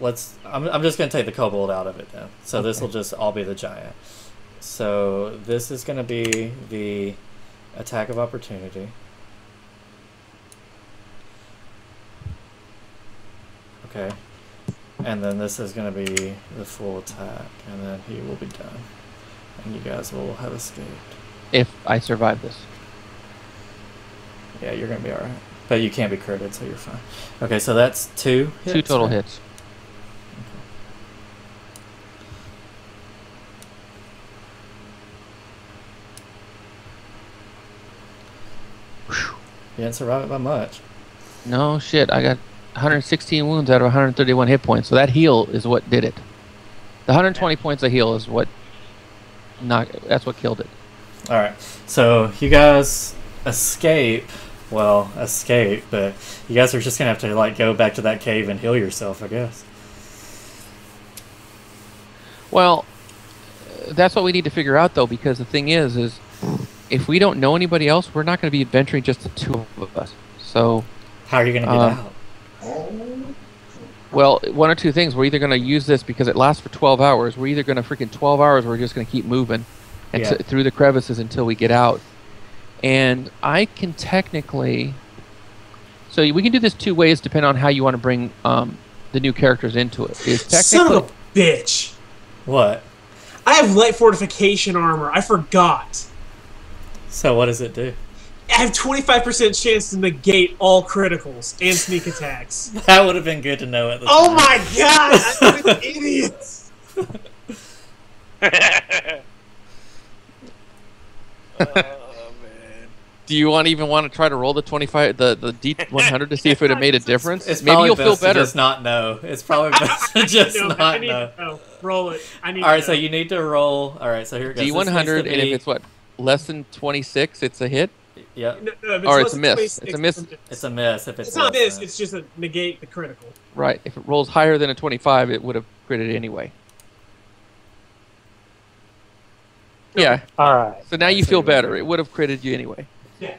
I'm just gonna take the kobold out of it then. So Okay. this will just all be the giant. So this is gonna be the attack of opportunity. Okay, and then this is gonna be the full attack, and then he will be done, and you guys will have escaped. If I survive this. Yeah, you're gonna be all right, but you can't be critted, so you're fine. Okay, so that's 2 hits, 2 total right? hits. You didn't survive it by much. No shit, I got 116 wounds out of 131 hit points, so that heal is what did it. The 120 points of heal is what that's what killed it. All right, so you guys escape. Well, escape, but you guys are just gonna have to like go back to that cave and heal yourself, I guess. Well, that's what we need to figure out though, because the thing is if we don't know anybody else, we're not going to be adventuring just the 2 of us. So How are you gonna get out? well, one or two things. We're either going to use this because it lasts for 12 hours. We're either going to freaking 12 hours. We're just going to keep moving and Yeah. through the crevices until we get out. And I can technically, so we can do this 2 ways, depending on how you want to bring the new characters into it. Is Son technically, of a bitch! What? I have light fortification armor. I forgot. So what does it do? I have 25% chance to negate all criticals and sneak attacks. That would have been good to know at the Oh time. my god! I'm an idiot! do you even want to try to roll the 25, the D100 to see if it would have made a difference? It's Maybe probably you'll feel best to better. just not know. It's probably best to just No, I not need know. to know. Roll it. I need All right, to so know. you need to roll. All right, so here it goes. This D100, needs to and if be- it's what, less than 26, it's a hit? Yep, No, if Or less it's a than miss. 26, It's a miss. it's a miss if it's. It's not less this. than- It's just a negate the critical. Right. If it rolls higher than a 25, it would have critted anyway. Yeah. All right. So now you feel better. It would have critted you anyway. Yeah.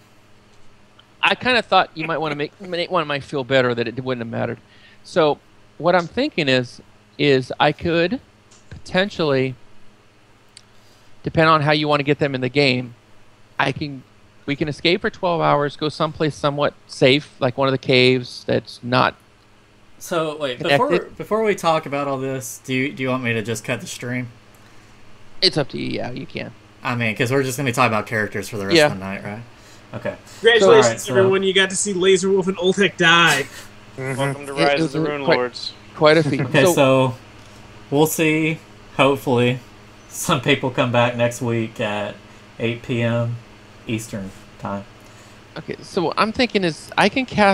I kind of thought you might want to might feel better that it wouldn't have mattered. So what I'm thinking is I could potentially, depend on how you want to get them in the game, we can escape for 12 hours, go someplace somewhat safe, like one of the caves that's not. So wait, Connected. before we talk about all this, do you want me to just cut the stream? It's up to you. Yeah, you can. I mean, because we're just going to be talking about characters for the rest Yeah. of the night, right? Okay. Congratulations, Alright, so- everyone! You got to see Laser Wolf and Oltec die. Welcome to It Rise was of the a Runelords. Quite a feat. Okay, so we'll see. Hopefully, some people come back next week at 8 p.m. Eastern time. Okay, so what I'm thinking is I can cast